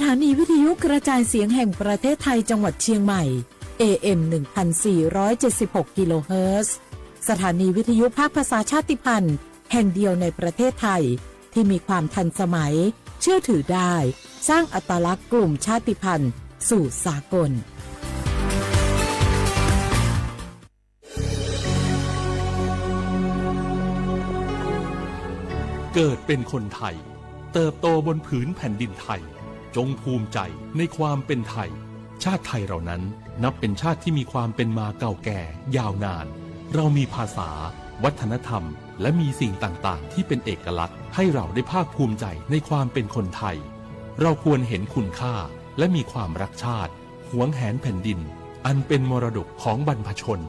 ถานีวิทยุกระจายเสียงแห่งประเทศไทยจังหวัดเชียงใหม่ AM 1476 กิโลเฮิรตซ์สถานีวิทยุภาคภาษาชาติพันธุ์แห่งเดียวในประเทศไทยที่มีความทันสมัยเชื่อถือได้สร้างอัตลักษณ์กลุ่มชาติพันธุ์สู่สากลเกิดเป็นคนไทยเติบโตบนผืนแผ่นดินไทยจงภูมิใจในความเป็นไทยชาติไทยเรานั้นนับเป็นชาติที่มีความเป็นมาเก่าแก่ยาวนานเรามีภาษาวัฒนธรรมและมีสิ่งต่างๆที่เป็นเอกลักษณ์ให้เราได้ภาคภูมิใจในความเป็นคนไทยเราควรเห็นคุณค่าและมีความรักชาติหวงแหนแผ่นดินอันเป็นมรดกของบรรพชน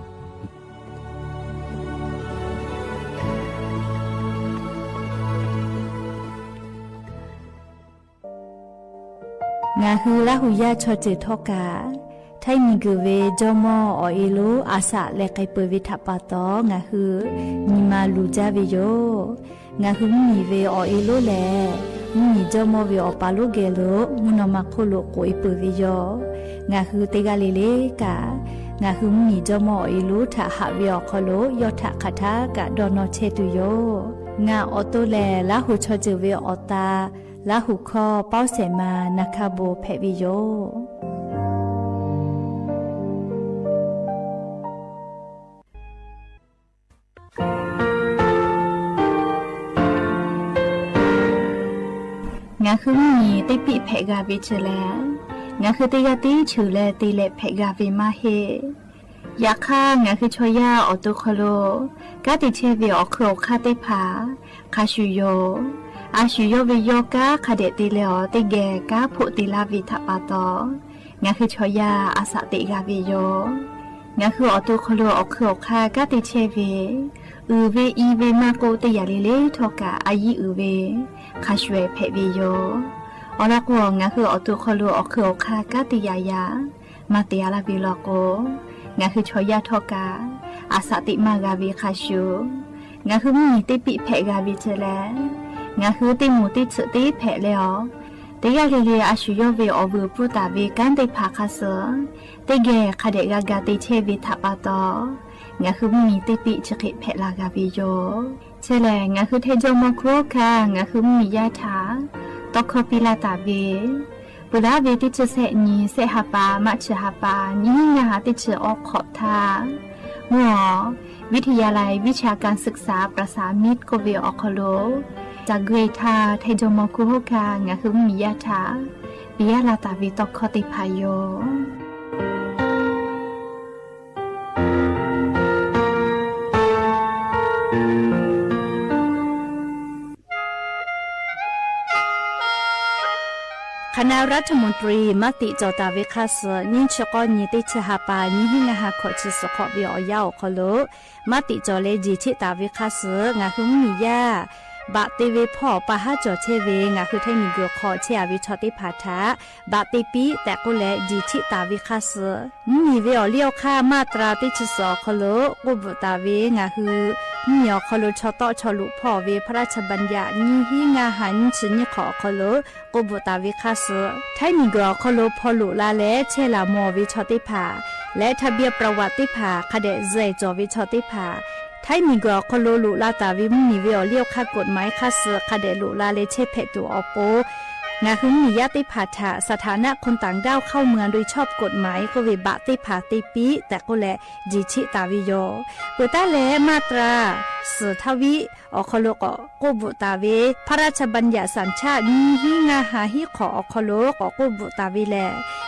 งาฮือละหุยาชอจิทอกาไทยมีกเวจอมออเอโลอาสะและไกเปวิทัปปาตองาฮือมีมาลูจาเวโยงาฮือมีเวอเอโลแลมีจอมอเวอปาโลเกโลมุนมาโคโลโกเอเปวิโยงาฮือเตกาเลเลกางาฮือมีจอมอเอโลทะหะเวอโคโลยอทะคาทากะดอนอเชตุโยงาออโตแลละหุชอจิเวอตาลาหุคอเป้าเสมานาคาโบเพวิโยงาคือมีติปิเพกาวิเชแลงาคือติกาติฉือแลติเลเพกาวิมาเฮยาค่างาคือชอยาออตุคโลกาติเชวิออโครคาติผาคาชุโยอาชุโยวิโยกาคาเดติเลอติเกกาพุติลาวิทัปปาตองาคือชอยาอาสติกาวิโยงาคือออตุคโลออกโคคากาติเชวิอือเวอีเวมาโกติยาลิเลทอกาอายิอือเวคาชเวเพวิโยอลากวงาคือออตุคโลออกโคคากาติยายามาติยาลาวิโลโกงาคือชอยาทอกาอาสติมากาวิคาชูงาคือมีติปิเพกาวิเจแลงาคือติมูติสึติเพะแล้วติยาลิเลอาชุโยเวอวูปุตาเวกันติภาคาเสติเกคาเดกากาติเชวิทัปปาตองาคือมีติปิจคิเพลากาวิโยเชแลงาคือเทโจโมโครคางาคือมียาถาตคปิลาตาเวปุระเวติจเสนีเสหปามัชหปานิงาติจออกขอบทาหัววิทยาลัยวิชาการศึกษาประสานมิตรโกเวออคโลจากเกรธาไทโจโมคุโฮกางาคือมียาถาปิยาลาตาวิตคติพายโยคณะรัฐมนตรีมติจอตาเวคาสนิชกอนิติชหปานิหิงาหาขอชิสขอวิอยาวคโลมติจอเลจิชิตาเวคาสงาหุมมียาบะเตเวพ่อปะหะจอเชเวงาคือไทมีเกขอเชอวิชอติภาทาบะเตปีแต่ก็แลจิชิตาเวคาสมีเวอเลี้ยวค่ามาตราติชสอคโลกุบตาเวงาคือมีอคโลชอตอชอลุพ่อเวพระราชบัญญัตินิหิงาหันชิญขอคโลกุบตาเวคาสไทมีเกคโลพอลุลาและเชลามอวิชอติภาและทะเบียนประวัติภาคเดเจจอวิชอติภาไทยมีกอคโลลุลาตาวิมมีเวอเลี้ยวค่ากฎหมายค่าเสือคาเดลุลาเลเชเพตัวอโปงาคือมีญาติภาษาสถานะคนต่างด้าวเข้าเมืองโดยชอบกฎหมายก็เวบะติภาติปีแต่ก็แลจิชิตาวิโยเปตาเลมาตราสืทวิอคโลกโกบุตาเวพระราชบัญญัติสัญชาตินิหิงาหาหิขออคโลกโกบุตาวิแล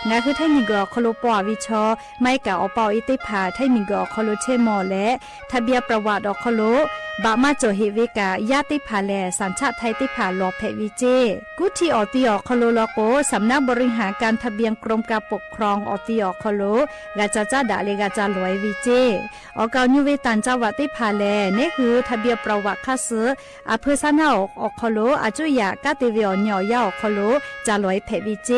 งาคือไทยมีกอคโลปอวิชอไม่กะอปออิติภาไทยมีกอคโลเชมอและทะเบียนประวัติอคโลบะมาโจเฮเวกาญาติภาแลสัญชาติไทยติภาลอเพวิเจกุทีออติอคโลโลโกสำนักบริหารการทะเบียนกรมการปกครองออติอคโลกาจาจาดาเลกาจาลอยวิเจออกาญูเวตันจาวติภาแลเนคือ คือทะเบียนประวัติค่าซื้ออาเพื่อสนาออกคอโลอาจุยากาเตวิอเหนียวยาออกคอโลจะลอยเพบิเจ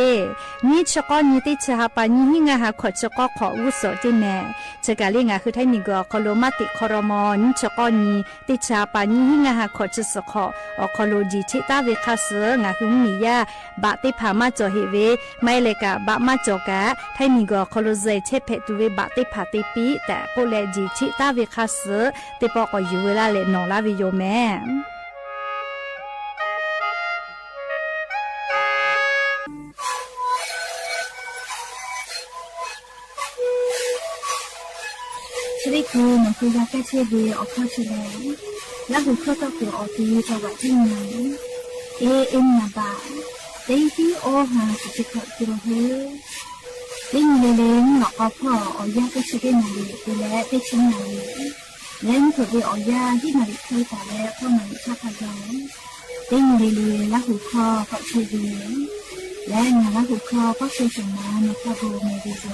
นี่ชกอนี่ติชหาปานี่หิงาหาขอชกอขออุสจิแน่เชกาลิงาคือไทยนิกอคอโลมาติคอรมอนี่ชกอนี่ติชหาปานี่หิงาหาขอชสขอออกคอโลจีชิตาเวค่าซื้องาคือมียาบะติพามาจอเฮเวไม่เลกะบะมาจอกะไทยนิกอคอโลเจเชเพตุเวบะติพาติปีแต่โกเลจีชิตาเวค่าซื้อติปอกอยู่เวลาเลนอลาวิโยแม่ชีวิตกูมันคือยาแก้เชื้อดีออกข้อเชื้อแล้วหูเข้าตัวกูออกทีจังหวัดที่ไหนเอ็มนาบาเต็งที่โอหาสุดที่เขาตัวเฮเล่นเล่นหลอกเอาพ่อเอายาแก้เชื้อได้หน่อยดูแลได้ชิ้นหน่อยเล่นถูกไปเอายาที่มันเคยแต่แล้วก็มันชอบพยองเล่นเล่นแล้วหูคอก็เชื้อดีและงานแล้วหูคอก็เชื้อสมานในกระโบในดีโซ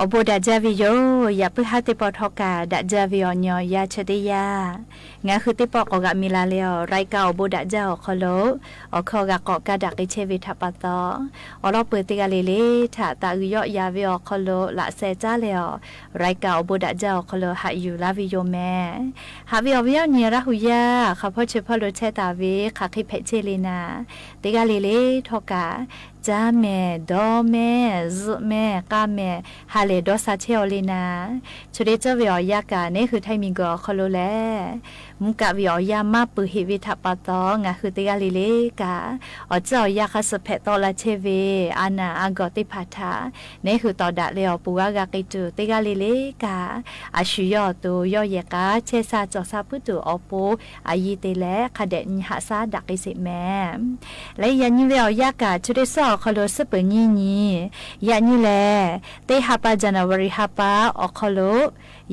โบดาจาวิโยอย่าเพื่อหาติปอทอกาดาจาวิอญยาชเดยางาคือติปอกกะมิลาเลอไรกาโบดาจาคอโลคอกะกอกะดักเชวิทัปตอรอเปิดติกาเลเลถาตาอุยยาวิอคอโลละเซจาเลอไรกาโบดาจาคอโลหาอยู่ลาวิโยแมหาวิอวิอเนียระหุยาข้าพ่อเชพอโลเชตาวิขาคิเพเชเลนาติกาเลเลทอกาจาเมดอเมซุเมกาเมฮาเลดอซาเชอลีนาชุดเจวิอยากาเนี่ยคือไทมิงกอคอโลแลมุกะวิอยามาปุหิวิทัปตองะคือติกาลิเลกาอเจ้ายาคาสเพตอลาเชเวอานาอากอติพัทาเนี่ยคือตอดะเลอปูกากากิจูติกาลิเลกาอาชุยอตัวยอเยกาเชซาจอซาพุตุอปูอายีเตเลคาเดนหาซาดักอิสิแมและยันยิวิอยากาชุดซอคอโลสเปญีนียันยิเลเตฮัปาจานาวริฮัปาอคอโล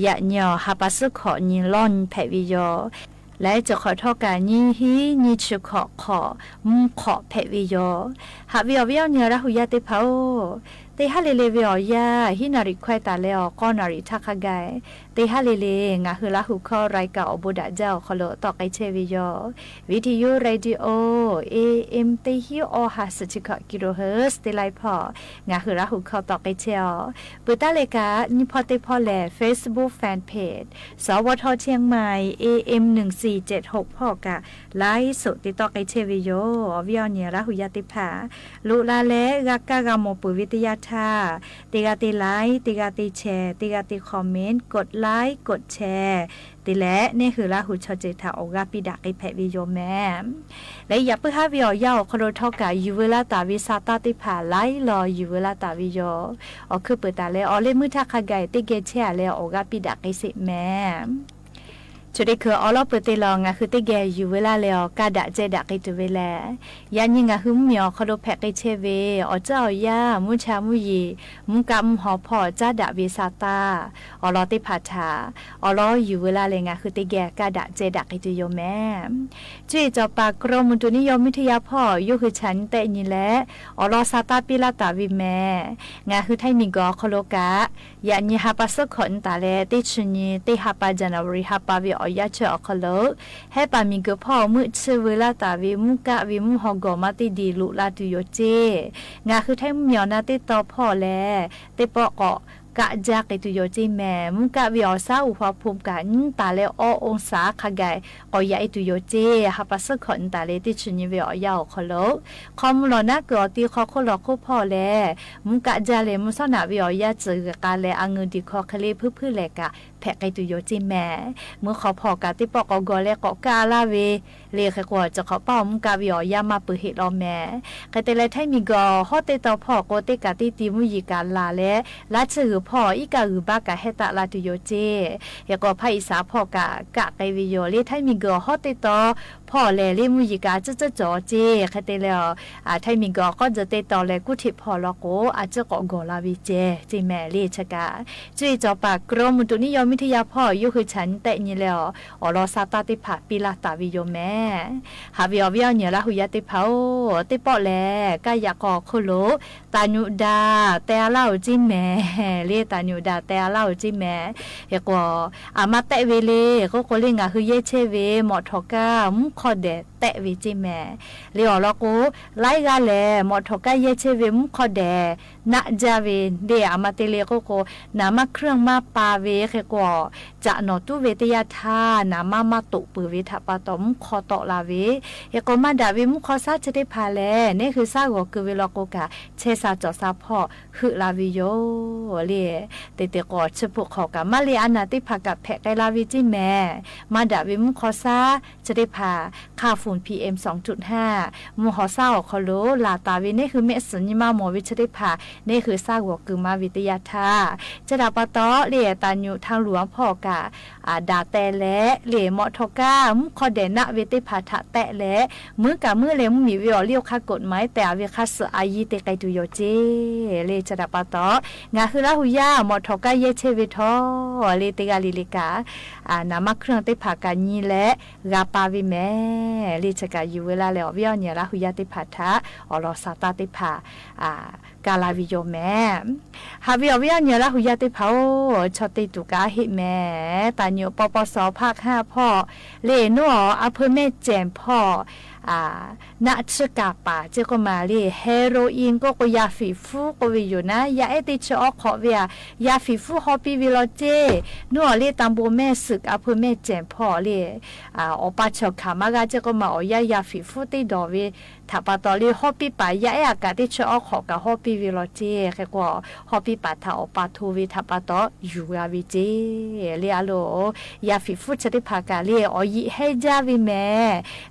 ยะญอฮัปาสุขอญิลอนเพวิโยและจะขอโทษการยิฮีนิชุขอมุขอเพวิโยหาวิอวิอเนระหุยาติเผาเตฮาเลเลวิอยาฮินาริควายตาเลอก็นาริทักไกเตฮาเลเลงาฮือละหุคอไรกาอบุดาเจ้าคอโลตอกไอเชวิโยวิทยุเรดิโอAM เตฮิโอฮาสจิกกิโลเฮิร์ตเตไลพองาฮือละหุคอตอกไอเชอปุตตะเลกานิพอเตพอแล Facebook Fan Page สวทเชียงใหม่ AM 1476พอกะไลฟ์สดติตอกไอเชวิโยวิอเนระหุยาติภาลุลาเลกากะกะโมปุวิทยาติกาติไลค์ติกาติแชร์ติกาติคอมเมนต์กดไลค์กดแชร์ติและนี่คือละหุชเจตาโอกาปิดักไอแพวิโยแมและอย่าเพิ่งหาวิอยาวคโรทอกายูเวลาตาวิซาตาติผาไลรอยูเวลาตาวิโยอคือเปิดตาเลอเลมือทักขะไกติเกแชร์เลโอกาปิดักไอสิแมชุดคืออลอเปเตลองะคือติแกอยู่เวลาแล้วกาดะเจดะกิตเวลายานิงะหึมเหมียวคโดแพกเชเวอเจ้ายามุชามุยีมุกะมุหอพอจาดะเวซาตาอลอติพัทาอลออยู่เวลาเลงะคือติแกกาดะเจดะกิตโยแม่จุยจอปากรมุตุนิยมวิทยาพ่ออยู่คือฉันแต่นี่แหละอลอซาตาปิลาตาวิแม่งะคือไทมิกอคโลกะยานิฮาปัสขอนตาเลติชุนีติฮาปาจานาวริฮาปาวิอยาเชอคโลให้ปามิกพ่อมือเชเวลาตาวิมุกะวิมุฮอกอมาติดีลุลาตุโยเจงาคือไทมยอนาติตอพ่อแลติปอกกะจากตุโยจิแม่มุกะวิอซาอุภาภูมิกันตาเลอองศาขะไกอยาตุโยเจฮาปัสขอนตาเลติชุนิวิอยาคโลคอมลอนะกอติคอคโลคพ่อแลมุกะจาเลมุสนาวิอยาจือกาเลอังดิคอคเลพื้แลกะแพกไกตุโยจิแม่เมื่อขอพอกะติปอกกอเลกอกาลาเวเลขกว่าจะขอป้อมกะวิอยามาปึเฮลอแม่กะเตเลไทมิกอฮอเตตอพ่อโกเตกะติติมุยิกาลาเลละชือพ่ออีกะอืบากะเฮตะลาตุโยเจยก็ไผอีสาพ่อกะกะไกวิโยเลไทมิกอฮอเตตอพ่อแลเลมุยิกาจะจอเจคาเตเลไทมิกอก็จะเตตอแลกุทิพ่อลอโกอาจจะกอกอลาวิเจจิแม่เลชกะจุยจอปากกรมตุนิยมวิทยาพ่ออยู่คือฉันแต่นี่แล้วอลอซาตาติผาปิลาตาวิโยแม่หาวิอวิอเนละหุยาติเผาติปอแลกายากอโคโลตานุดาแต่เล่าจิแม่เลตานุดาแต่เล่าจิแม่เฮกว่าอามาเตเวเลก็โคเลงาคือเยเชเวหมอทอกามุขอเดเตเวจิแม่เลอลอโกไลกาแลหมอทอกาเยเชเวมุขอเดนะจาเวเดอามาเตเลโกนามาเครื่องมาปาเวเฮกว่าจะนอตุเวทยาธานามาตุปือวิทปาตอมคอตอลาเวเฮกมาดาวิมุขอซาจะได้พาแลนี่คือซาโกคือเวลโกกะเชซาจอซาพ่อคือลาวิโยเลเตเตกอชพุขอกะมาเลอานาติภากะแพกไกลาวิจิแม่มาดาวิมุขอซาจะได้พาค่าฝุ่น PM 2.5 มุขอซาอคอโลลาตาวินี่คือเมสนิมาหมอวิจะได้พานี่คือซาโกคือมาวิทยาธาจะดาปะตอเลตานุทางหลวงพ่อกะดาแต่และเหลมอทกามุขอเดนะเวติภาทะแตะและมือกะมือเลมมีวิอเลียวคากฎหมายแต่เวคัสอายีเตไกตุโยเจเลจะดาปะตองาคือละหุยามอทกาเยเชเวทอเลติกาลิลิกานามาเครื่องเตภากันนีและกาปาวิแม่ ลิชกาอยู่เวลาแล้ววิญญาณละหุยติพัทธะอรสาตติภากาลาวิโยแม่ฮาวิวิญญาณละหุยติภาชติตุกาหิแม่ตาโยปปสภาค5พ่อเลนัวอำเภอแม่แจ่มพ่อณชกาป่าเจ้าก็มาเรียเฮโรอีนก็ยาฟีฟูก็วิอยู่นะยาเอติชอขอเวียยาฟีฟูฮอปีวิโลเจนัวเรียตามโบแม่ศึกอำเภอแม่แจ่มพ่อเรียอปาชกามากาเจ้าก็มาอยาฟีฟูติดอวิถ้าปาตอลีฮอปีป่ายาเออากาติชอขอกะฮอปีวิโลเจแค่ก็ฮอปีป่าถ้าอปาทูวิถ้าปาตออยู่ยาวิเจเรียโลยาฟีฟูชติภากาเรียยิให้จาวิแม่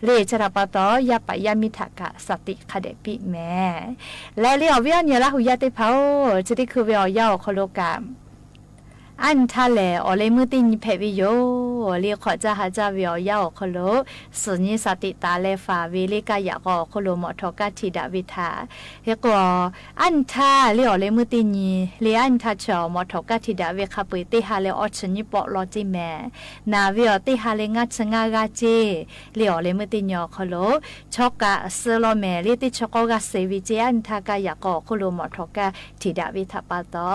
เรียชราปาตอยาปยามิทากะสติคเดปิแม่และเรียวเวียนละหุยติภาจะได้คือเวียาวคโลกามอันทะเลอเลมือตินเพวิโยเรียขอจะหาจาเวียาวคโลสุญญสติตาเลฟาวิลิกายะก็คโลมอทกาธิดาวิทาเฮก็อันทาเรียวเลมือตินเรียอันทาชอมอทกาธิดาเวคาปุยติฮาเลออชนิปอลอจิแม่นาเวียติฮาเลงัดชงากาเจเรียวเลมือตินยอคโลชอกะเซโลเมเรียติชอกกาเซวิเจอันทากายะก็คโลมอทกาธิดาวิทาปาตอ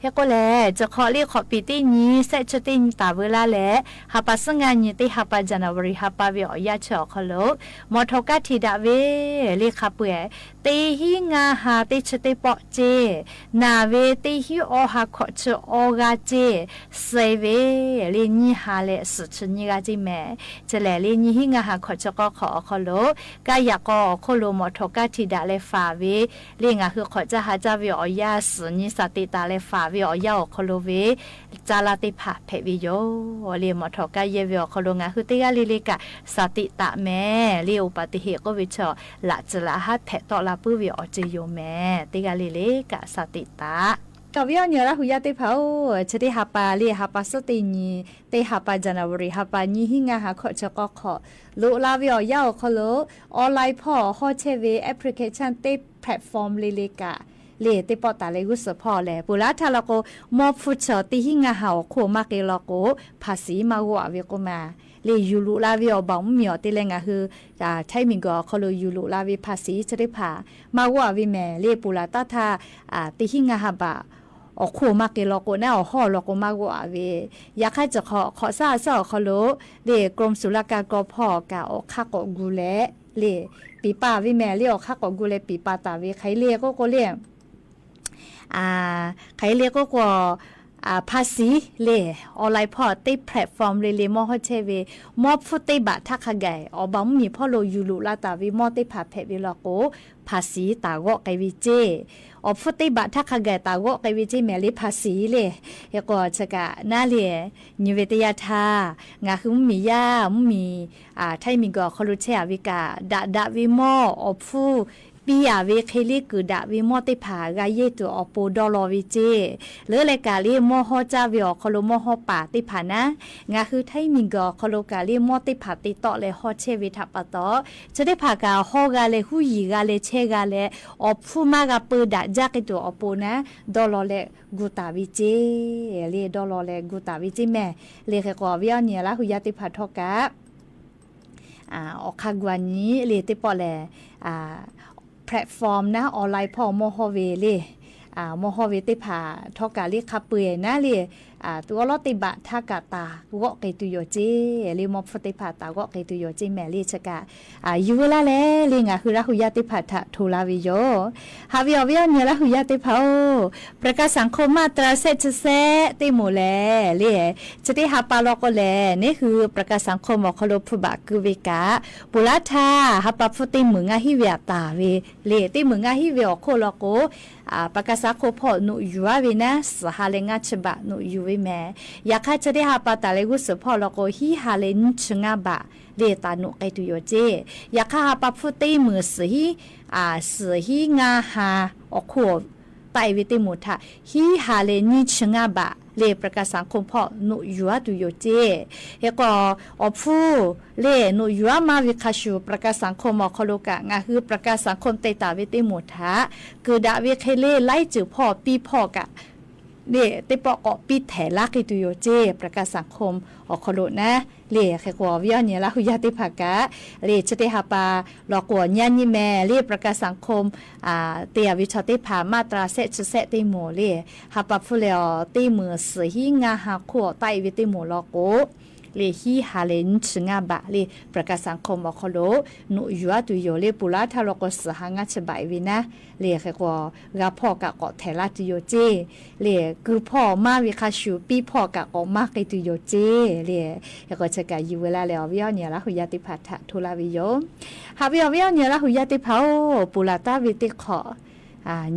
เฮก็แลจะขอเรียขอปีตินี้เซชตินตาเวลาแลฮาปัสงานยิติฮาปาจานาวริฮาปาเวียชอคโลมอทกาธิดาเวเรียคาเปตีหิงาหาติชติปอเจนาเวติหิโอฮาขอชโอกาเจเซเวเรียนี่ฮาเลสุชนิกาจิแม่จะแลเรียนี่หิงาหาขอชก็ขอคโลกายะก็คโลมอทกาธิดาเลฟาเวเรียงาคือขอจะหาจาเวียสุนิสติตาเลฟาเวียคโลเวจาลาติภาเพวิโยเรียมอทอกาเยวิโอคโลงาคือติกาลิลิกะสติตะแม่เรียอุปติเหตุก็วิชอละจละหัดแผตอลาปุวิโอจิโยแม่ติกาลิลิกะสติตะกับวิญญาณละหุยติภาชติฮาปาเรียฮาปาสตินีเตฮาปาจานาวริฮาปาญิหิงาหาขอชก็ขอลุลาวิโอยาวคโลออนไลน์พ่อฮอเชเวแอปพลิเคชันเตแพลตฟอร์มลิลิกะเลติปอตาเลกุสพอแลปุระทาลโกมอฟุชอติหิงาหาโคมาเกลโกภาษีมาวะเวโกมาเลยูลุลาวิอบองมีอติเลงาคือใช้มิงก็คโลยูลุลาวิภาษีจะได้ผ่ามาวะวิแม่เลปุระตาทาติหิงาหาบะอโคมาเกลโกแนวห่อโลโกมาวะเวอยากให้จะขอซาซอคโลเลกรมศุลกากรพอกะออกคักกกูแลเลปีป้าวิแม่เลออกคักกกูแลปีป้าตาเวไขเลก็เลใครเรียกก็กว่าภาษีเลยออนไลน์พอติแพลตฟอร์มเลยมอฮเชเวมอฟุติบะทักขะไกอบอมมีพ่อโลยูลุลาตาวิมอติผาเพวิลโกภาษีตาโกไกวิเจอฟุติบะทักขะไกตาโกไกวิเจแมลิภาษีเลยยก็ชะกะนาเลนิเวตยาทางาคือมียามีไทยมีก็คลุเชอวิกาดาวิมออฟูปีอาเวเคลิกุดาวิมอติผากาเยตุอโปดอลอวิเจหรือรายการลีมอฮอจาวิอคโลมอฮอป่าติผานะงาคือไทยมิงกอคโลกาลีมอติผาติตอเลฮอเชวิทัปตอจะได้ผากาฮอกาเลหุยีกาเลเชกาเลอฟูมากาปืดาจากิตุอโปนะดอลอเลกุตาวิเจเลดอลอเลกุตาวิเจแม่เลขกอวิอเนียละหุยติผาทอกะออกคากวานี้เลติปอเลแพลตฟอร์มนะออนไลน์พอมอฮอเวเลมอฮอเวติผาทอกาลีคาเปยนะเลตัวลอติบะทากาตาก็เกตุโยเจเลมอฟติผาตาก็เกตุโยเจแมลีชกะยูเวลาเลลิงะคือราหุยติผาทะทูลาวิโยฮาวิอเวียเนละหุยติผาประกาศสังคมมาตราเซชเซติโมเลเลจะได้หาปาลอกแลนี่คือประกาศสังคมบอกคโลพุบะกุวิกาปุระทาหาปาฟุติมึงอะฮิเวียตาเวเลติมึงอะฮิเวียโคโลโกประกาศสังคมพอนุยูอาวินะสหาเลงะฉบะนุยูแม่อยากให้จะได้หาปาตาเลกุสพอแล้วก็ฮิฮาเลนชงาบะเลตานุไกตุโยเจอยากหาปาฟุติมือสือฮิงาฮาอโคไตวิติมุทะฮิฮาเลนิชงาบะเลประกาศสังคมพอนุยูอาตุโยเจเฮก็อฟูเลนุยูอามาวิคาชูประกาศสังคมอคโลกะงาคือประกาศสังคมเตตาวิติมุทะคือดาวิเคเลไล่จือพ่อปีพ่อกะ เนี่ยติปอกปิดแถลักอีตุโยเจประกาศสังคมอคโลนะเล่แค่กว่าวิญญาณเนี่ยละหุยาติภากะเล่จะได้หาปาลอกว่าญาณิแม่เล่ประกาศสังคมเตียวิชาติภามาตราเซชเซติโมเล่หาปาฟุเลอติมือสหิงาหาขัวไตวิติโมลอกโกเลฮีฮาเลนชงาบะเลประกาศสังคมอคโลนุยัวตุโยเลปุลาทารกสหางาฉบายวินะเลแค่กว่ากะพ่อกะเกาะแถลาตุโยเจเลคือพ่อมาวิคาชูปีพ่อกะเกาะมากตุโยเจเลแล้วก็จะกะอยู่เวลาแล้ววิญญาณเนี่ยละหุยาติภาทะทุลาวิโยหาวิญญาณเนี่ยละหุยาติภาปุลาตาวิติขอ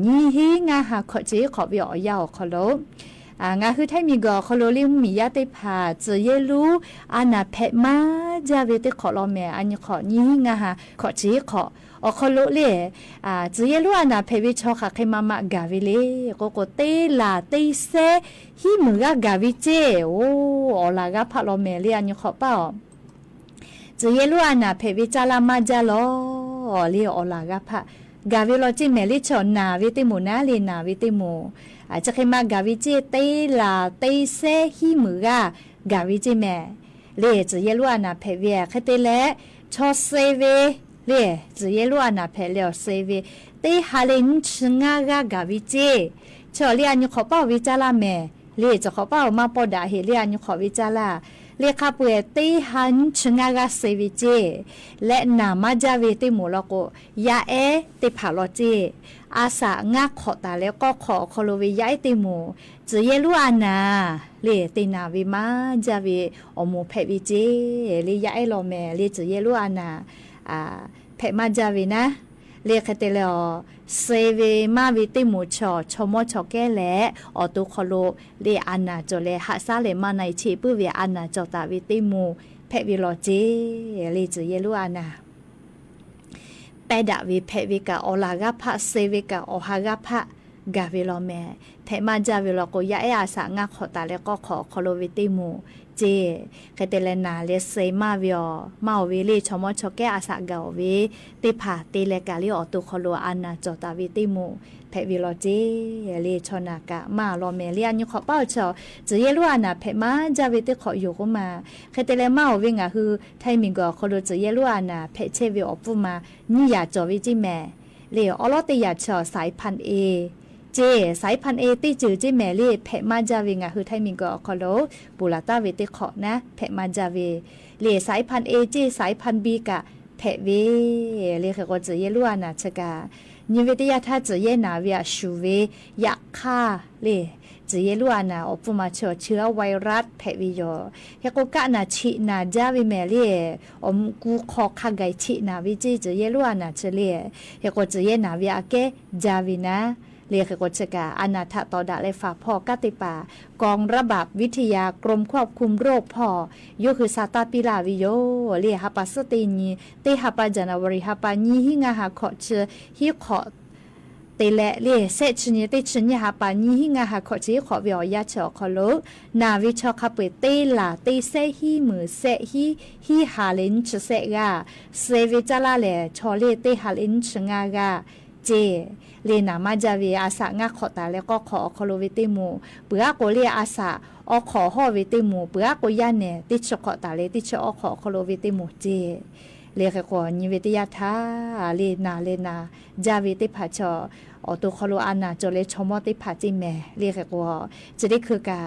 นี่ฮีงาหาขอจีขอวิอยาวขอโลงาคือไทยมีก็คอโลลิมมียาติพาเจเยลูอานาเพมาจาเวติขอลอแม่อันนี้ขอนี่งาฮะขอจีขอคอโลเลเจเยลูอานาเพวิชอค่ะใครมามากาวิเลโกเตลาเตเซฮิมือกาวิเจโออลากาพะลอแม่เลอันนี้ขอเปล่าเจเยลูอานาเพวิจาลามาจาลอเลอลากาพะกาวิโลจิเมลิชอนาวิติโมนาเลนาวิติโมจะเคยมากาวิเจเตลาเตเซฮิมือกาวิเจแม่เลจะเยลูอานาเพเวียคเตเลชอเซเวเลจะเยลูอานาเพเลเซเวเตฮาเลนชงากาวิเจชอเลียนยุขอเป้าวิจาลาแม่เลจะขอเป้ามาปอดาเฮเลียนยุขอวิจาลาเลขาเปเตหันชงากาเซวิเจและนามาจาเวติโมลโกยาเอเตผาลอเจอาสางาขอตาแล้วก็ขอคอโลวิยาติโมจะเยลูอานาเลตินาวิมาจาเวอโมเพวิเจเลยาเอโลเมเลจะเยลูอานาเพมาจาเวนะเลคเตเลอเซเวมาวิติโมชอมอชอแกแลอตุคอโลเลอานาจเลหะซาเลมาในชีปุเวอานาจตาวิติโมเพวิโลเจเลจะเยลูอานาเปดาวิเพวิกาอลากาพะเซวิกาอหากาพะกาวิโลเมเทมาจาวิโลโกยาเออาสางาขอตาแล้วก็ขอคอโลวิติโมเจคเตเลนาเลเซมาวิอมาวิเลชมอชอแกอาสากาเวติผาติเลกาลิออตุคอโลอานาจตาวิติโมเพวิโลเจเลชนากะมาโลเมเลียนยุขอเป้าชอจะเยลูอานาเพมาจาวิติขออยู่ก็มาคเตเลมาวิงะคือไทมิงก็คอโลจะเยลูอานาเพเชวิออปุมานี่ยาจอวิจิแม่เลอลอติยาชอสายพันเอเจสายพันเอติจือเจแมลี่เพมาจาวิงะคือไทมิงก็คอโลปุลาตาเวติขอนะเพมาจาเวเลสายพันเอเจสายพันบีกะเพเวเลคือก็จะเยลูอานาชกานิเวติยาถ้าจะเยนาวิชูเวยาคาเลจะเยลูอานาอปุมาเชื้อไวรัสเพวิโยเฮโกกะนาชินาจาวิเมลีอมกูขอคาไกชินาวิจิจะเยลูอานาเชเลเฮโกจะเยนาวิอาเกจาวินะเรียกกฎชกาอนาถตอดาและฝาพ่อกติปากองระบาดวิทยากรมควบคุมโรคพ่อโยคือซาตาปิลาวิโยเรียฮัปสตินีเตฮัปจานาวริฮัปนีหิงาหาขอเชฮิขอเตเลเรียเซชนีเตชนีฮัปนีหิงาหาขอเชขอวิอยาเชอคอโลนาวิชอคาเปเตลาเตเซฮิมือเซฮิฮาเลนชเซกาเซวิจาลาเลชอเลเตฮาเลนชงากาเจเลนามาจาวีอาสางาขอตาแล้วก็ขอคอโลวิติมูเปือโกเลียอาสาอขอฮอวิติมูเปือโกยาเนติชขอตาเลติชอขอคอโลวิติมูเจเลขขอนิเวติยาทาเลนาจาวิติผาชอตุคอโลอานาจเลชมอติผาจิแมเลขขอจะได้คือกา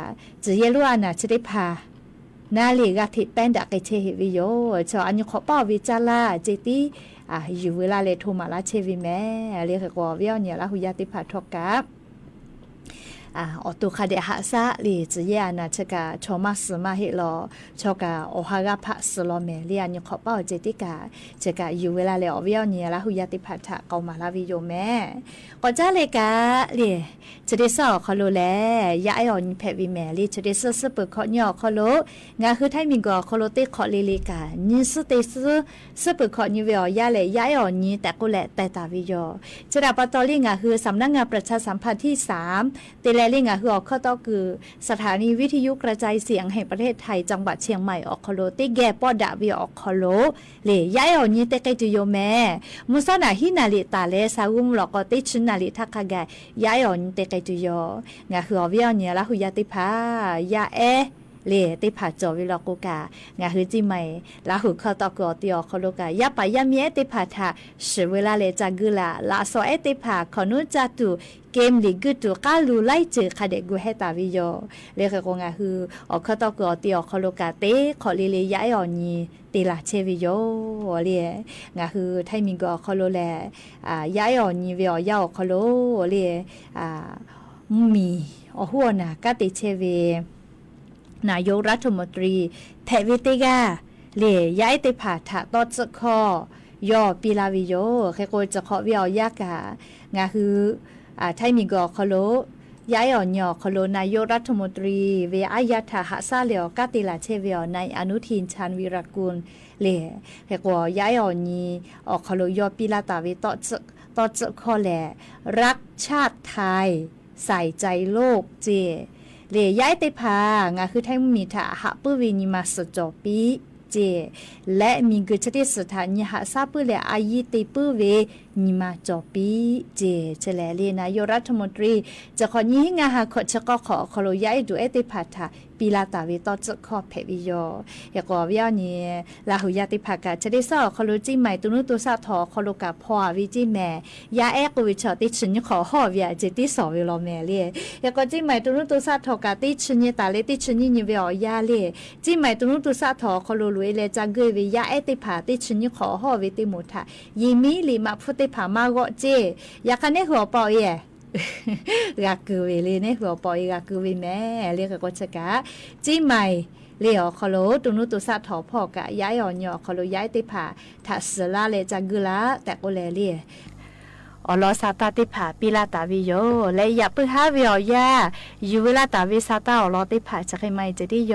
จะเยลูอานาจะได้พานาลีกาทิแป้นดักเชหิวิโยชออันยขอป้าวิจาลาเจติอยู่เวลาเลโทมาลาเชวิแม่เรียกว่าเวียวเนี่ยละหุยาติพัทกะอตุคาเดหะซะลีจะแย่นะชกาชอมาสมาเฮลอชกาโอฮากาพะสโลเมเลียนยขอเป้าเจติกาชกาอยู่เวลาเลอเวียวเนี่ยละหุยาติพัทะเกามาลาวิโยแม่ก็จะเลกาเลจะได้สอคอโลแลยาไอออนเพวิแม่ลีจะได้สเปคอญอคอโลงาคือไทมิงกอคอโลเตคอเลเลกานิสเตสเปคอญเวียยาเลยาไอออนนี้แต่ก็แลแต่ตาวิโยจะได้ปตอลิงาคือสำนักงานประชาสัมพันธ์ที่3เตเล เรื่องคือข้อต่อคือสถานีวิทยุกระจายเสียงแห่งประเทศไทยจังหวัดเชียงใหม่ออกคโลติแกปอดาวิออกคโลเลยย้ายออกนี้แต่ไกจุโยแม่มุสานาฮินาลิตาเลสาวุมหลอกติชนาลิทักกะแกย้ายออกนี้แต่ไกจุโยงาคือวิอเนี่ยละหุยาติพายาเลติผาจอวิลกูกางาฮือจิใหม่ลาหูเข้าตอกอติอคโลกายาปายามีติผาทาสิเวลาเลจากุลาลาโซติผาคนุจาตุเกมลิกุตุกาลูไลเจคาเดกูเฮตาวิโยเลกงาฮือออกเข้าตอกอติอคโลกาเตขอลิยายอนีติลาเชวิโยเลงาฮือไทมิงกอคโลแลยายอนีวิอยาคโลเลมีอหัวน่ะกะติเชเวนายกรัฐมนตรีเทวิติกาเลย้ายติผาถะตอดคอยอปิลาวิโยเคโกจะขอวิอยากางาคือไทยมีกอคโลย้ายอ่อนยอคโลนายกรัฐมนตรีเวอายาถาหะซาเลวกาติลาเชเวอในอนุทินชาญวีรกุลเลเคโกย้ายอ่อนนีออกคโลยอปิลาตาวิตอดคอแลรักชาติไทยใส่ใจโลกเจเลย้ายติพางาคือไทยมีถาหะปื้อวินิมาสจอปีเจและมีกุชติสถานีหาซาปื้อและอายิติปื้อเวนิมาจอปีเจเฉลเลนายกรัฐมนตรีจะขอนี้งาหาขอชะกอขอคโลย้ายดูเอติพาถาปีลาตาเวตอจะขอเพวิโยอยากว่านี้ลาหุยาติภากาจะได้สอคโลจิใหม่ตุนุตุซาทอคโลกาพอวิจิแม่ยาแอกวิชอติชินขอหอวิอาเจติสอวิโลแม่เลอยากว่าจิใหม่ตุนุตุซาทอกาติชินตาเลติชินนิเวอยาเลจิใหม่ตุนุตุซาทอคโลลุยเลจังเกวิยาเอติภาติชินขอหอวิติมุทายิมิลิมาพุติภามาโกเจอยากคันนี้หัวปอเยกากูเวลีเนี่ยหัวปอยกากูเวแม่เรียกก็จะกะจีใหม่เลี้ยวคโลตุนุตุซาถอพอกะย้ายอ่อนยอคโลย้ายติผาทัสลาเลจักุลาแต่ก็แลเลียอลอซาตาติผาปิลาตาวิโยและอย่าปึฮาวิอยายูเวลาตาวิซาตาอลอติผาจะให้ไม่จะได้โย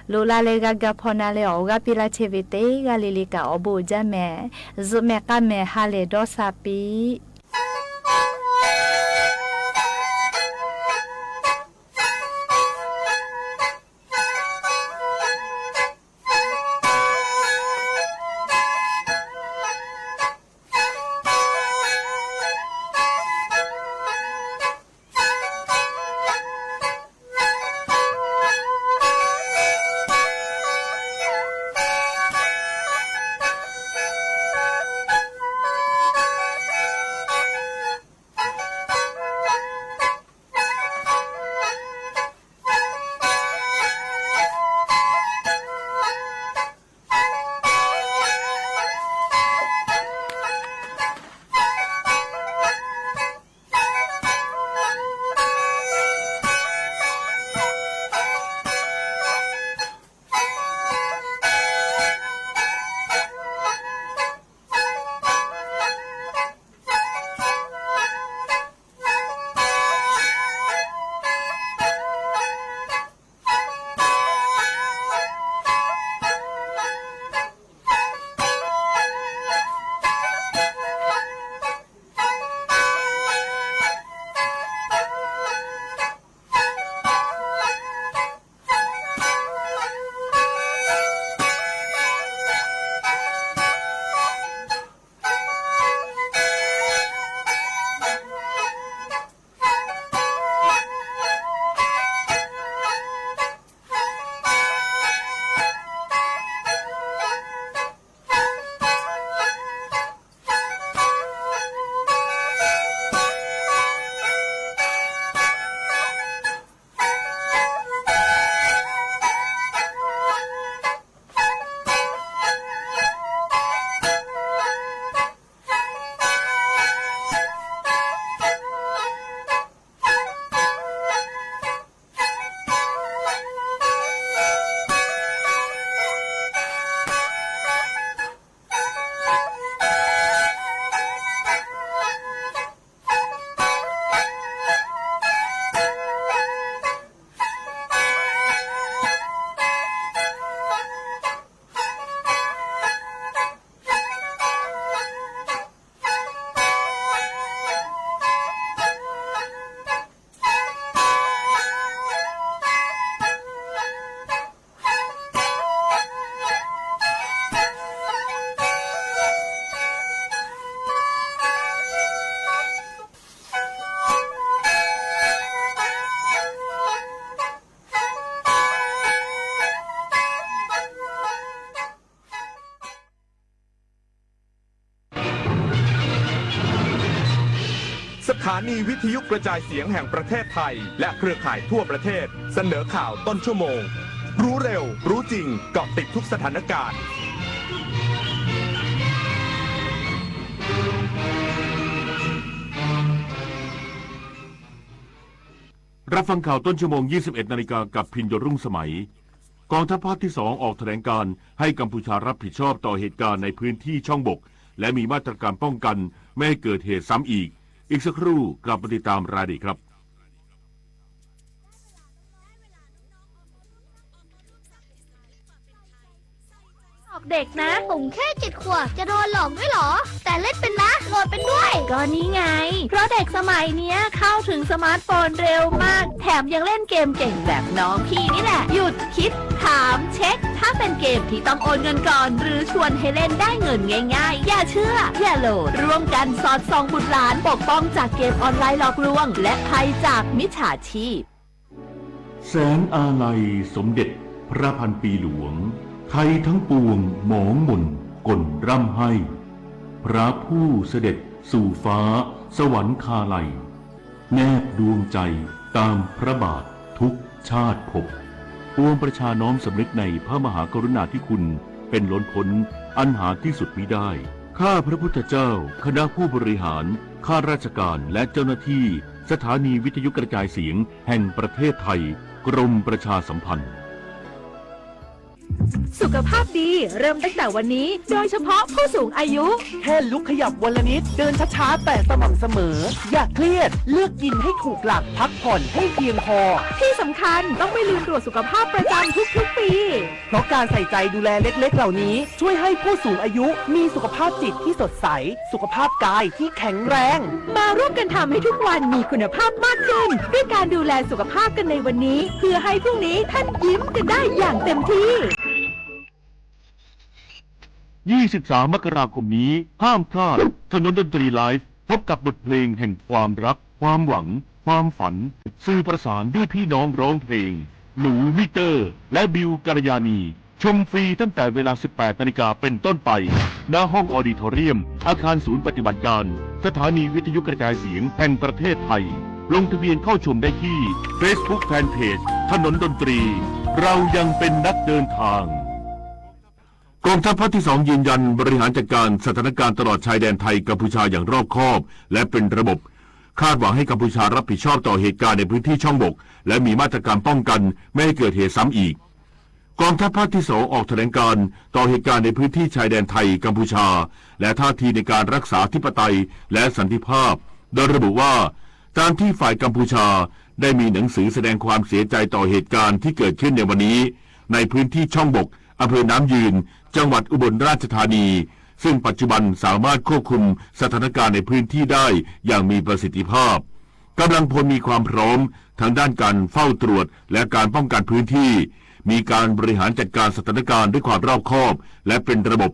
โลลาเลกากาพอนาเลออกาปิลาเชวิเตกาลิลิกาอบูจาแม่ซุเมกาแม่ฮาเลดอซาปี ถานีวิทยุกระจายเสียงแห่งประเทศไทยและเครือข่ายทั่วประเทศเสนอข่าวต้นชั่วโมงรู้เร็วรู้จริงเกาะติดทุกสถานการณ์รับฟังข่าวต้นชั่วโมง 21 นาฬิกากับพินโยรุ่งสมัยกองทัพภาคที่ 2 ออกแถลงการให้กัมพูชารับผิดชอบต่อเหตุการณ์ในพื้นที่ช่องบกและมีมาตรการป้องกันไม่ให้เกิดเหตุซ้ำอีกสักครู่กลับมาติดตามรายละเอียดครับเด็กนะผมแค่7 ขวบจะโดนหลอกด้วยเหรอแต่เล่นเป็นนะโหลดเป็นด้วยก็นี่ไงเพราะเด็กสมัยเนี้ยเข้าถึงสมาร์ทโฟนเร็วมากแถมยังเล่นเกมเก่งแบบน้องพี่นี่แหละหยุดคิดถามเช็คถ้าเป็นเกมที่ต้องโอนเงินก่อนหรือชวนให้เล่นได้เงินง่ายๆอย่าเชื่ออย่าโหลดร่วมกันสอดส่องบุตรหลานปกป้องจากเกมออนไลน์หลอกลวงและภัยจากมิจฉาชีพแสนอาลัยสมเด็จพระพันปีหลวงไทยทั้งปวงหมองหม่นก่นร่ำให้พระผู้เสด็จสู่ฟ้าสวรรคาลัยแนบดวงใจตามพระบาททุกชาติภพปวงประชาน้อมสำนึกในพระมหากรุณาธิคุณเป็นล้นพ้นอันหาที่สุดมิได้ข้าพระพุทธเจ้าคณะผู้บริหารข้าราชการและเจ้าหน้าที่สถานีวิทยุกระจายเสียงแห่งประเทศไทยกรมประชาสัมพันธ์สุขภาพดีเริ่มตั้งแต่วันนี้โดยเฉพาะผู้สูงอายุแค่ลุกขยับวันละนิดเดินช้าๆแต่สม่ำเสมออย่าเครียดเลือกกินให้ถูกหลักพักผ่อนให้เพียงพอที่สำคัญต้องไม่ลืมตรวจสุขภาพประจำทุกๆปีเพราะการใส่ใจดูแลเล็กๆเหล่านี้ช่วยให้ผู้สูงอายุมีสุขภาพจิตที่สดใสสุขภาพกายที่แข็งแรงมาร่วมกันทำให้ทุกวันมีคุณภาพมากขึ้นด้วยการดูแลสุขภาพกันในวันนี้เพื่อให้พรุ่งนี้ท่านยิ้มกันได้อย่างเต็มที่23 มกราคมนี้ห้ามพลาดถนนดนตรีไลฟ์พบกับบทเพลงแห่งความรักความหวังความฝันสื่อประสานด้วยพี่น้องร้องเพลงหนูมิเตอร์และบิวกัลยาณีชมฟรีตั้งแต่เวลา 18 นาฬิกาเป็นต้นไปณห้องออดิทอเรียมอาคารศูนย์ปฏิบัติการสถานีวิทยุกระจายเสียงแห่งประเทศไทยลงทะเบียนเข้าชมได้ที่ Facebook Fanpage ถนนดนตรีเรายังเป็นนักเดินทางกองทัพภาคที่ 2ยืนยันบริหารจัดการสถานการณ์ตลอดชายแดนไทยกัมพูชาอย่างรอบคอบและเป็นระบบคาดหวังให้กัมพูชารับผิดชอบต่อเหตุการณ์ในพื้นที่ช่องบกและมีมาตรการป้องกันไม่ให้เกิดเหตุซ้ำอีกกองทัพภาคที่ 2ออกแถลงการต่อเหตุการณ์ในพื้นที่ชายแดนไทยกัมพูชาและท่าทีในการรักษาธิปไตยและสันติภาพโดยระบุว่าตามที่ฝ่ายกัมพูชาได้มีหนังสือแสดงความเสียใจต่อเหตุการณ์ที่เกิดขึ้นในวันนี้ในพื้นที่ช่องบกอำเภอน้ำยืนจังหวัดอุบลราชธานีซึ่งปัจจุบันสามารถควบคุมสถานการณ์ในพื้นที่ได้อย่างมีประสิทธิภาพกำลังพลมีความพร้อมทางด้านการเฝ้าตรวจและการป้องกันพื้นที่มีการบริหารจัดการสถานการณ์ด้วยความรอบคอบและเป็นระบบ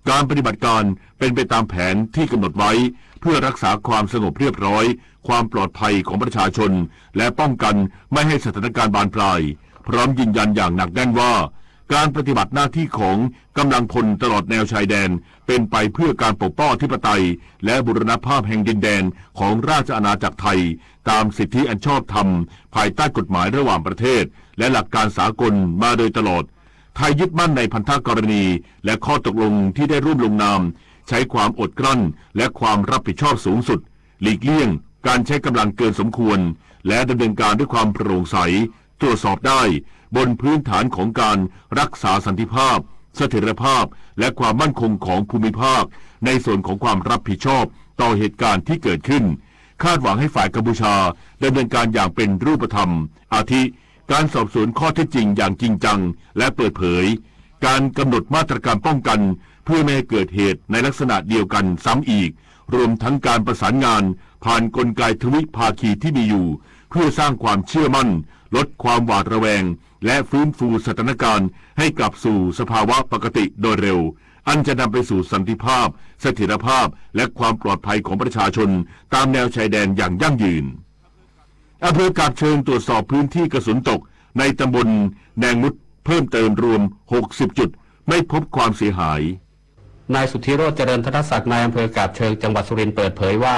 การปฏิบัติการเป็นไปตามแผนที่กำหนดไว้เพื่อรักษาความสงบเรียบร้อยความปลอดภัยของประชาชนและป้องกันไม่ให้สถานการณ์บานปลายพร้อมยืนยันอย่างหนักแน่นว่าการปฏิบัติหน้าที่ของกำลังพลตลอดแนวชายแดนเป็นไปเพื่อการปกป้องอธิปไตยและบูรณภาพแห่งดินแดนของราชอาณาจักรไทยตามสิทธิอันชอบธรรมภายใต้กฎหมายระหว่างประเทศและหลักการสากลมาโดยตลอดไทยยึดมั่นในพันธกรณีและข้อตกลงที่ได้ร่วมลงนามใช้ความอดกลั้นและความรับผิดชอบสูงสุดหลีกเลี่ยงการใช้กำลังเกินสมควรและดำเนินการด้วยความโปร่งใสตรวจสอบได้บนพื้นฐานของการรักษาสันติภาพเสถียรภาพและความมั่นคงของภูมิภาคในส่วนของความรับผิดชอบต่อเหตุการณ์ที่เกิดขึ้นคาดหวังให้ฝ่ายกัมพูชาดำเนินการอย่างเป็นรูปธรรมอาทิการสอบสวนข้อเท็จจริงอย่างจริงจังและเปิดเผยการกำหนดมาตรการป้องกันเพื่อไม่ให้เกิดเหตุในลักษณะเดียวกันซ้ำอีกรวมทั้งการประสานงานผ่านกลไกทวิภาคีที่มีอยู่เพื่อสร้างความเชื่อมั่นลดความหวาดระแวงและฟื้นฟูสถานการณ์ให้กลับสู่สภาวะปกติโดยเร็วอันจะนำไปสู่สันติภาพเสถียรภาพและความปลอดภัยของประชาชนตามแนวชายแดนอย่างยั่งยืนอำเภอกาบเชิงตรวจสอบพื้นที่กระสุนตกในตำบลแนงมุดเพิ่มเติมรวม60จุดไม่พบความเสียหายนายสุทธิโรจน์เจริญธนศักดิ์นายอำเภอกาบเชิงจังหวัดสุรินทร์เปิดเผยว่า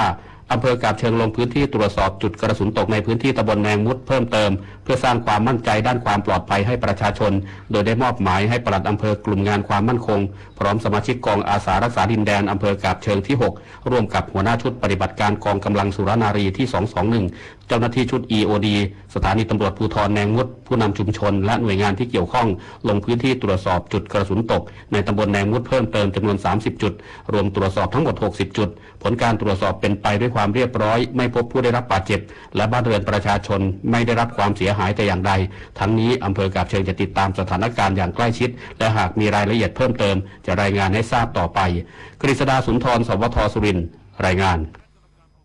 อำเภอกาบเชิงลงพื้นที่ตรวจสอบจุดกระสุนตกในพื้นที่ตำบลแนงมุดเพิ่มเติมเพื่อสร้างความมั่นใจด้านความปลอดภัยให้ประชาชนโดยได้มอบหมายให้ปลัดอำเภอกลุ่มงานความมั่นคงพร้อมสมาชิกกองอาสารักษาดินแดนอำเภอกาบเชิงที่ 6 ร่วมกับหัวหน้าชุดปฏิบัติการกองกำลังสุรนารีที่ 221 เจ้าหน้าที่ชุด EOD สถานีตำรวจภูธรแนงมุดผู้นำชุมชนและหน่วยงานที่เกี่ยวข้องลงพื้นที่ตรวจสอบจุดกระสุนตกในตำบลแนงมุดเพิ่มเติมจำนวน30จุดรวมตรวจสอบทั้งหมด60จุดผลการตรวจสอบเป็นไปด้วยความเรียบร้อยไม่พบผู้ได้รับบาดเจ็บและบ้านเรือนประชาชนไม่ได้รับความเสียหายแต่อย่างใดทั้งนี้อำเภอกาบเชิงจะติดตามสถานการณ์อย่างใกล้ชิดและหากมีรายละเอียดเพิ่มเติมจะรายงานให้ทราบต่อไปกฤษดาสุนทรสวทสุรินทร์รายงาน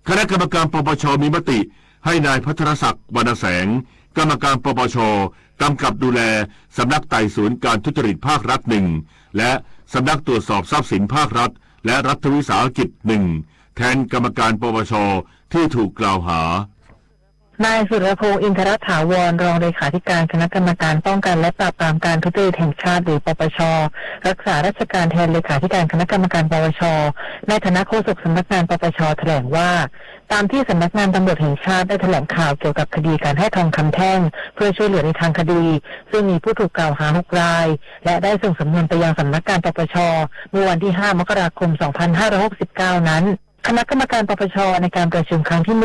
คณะกรรมการปปชมีมติให้นายพัทรศักดิ์วรรณแสงกรรมการปปชกำกับดูแลสำนักไต่สวนการทุจริตภาครัฐ1และสำนักตรวจสอบทรัพย์สินภาครัฐและรัฐวิสาหกิจ1แทนกรรมการปปชที่ถูกกล่าวหานายสุรพงษ์อินทรถาวรรองเลขาธิการคณะกรรมการป้องกันและปราบปรามการทุจริตแห่งชาติหรือปปชรักษาราชการแทนเลขาธิการคณะกรรมการปปชในฐานะโฆษกสำนักงานปปชแถลงว่าตามที่สำนักงานตำรวจแห่งชาติได้แถลงข่าวเกี่ยวกับคดีการให้ทองคำแท่งเพื่อช่วยเหลือในทางคดีซึ่งมีผู้ถูกกล่าวหา6รายและได้ส่งสำนวนไปยังสำนักงานปปชเมื่อวันที่5มกราคม2569นั้นคณะกรรมการปปชในการประชุมครั้งที่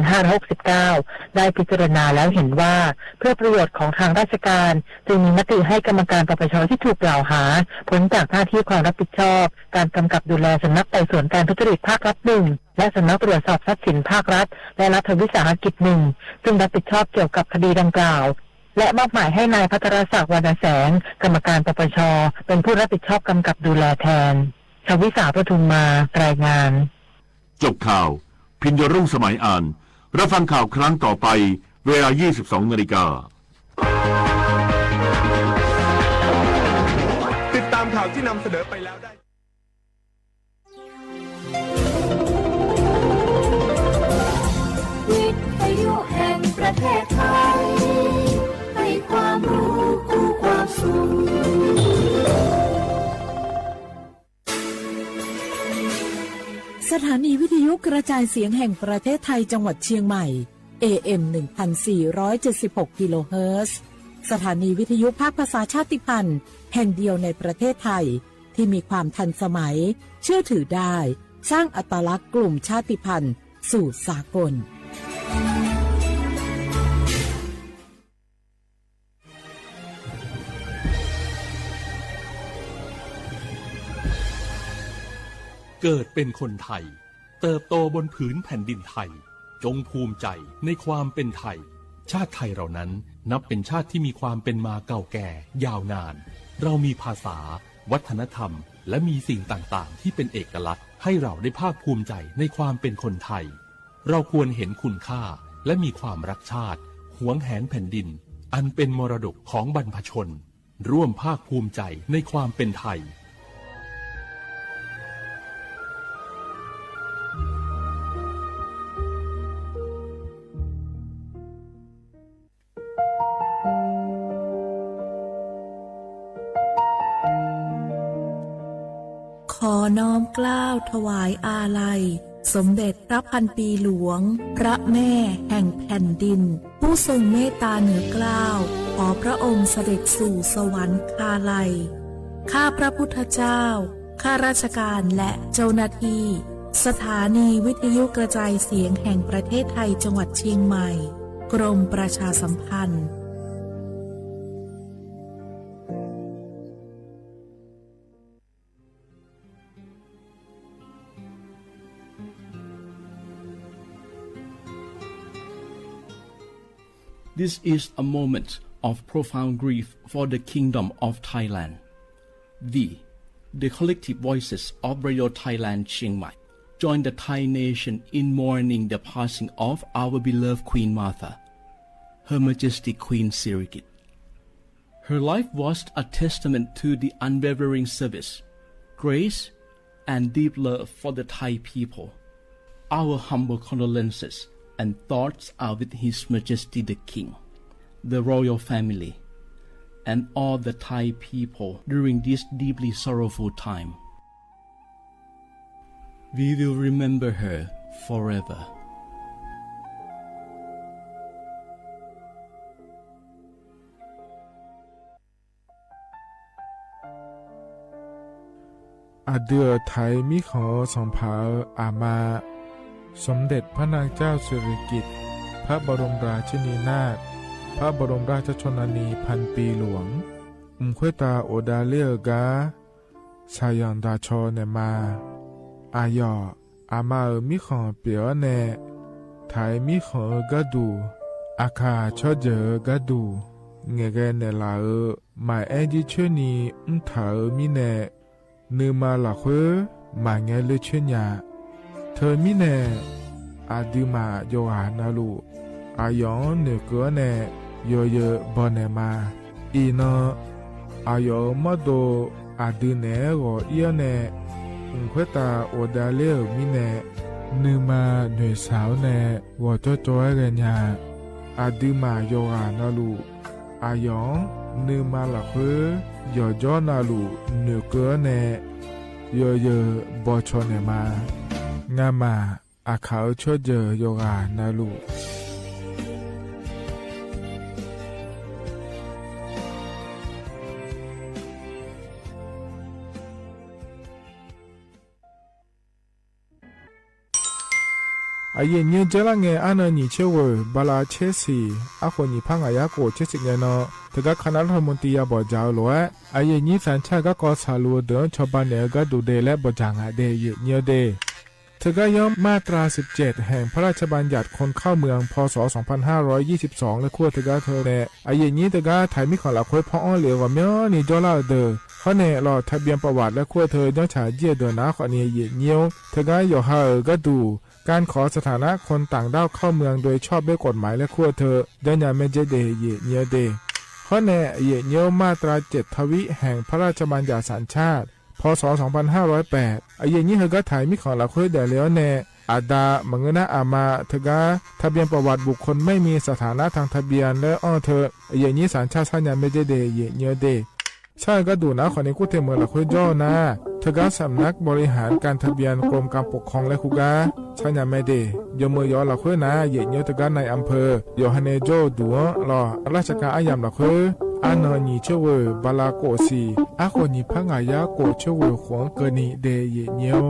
1/2569ได้พิจารณาแล้วเห็นว่าเพื่อประโยชน์ของทางราชการจึงมีมติให้กรรมการปปชที่ถูกกล่าวหาพ้นจากหน้าที่ความรับผิดชอบการกำกับดูแลสำนักไต่สวนการทุจริตภาครัฐ1และสำนักตรวจสอบทรัพย์สินภาครัฐและรัฐวิสาหกิจ1ซึ่งรับผิดชอบเกี่ยวกับคดีดังกล่าวและมอบหมายให้นายพัทรศักดิ์วรรณแสงกรรมการปปชเป็นผู้รับผิดชอบกำกับดูแลแทนชวิสาปทุมมารายงานจบข่าวพิญญรุ่งสมัยอ่านรับฟังข่าวครั้งต่อไปเวลา 22 นาฬิกาติดตามข่าวที่นำเสนอไปแล้วได้วิทยุแห่งประเทศไทยให้ความรู้คู่ความสุขสถานีวิทยุกระจายเสียงแห่งประเทศไทยจังหวัดเชียงใหม่ AM 1476 กิโลเฮิรตซ์สถานีวิทยุภาคภาษาชาติพันธุ์แห่งเดียวในประเทศไทยที่มีความทันสมัยเชื่อถือได้สร้างอัตลักษณ์กลุ่มชาติพันธุ์สู่สากลเกิดเป็นคนไทยเติบโตบนผืนแผ่นดินไทยจงภูมิใจในความเป็นไทยชาติไทยเรานั้นนับเป็นชาติที่มีความเป็นมาเก่าแก่ยาวนานเรามีภาษาวัฒนธรรมและมีสิ่งต่างๆที่เป็นเอกลักษณ์ให้เราได้ภาคภูมิใจในความเป็นคนไทยเราควรเห็นคุณค่าและมีความรักชาติหวงแหนแผ่นดินอันเป็นมรดกของบรรพชนร่วมภาคภูมิใจในความเป็นไทยขอน้อมเกล้าถวายอาลัยสมเด็จพระพันปีหลวงพระแม่แห่งแผ่นดินผู้ทรงเมตตาเหนือเกล้าขอพระองค์เสด็จสู่สวรรคาลัยข้าพระพุทธเจ้าข้าราชการและเจ้าหน้าที่สถานีวิทยุกระจายเสียงแห่งประเทศไทยจังหวัดเชียงใหม่กรมประชาสัมพันธ์This is a moment of profound grief for the Kingdom of Thailand. We, the collective voices of Radio Thailand Chiang Mai, join the Thai nation in mourning the passing of our beloved Queen Martha, Her Majesty Queen Sirikit. Her life was a testament to the unwavering service, grace, and deep love for the Thai people. Our humble condolences and thoughts are with His Majesty the King, the royal family, and all the Thai people during this deeply sorrowful time. We will remember her forever. Adur ไทยมิขอส่งเผาอามาสมเด็จพระนางเจ้าสิริกิติ์พระบรมราชินีนาถพระบรมราชชนนีพันปีหลวงควยตาโอดาเลียกาชายันดาชอเนมาอายออามามิขอเปียวเนไทยมิขอกะดูอาคาชอเจอกะดูเงเกเนลาหมายแอจิชนีเถามิเนนือมาหลักเวมาเงเลเชญญาเธอมิเนอาดิมาโยหานาลูอายองเนเกเนโยเยบอเนมาอีนอายอมโดอาดิเนโรเอียเนควยตาโอดาเลมิเนนือมาหน่วยสาวเนวอจอยเรญญาอาดิมาโยหานาลูอายองนือมาหลักเวยอจอนาลูเนเกเนโยเยบอชอเนมางามาอาเขาชอเจโยกานาลูอาเย็นเยเจลังเงอันนี้เชวบาลาเชสีอาคนนี้พังอายาโกเชสิเงนอแต่ก็คณะรัฐมนตรีบอจาวล้วนอาเย็นนี้สัญชาติก็กอสาลูเดินชาวบ้านเนก็ดูเดและบอจางเดยเนียเดเธอก็ย่อมมาตรา17แห่งพระราชบัญญัติคนเข้าเมืองพศ2522และขั้วเธอก็เธอเนอาเย็นนี้เธอก็ไทยมิขอละควยพ่ออ้อเหลียวว่าเมียนี่จอลาเดอเขาเนรอทะเบียนประวัติและขั้วเธอย้อนฉาเจียเดินนะขอเนียเย็นเนียวเธอก็อยู่หาก็ดูการขอสถานะคนต่างด้าวเข้าเมืองโดยชอบด้วยกฎหมายและขั้วเธอยันยาเมเจเดเยเนียเดข้อแน่เยเนียวมาตรา7ทวิแห่งพระราชบัญญัติสัญชาติพศ2508เยนี้เธอก็ถ่ายมิขอละคุยเดแล้วแน่อาดามังนะอามาเธอก็ทะเบียนประวัติบุคคลไม่มีสถานะทางทะเบียนและอ้อเธอเยนี้สัญชาติสัญญาเมเจเดเยเนียเดใช่ก็ดูนะขอนี้กูเทเมือละคุยย่อนะเธอก็สำนักบริหารการทะเบียนกรมการปกครองและคุกาชัญญาเมเดยมือยอละคุยนะเยเนียวเธอก็ในอำเภอโยฮันเนโจดัวรอราชการอายามละคุยอานอนีเชวบาลาโกซีอาคนนี้พังอายาโกเชวขวงเกนีเดเยเนียว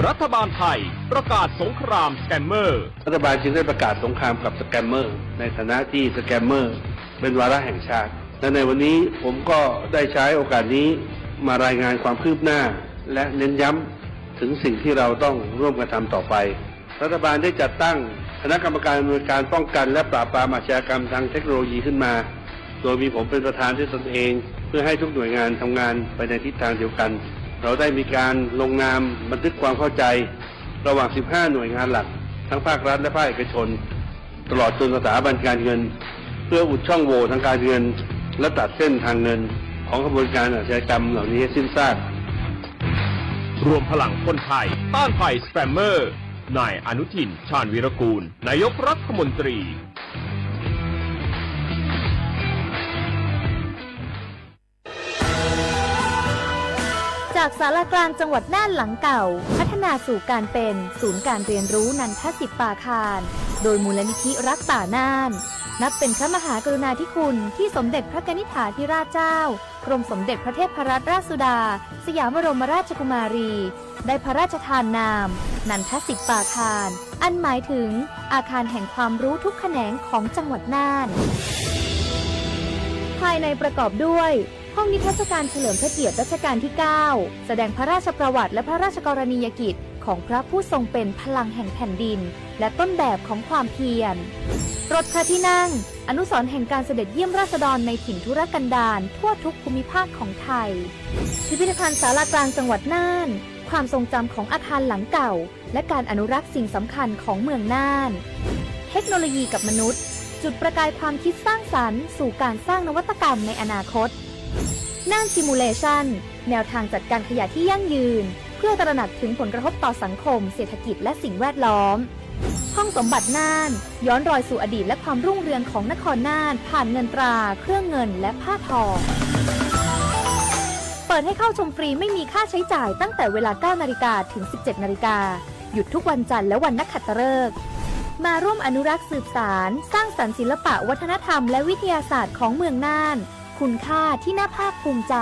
รัฐบาลไทยประกาศสงครามสแกมเมอร์รัฐบาลจึงได้ประกาศสงครามกับสแกมเมอร์ในฐานะที่สแกมเมอร์เป็นวาระแห่งชาติและในวันนี้ผมก็ได้ใช้โอกาสนี้มารายงานความคืบหน้าและเน้นย้ำถึงสิ่งที่เราต้องร่วมกันทำต่อไปรัฐบาลได้จัดตั้งคณะกรรมการอำนวยการป้องกันและปราบปรามอาชญากรรมทางเทคโนโลยีขึ้นมาโดยมีผมเป็นประธานด้วยตนเองเพื่อให้ทุกหน่วยงานทำงานไปในทิศทางเดียวกันเราได้มีการลงนามบันทึกความเข้าใจระหว่าง15หน่วยงานหลักทั้งภาครัฐและภาคเอกชนตลอดจนสถาบันการเงินเพื่ออุดช่องโหว่ทางการเงินและตัดเส้นทางเงินของกระบวนการอาชญากรรมเหล่านี้ให้สิ้นซากรวมพลังคนไทยต้านภัยสแกมเมอร์นายอนุทินชาญวีรกูลนายกรัฐมนตรีจากศาลากลางจังหวัดน่านหลังเก่าพัฒนาสู่การเป็นศูนย์การเรียนรู้นันทศิษย์ป่าคารโดยมูลนิธิรักป่าน่านนับเป็นพระมหากรุณาธิคุณที่สมเด็จพระกนิษฐาธิราชเจ้ากรมสมเด็จพระเทพรัตนราชสุดาสยามบรมราชกุมารีได้พระราชทานนามนันทศิษย์ป่าคารอันหมายถึงอาคารแห่งความรู้ทุกแขนงของจังหวัดน่านภายในประกอบด้วยห้องนิทรรศการเฉลิมพระเกียรติรัชกาลที่ 9แสดงพระราชประวัติและพระราชกรณียกิจของพระผู้ทรงเป็นพลังแห่งแผ่นดินและต้นแบบของความเพียรรถพระที่นั่งอนุสรณ์แห่งการเสด็จเยี่ยมราษฎรในถิ่นทุรกันดารทั่วทุกภูมิภาคของไทยพิพิธภัณฑ์ศาลากลางจังหวัดน่านความทรงจำของอาคารหลังเก่าและการอนุรักษ์สิ่งสำคัญของเมืองน่านเทคโนโลยีกับมนุษย์จุดประกายความคิดสร้างสรรค์สู่การสร้างนวัตกรรมในอนาคตน่านซิมูเลชันแนวทางจัดการขยะที่ยั่งยืนเพื่อตระหนักถึงผลกระทบต่อสังคมเศรษฐกิจและสิ่งแวดล้อมห้องสมบัติน่านย้อนรอยสู่อดีตและความรุ่งเรืองของนครน่านผ่านเงินตราเครื่องเงินและผ้าทอง เปิดให้เข้าชมฟรีไม่มีค่าใช้จ่ายตั้งแต่เวลา 9 นาฬิกาถึง 17 นาฬิกาหยุดทุกวันจันทร์และวันนักขัตฤกษ์มาร่วมอนุรักษ์สืบสานสร้างสรรค์ศิลปะวัฒนธรรมและวิทยาศาสตร์ของเมืองน่านคุณค่าที่น่าภาคภูมิใจ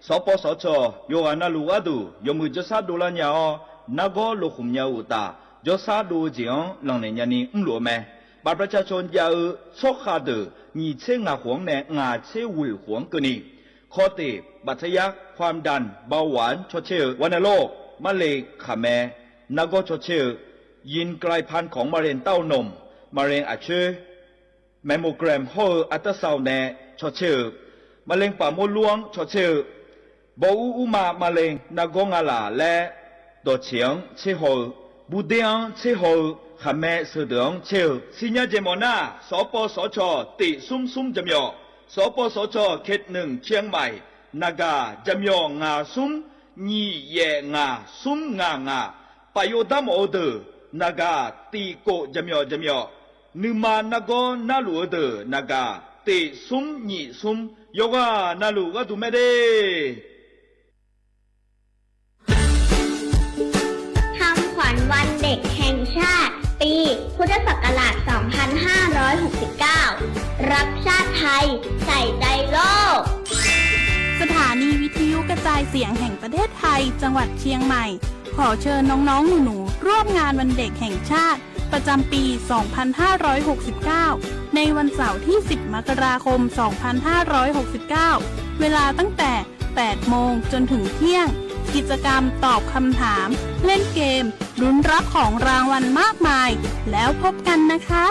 สปสชโยอานาลูอาดูยมือจะซาดูลาญาอนาโกโลขุมยาอุตาจะซาดูจียงหลังในยานีหลัวแม่บัตรประชาชนยาชกขาดมีเชงาหวงในงาเชวิหวงกนีข้อติบัตรยักความดันเบาหวานชดเชยวัณโรคมะเร็งขาแม่นาโกชดเชยยินกลายพันธุ์ของมะเร็งเต้านมมะเร็งอาเชยแมมโมแกรมห่ออัลตราซาวน์แนชดเชยมะเร็งปากมดลูกชดเชยบอูมาเลงนากงอาลาและตัวเฉียงเชโฮบูเดียงเชโฮขมเมสเดืองเชลสิญญาเจมอนาสปสชติซุ่มจำยอสปสชเขตหนึ่งเชียงใหม่นากาจำยองาซุ่มยี่เยงาซุ่มงปโยดามโอเดนากาตีโกจำยอนึมานากอนาลูเดนากาติซุ่มยี่ซุ่มโยกานาลูก็ดูไม่ได้ขวัญวันเด็กแห่งชาติปีพุทธศักราช 2569 รักชาติไทยใส่ใจโลกสถานีวิทยุกระจายเสียงแห่งประเทศไทยจังหวัดเชียงใหม่ขอเชิญน้องๆหนูๆร่วมงานวันเด็กแห่งชาติประจำปี 2569 ในวันเสาร์ที่ 10 มกราคม 2569 เวลาตั้งแต่ 8 โมงจนถึงเที่ยงกิจกรรมตอบคำถามเล่นเกมลุ้นรับของรางวัลมากมายแล้วพบกันนะคะ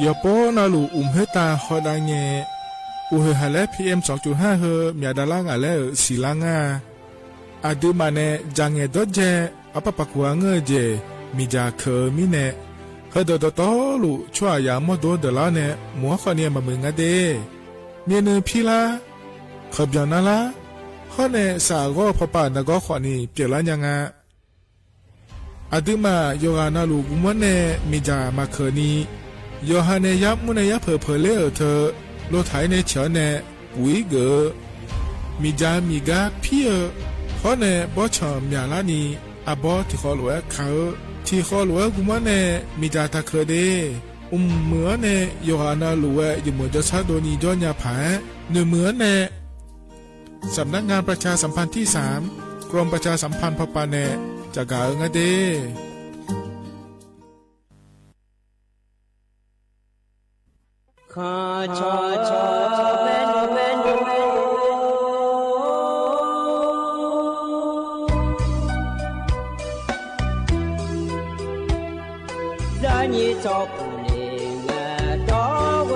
ยาโปนาลูเฮตาฮอดาเงอุเฮฮาเล PM 2.5 เฮมีดาลางาเลศิลางาอาดูมาเนจังเงดเจอปะปะกัวเงเจมีจาเคมิเนเฮดดตอลูชัวยามอดดลาเนมัวขเนียมามึงอเดเมียนพีลาขบยานาลาฮอเนสากอพปานกอขอนีเปลายังาอาดูมาโยอานาลูกุมเนมีจามาเคนีโยฮาเนยับมุเนยับเพเลเธอโลไทเนเฉเนปุยเกมีจามีกาพี่ฮอเนบอชอมยาลานีอาบอที่ขอหลวงเขาที่ขอหลวงกุมเนมีจาตะเคเดเหมือนเนโยฮานาหลวงอยู่เหมือนจะซาโดนีจอนยาผาเหมือนเนสำนักงานประชาสัมพันธ์ที่3กรมประชาสัมพันธ์พปาเนจากกาเงเดข้าชอเมนูดานีจอปุเลงดอว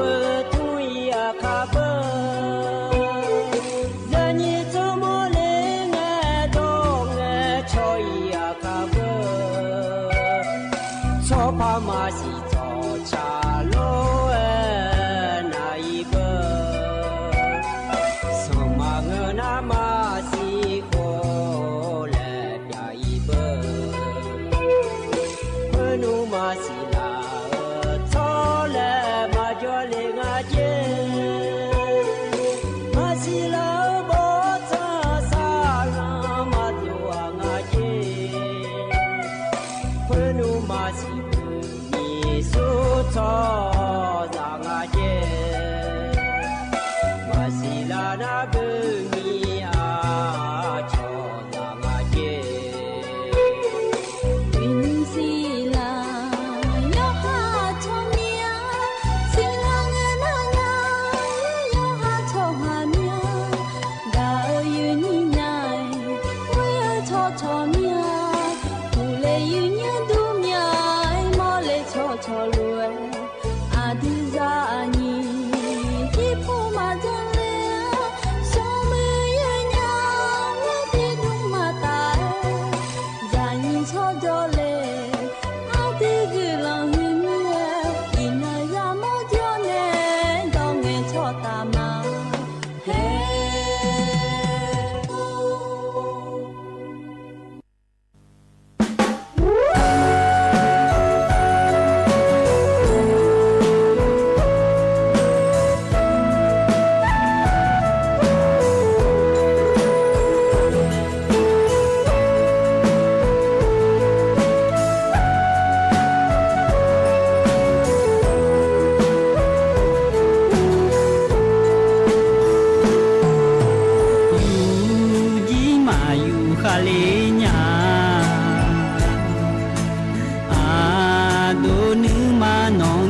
ทุยาคาเบดานีจอโมเลงดองชอยาคาเบชอพามาสิจอชาโลย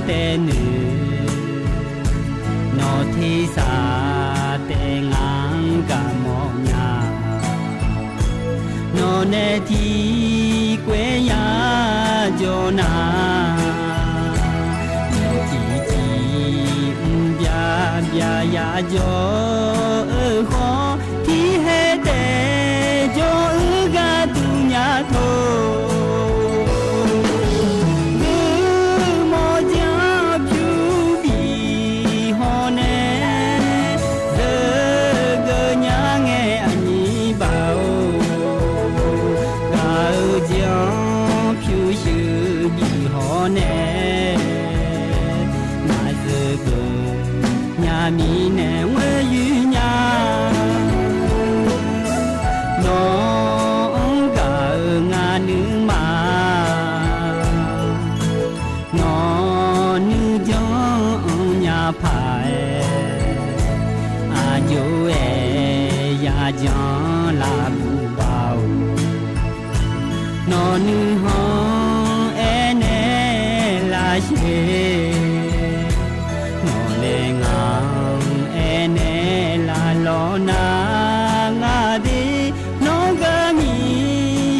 แต่หนึ่งนอที่สาแต่งางกะมองยานอเนทีเกวยาโจนาจีจีบยาบยายาโจขอที่เฮเตโจกะตุญาโทมีแนวยืนยาน้องกะงานนึงมาน้องนึกจองยาพายอายุยาจองลาบูเบาน้องนึกห้องเนลาเชลอนางาดีน้องกะมี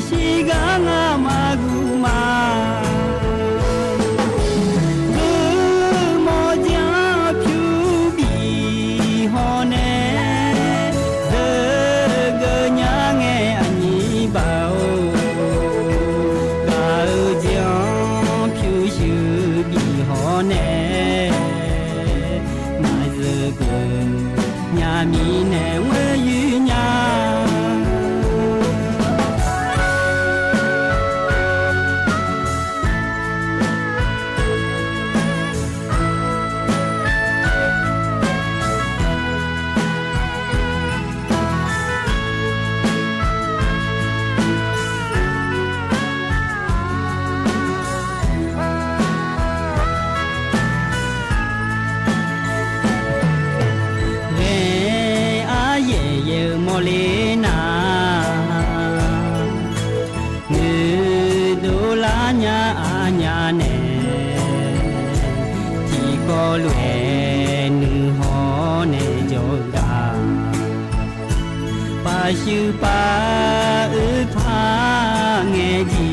ชิกางามากุมากูโมจาพิวบีฮอเนเดกะญาเงอันนี้บ่าวกะจาพิวชิบีฮอเนมาซะกะญามีแนวยืนยาโมเลนาเงดูลาญาอาญาเนที่ก็ลเวนึหอเนโจกาปาชื่อปาพาเงจี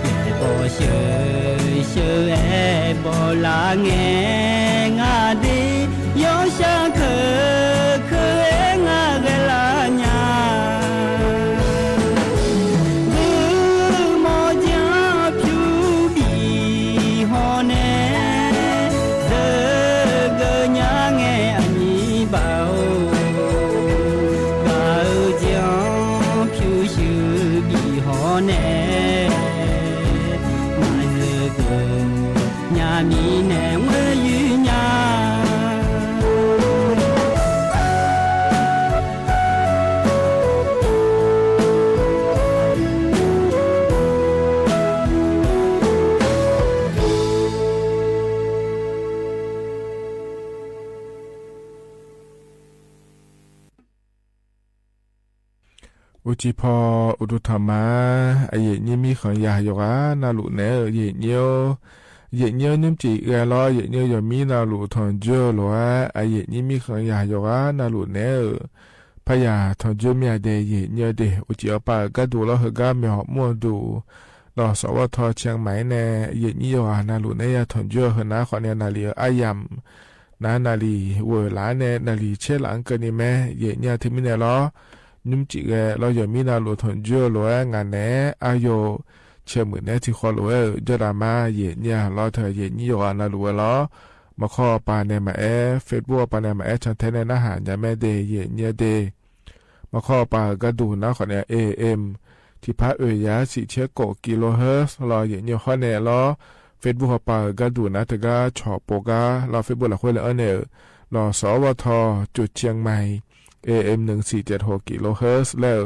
เอบ่เชเชเอบ่ลาเงงาดีโยชะเคมีแนวยืนยาอุจิพออุดุธรรมะไอเยนี่มีของยาโยกานาลุเนเยเนียวเยเนียวนิ่มจีเอลอเยเนียวยมีนาลุทอนเจอหลัวไอเยนี่มีของยาโยกานาลุเนพยาทอนเจอเมียเดเยเนียวเดอุจิอปากระดูแล้วเฮกาเมียหมัวดูรอสวทเชียงใหม่เนเยนี่โยนาลุเนยทอนเจอเฮนาขอเนนาลีอายัมนาลีเวลาเนนาลีเชลังเกนิแมเยเนียที่มิเนลอนุ่มจิเกเราอย่ามีนาลุทอนเจอหลัวงานเนอาโยเชื่อมือเนที่ขอหลัวเจอรามาเยเนี่ยเราเธอเยนี่โยนาลุล้อมาข้อปาเนมาเฟซบุ๊กปาเนมาชันเทเนนะหารยาแม่เดเยเนี่ยเดมาข้อปากระดูนะขอเนAM ที่พัดยาสิเชโกกิโลเฮิร์ตรอเยเนี่ยข้อเนล้อเฟซบุ๊กปากระดูนะเธอก็ชอบโปกาเราเฟซบุ๊กละคนละเนรอสวทจุดเชียงใหม่ AM 1476กิโลเฮิรตซ์แล้ว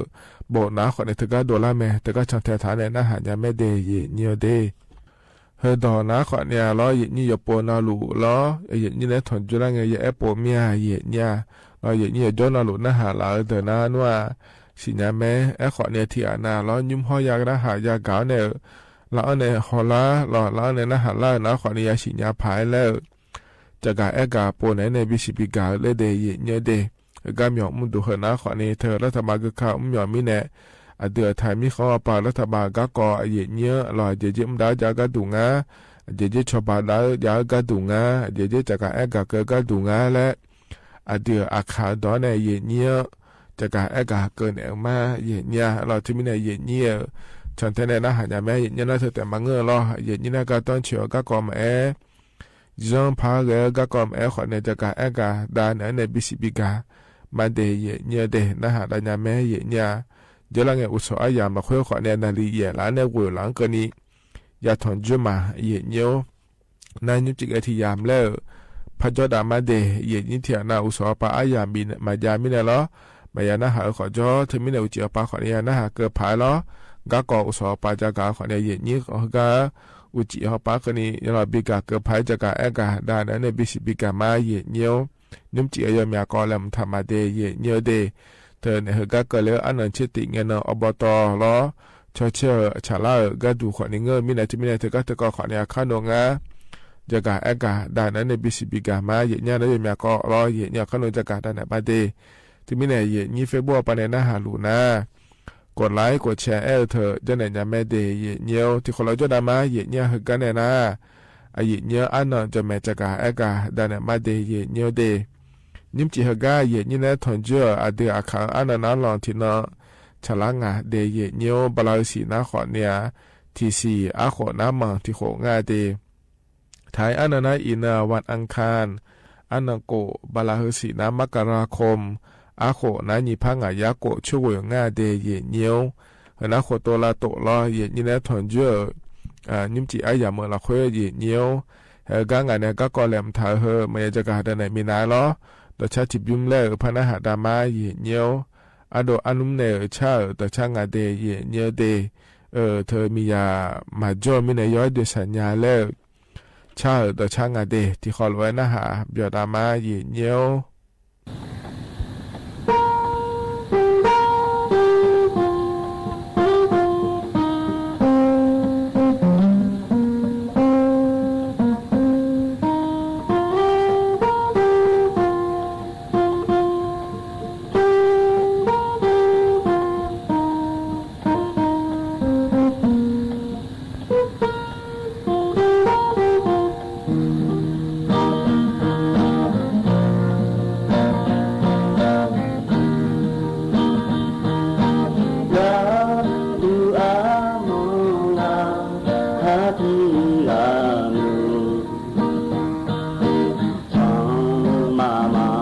โบนะขอในเธอก็$แม่เธอก็ชันเทฐานในนะหารยาแม่เดเยเนี่ยเดเฮดอนะขอเนี่ยล้อเยนี่ยปนาลูล้อเยนี่เนี่ยถอนจุลังเยแอปโปเมียเยเนี่ยล้อเยนี่จอนาลูนะหาลาเดนะนัวสิญาแม่ขอเนี่ยที่อานาล้อยุ่มห้อยากนะหายากาวเนี่ย แล้วเนี่ยฮอลาแล้วเนี่ยนะฮะแล้วขอนี่ยาสิญญาภายแล้วจะกะเอกาโปไหนในบิสิบิกาเลเดยเนเดกะหมอกมุนดูเหนะขอนี่เธอรัฐบาลก็ข้าวหมอกมิเนเดือไทยมีเขาปารัฐบาลก็ก่อเยเนื้อลอยเจจิมดาจาก็ดูงาเจจิชบาดายากะดูงาเจจิจะกะเอกาก็ดูงาและเดืออาคาดอนในเยเนื้อจะกะเอกาเกินเอลมาเยเนื้อเราที่มีในเยเนื้อฉันเทนนะหาญาแม่เยเนื้อน่าแต่มังเงอรอเยเนื้อก็ต้องเชื่อก็ก่อมาจงพาเกก็ก่อมาขอในจะกะเอกาดานในบิสิบิกามาเดเยเนื้อเดนะหาญาแม่เยเนื้อเจริญเงอุศอายามาคุยขอเนี่ยนาลีเย่หลานเนี่ยกุยหลังกันนี้ยาถอนจุมาเย่เนียวนายยุจิกที่ยามแล้วพระเจ้าดามาเดเย่ยินเทียนาอุศอปาอายามินมายามินเนาะมายานะหาขอจ้อถึงมินอุจิอปาขอเนี่ยนะหาเกิดผายเนาะกะกออุศอปาจากาขอเนี่ยเย่นี้ขอกะอุจิอปากันนี้ยาบิกาเกิดผายจากาเอกาดานเนี่ยบิสิบิกามาเย่เนียวยุมจิอายามยากอลมธรรมเดเย่เนียวเดเธอเนี่ยก็เกิดแล้วอันนั้นเชื่อติเงินอบตล้อเชื่อชาลาก็ดูขอในเงินมินาที่มินาเธอก็ขอในข้านงาจะกะเอกาได้นั้นในบิสิบิกามาเยเนี่ยแล้วยังมีก็รอเยเนี่ยข้านงจะกะได้ไหนบ้างเดที่มินาเยนี่เฟซบุ๊กปนในหาลูนะกดไลค์กดแชร์เธอจะไหนยังไม่เดเยเนี่ยที่คนเราจะได้มาเยเนี่ยคือกันเนี่ยนะเยเนี่ยอันนั้นจะแม่จะกะเอกาได้ไหนมาเดเยเนี่ยเดนิมจิฮกาเยนี่นะทอนเจอเดืออาคารอันนั้นลองที่เนาะฉลางาเดเยเนียวบลาสีนาขอเนี่ยที่สี่อาขอน้ำมังที่โขงาเดท้ายอันนั้นอินาวันอังคารอันนั้นโกบลาสีน้ำมกราคมอาขอนั้นยิพังอายาโกช่วยงาเดเยเนียวนะขอตัวละโตลอเยนี่นะทอนเจอนิมจิอายาเมื่อละคุยเยเนียวกางานเนี่ยก็กอแหลมถ่ายไม่จะกาได้ไหนมีนาล้อแต่ชาติบิมเล่พนักหาดามาเยเนียวอโดอนุมเนชาแต่ช่างาเดเยเนียวเดเธอมียามาจอมีในย้อยด้วยสัญญาเล่ชาแต่ช่างาเดที่ขอไว้นะหาเบียดามาเยเนียว Mama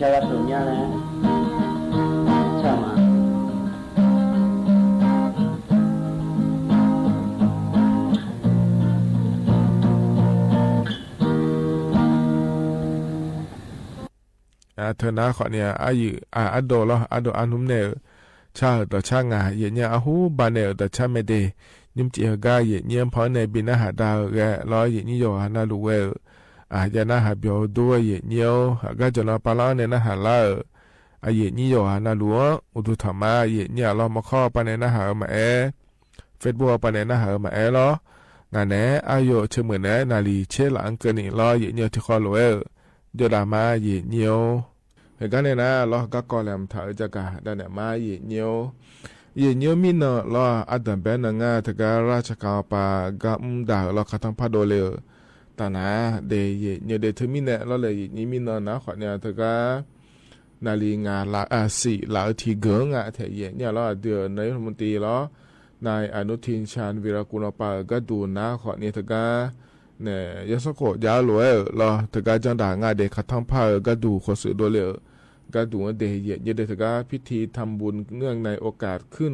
ရှာရဆုံးများလဲချာမှာเธอหน้าขอเนี่ยอายุอัดโดละอัดโดอันนุ่มเนี่ยชาต่อชางาเยี่ยอาหูบานเนี่ยต่อชาไม่ได้ยุ่มจีฮกาเยี่ยพอในบินอาหารดาวแกรอเยี่ยโยฮานาลูเวยานาหาเบียวด้วยเยี่ยก็จะนอปลาเนี่ยนะหาล่าเยี่ยโยฮานาลูอุตุธรรมะเยี่ยเรามาข้อปานเนี่ยนะหามาเฟซบุ๊กปานเนี่ยนะหามาล้องานเนี่ยอายุเชื่อเหมือนเนี่ยนาลีเชื่อหลังเกินอีกล้อเยี่ยที่ข้อลูเวเดี๋ยวดามาเยี่ยเหตุการณ์เนี่ยนะเราก็ก่อแหลมถ่ายจากการดันเนี่ยมาเยี่ยมีเนาะเราอัดดับเป็นงาถึงราชการปากำดาวเราขัดทั้งพัดโดเลแต่นะเดี๋ยวเดี๋ยวถึงมีเนี่ยเราเลยยี่มีเนาะนะขอเนี่ยถึงนาลีงาละสี่ละทีเกงเทียเนี่ยเราเดือนในรัฐมนตรีเรานายอนุทินชาญวีรกุลปาก็ดูนะขอเนี่ยถึงเนี่ยยศโกยาวเลยเราถึงจังด่างาเด็กขัดทั้งผ้าก็ดูขอสื่อโดเลก็ดูว่าเดี๋ยวเดี๋ยวถึงพิธีทำบุญเนื่องในโอกาสขึ้น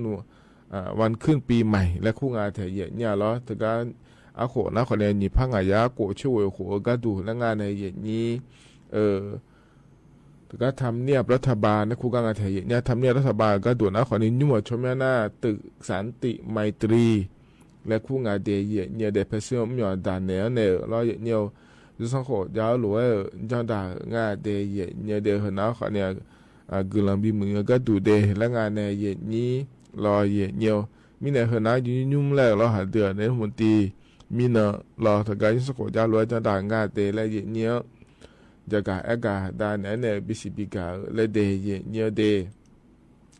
วันขึ้นปีใหม่และคู่งานเทียเนี่ยเราถึงอาโขนะขอเนี่ยหยิบพังอายะโกช่วยโขก็ดูและงานในเย็นนี้ถึงทำเนียบรัฐบาลนะคู่งานเทียเนี่ยทำเนียบรัฐบาลก็ดูนะขอเนี่ยยุ่งชมหน้าตึกสันติไมตรีและคู่งานเดียเนี่ยเดเพเซียมหย่อนด่านเนี่ยเราเนี่ยยุสังโขยาวหรือว่าจังด่างานเดียเนี่ยเดียหัวหน้าขอเนี่ยกุลังบีมือก็ดูเดและงานในเย็นนี้รอเนี่ยมีในหัวหน้ายุ่งแล้วเราหาเดือนในรัฐมนตรีมีเนาะรอถึงการยุสังโขยาวหรือว่าจังด่างานเดียและเย็นเนี่ยจะการด่านเนี่ยบิสิบิกาและเดียเนี่ยเด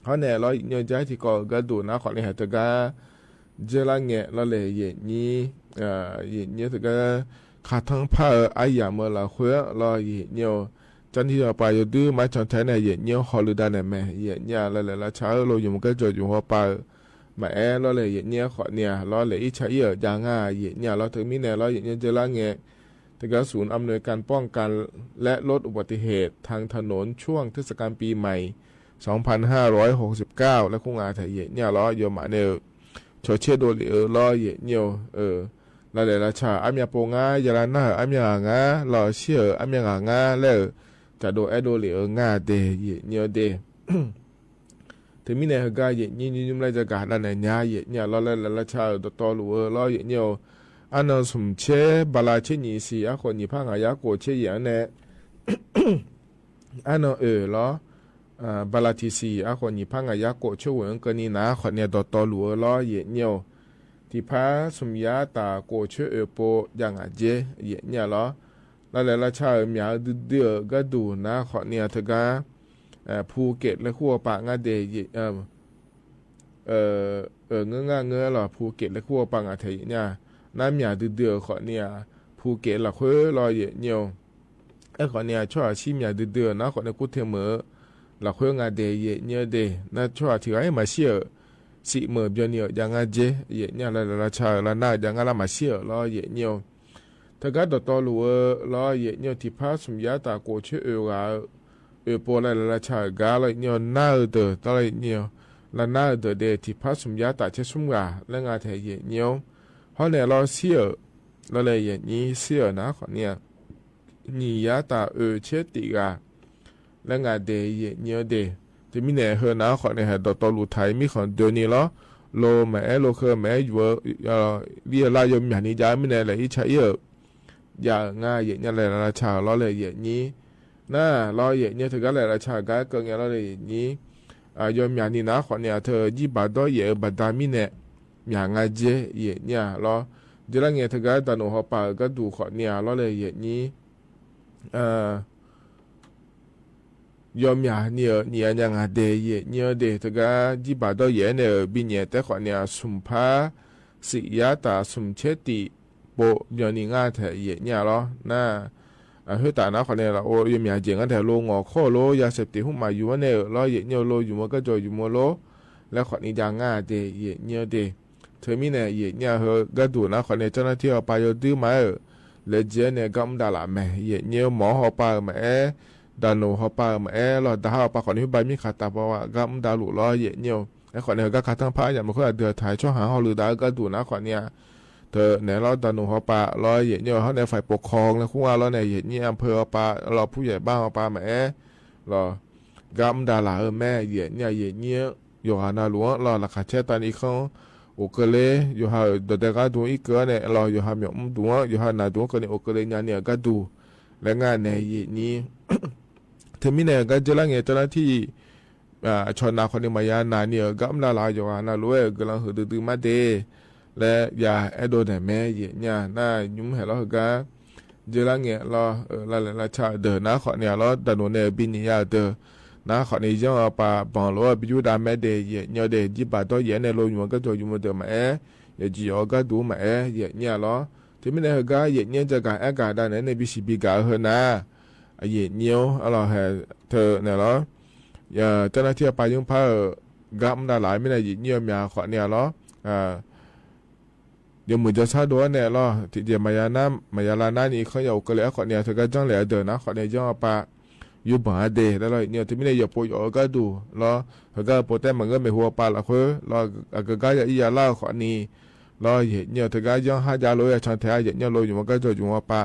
เขาเนี่ยเราเนี่ยใจที่ก็ดูนะขอเนี่ยถึงการเจริญเงี้ยเราเลยเย็นนี้เนี่ยถึงก็ขาทั้งผ้าไอ้ยาเมื่อเราคุยเราเย็นเนี่ยจันที่เราไปอยู่ดื้อมาจนแท้เนี่ยเย็นเนี่ยฮอลลีดาเนี่ยแม่เย็นเนี่ยเราเลยเราเช้าเราอยู่มันก็จะอยู่หัวไปมาเราเลยเย็นเนี่ยขอเนี่ยเราเลยอิจฉาเยอะอย่างง่ายเย็นเนี่ยเราถึงมีเนี่ยเราเย็นเนี่ยเจริญเงี้ยถึงก็ศูนย์อำนวยการป้องกันและลดอุบัติเหตุทางถนนช่วงเทศกาลปีใหม่2569และคงอาถรรพ์เย็นเนี่ยเราอยู่มาเนี่ยชดเชยโดยรอเย็นเนี่ยเราเลยราชาอามียปงายาลานาอามียงาเราเชื่ออามียงาแล้วจะโดโดเหลืองาเดเย็นเนี่ยเดถึงมีเนี่ยก็เย็นยิ่งเลยจะการนั่นเนี่ยเย็นเนี่ยเราเลยราชาตัวหลัวเราเย็นเนี่ยอันนั้นสมเชบาลาเชนีสีอาคนญี่ปุ่นอยากโกเชอย่างเนี่ยอันนั้นเราบาลาทีซีอาคนญี่ปุ่นอยากโกช่วยกันนี่นะคนเนี่ยตัวหลัวเราเย็นเนี่ยที่พาสมยาตาโกเชโปอย่างเจเย็นเนี่ยเราเลยราชาเมียเดือก็ดูนะขอเนี่ยถึงก็ภูเก็ตและขั้วปางาเดยเงหรอภูเก็ตและขั้วปางาเทยเนี่ยน้ำเมียเดือขอเนี่ยภูเก็ตละขั้วรอเย็นเนี่ยขอเนี่ยช่วยชิมยาเดือนะขอเนี่ยกูเทมือละขั้วงาเดยเนี่ยเดน่าช่วยที่ไอ้มาเชื่อสิเมื่อเบียเนี่ยยังเจเย็นเนี่ยเลยราชาละน่ายังละมาเชื่อรอเย็นเนี่ยถ้าก็ตัวหลัวรอเย็นเนี่ยที่พาสมยาตาโกเชปอเลยราชากาเลยเนี่ยน่าเดือตัวเลยเนี่ยละน่าเดือเดที่พาสมยาตาเชสุมกาและงาเทเย็นเนี่ยเพราะเนี่ยเราเชื่อเราเลยเย็นนี้เชื่อนะขอเนี่ยนี่ยาตาเชติกาและงาเดเย็นเนี่ยเดที่มีเนี่ยเฮนะขอเนี่ยตัวหลุดไทยมีของเดี๋ยวนี้ล้อโลแม่โลเคแม่อยู่เรียลายมอย่างนี้จะมีเนี่ยเลยอิจฉาเยอะอย่างง่ายอย่างเนี่ยราชาเราเลยอย่างนี้น่าเราอย่างเนี่ยถึงก็เลยราชาก็เกินอย่างเราเลยอย่างนี้ยมอย่างนี้นะขอเนี่ยเธอยี่บาทด้วยเยอะบาดามิเนี่ยอย่างง่ายเจอย่างเนี่ยเราเดี๋ยวเนี่ยถึงก็ตอนหนูเขาไปก็ดูขอเนี่ยเราเลยอย่างนี้ยอมอย่าเนี่ยยังเดยเนี่ยเดถึงก็ยี่บาทด้วยเยอะเนี่ยบินเนี่ยแต่ขอเนี่ยสุมพาสิยาตาสุมเชติโบยอนี่ง่ายแต่เยเนี่ยหรอน่าเฮ้ยแต่นะคนเนี่ยเราโอ้ยมีอย่างกันแต่โลงอข้อโลยาเสพติดหุ่มมาอยู่ว่าเนี่ยเราเยเนี่ยโลอยู่มันก็จอยอยู่มัวโลแล้วคนนี้ยังง่ายเดยเนี่ยเดเธอมีเนี่ยเยเนี่ยเฮก็ดูนะคนเนี่ยเจ้าหน้าที่เอาไปดื้อมาเลยเจเนี่ยก็ไม่ได้ละแม่เยเนี่ยหมอเอาไปแม่ ดานูเขาปามาเราดาวปาขอนี้ใบมีขาตาเพราะว่าก็ดาวหลุดล้อเยอะเนี่ยไอ้ขอนี้ก็ขาตั้งผ้าอย่างมันก็เดือดถ่ายช่วงหาเขาหรือดาวก็ดูนะขอเนี่ยเธอเนี่ยเราดานูเขาปาล้อเยอะเนี่ยเขาในฝ่ายปกครองแล้วคู่ว่าเราในเยอะเนี่ยอำเภอปาเราผู้ใหญ่บ้านปามาเราก็ดาหลาแม่เยอะเนี่ยเยอะเนี่ยอยู่หานาหลวงเราราคาเช่ตอนนี้เขาโอเคเลยอยู่หาเด็กก็ดูอีกเกินเนี่ยเราอยู่หาหมอกดูอยู่หาหนาดูก็เนี่ยโอเคเลยเนี่ยก็ดูและงานในเยอะนี้ถึงมีเนี่ยก็จะละเงี้ยเจ้าหน้าที่ชนนาคนในมายานาเนี่ยก็ไม่ละอยู่หานาหลวงกำลังหืดดื้อมาเดและอย่าไอโดนแต่แม่เยอะเนี่ยน่ายุ่งเหรอก็เจอละเงี้ยเราละชาเดินนะขอเนี่ยเราดันโนเนี่ยบินเนี่ยเดินนะขอในย่อปาบองล้อบิวดาแม่เดย์เนี่ยเดย์จีบาตัวเย็นในโลยมันก็จะอยู่มาเดิมมาอย่าจีอ๋อก็ดูมาเนี่ยล้อที่ไม่ได้ก็เนี่ยจะการอากาศด้านในบิสิบิกาเฮนะเนี่ยเราเห็นเธอเนี่ยล้อเจ้าหน้าที่ไปยุ่งผ้ากัมได้หลายไม่ได้เนี่ยมีขอเนี่ยล้อเดี๋ยวมือจะชาดัวเนี่ยล้อที่เดี๋ยวมายาลานานี่เขาอยากก็เลยขอเนี่ยเธอก็จ้องเหลือเดินนะขอเนี่ยย่อปาอยู่บ้านเดย์แล้วเนี่ยที่ไม่ได้อย่าปอยก็ดูแล้วเขาก็โปรแต่มันก็ไม่หัวปลาละคือแล้วก็อย่าอียาเล่าขอนี้แล้วเนี่ยที่ก็ยังหายาลอยชันเทียเนี่ยลอยอยู่มันก็จะอยู่ว่าปลา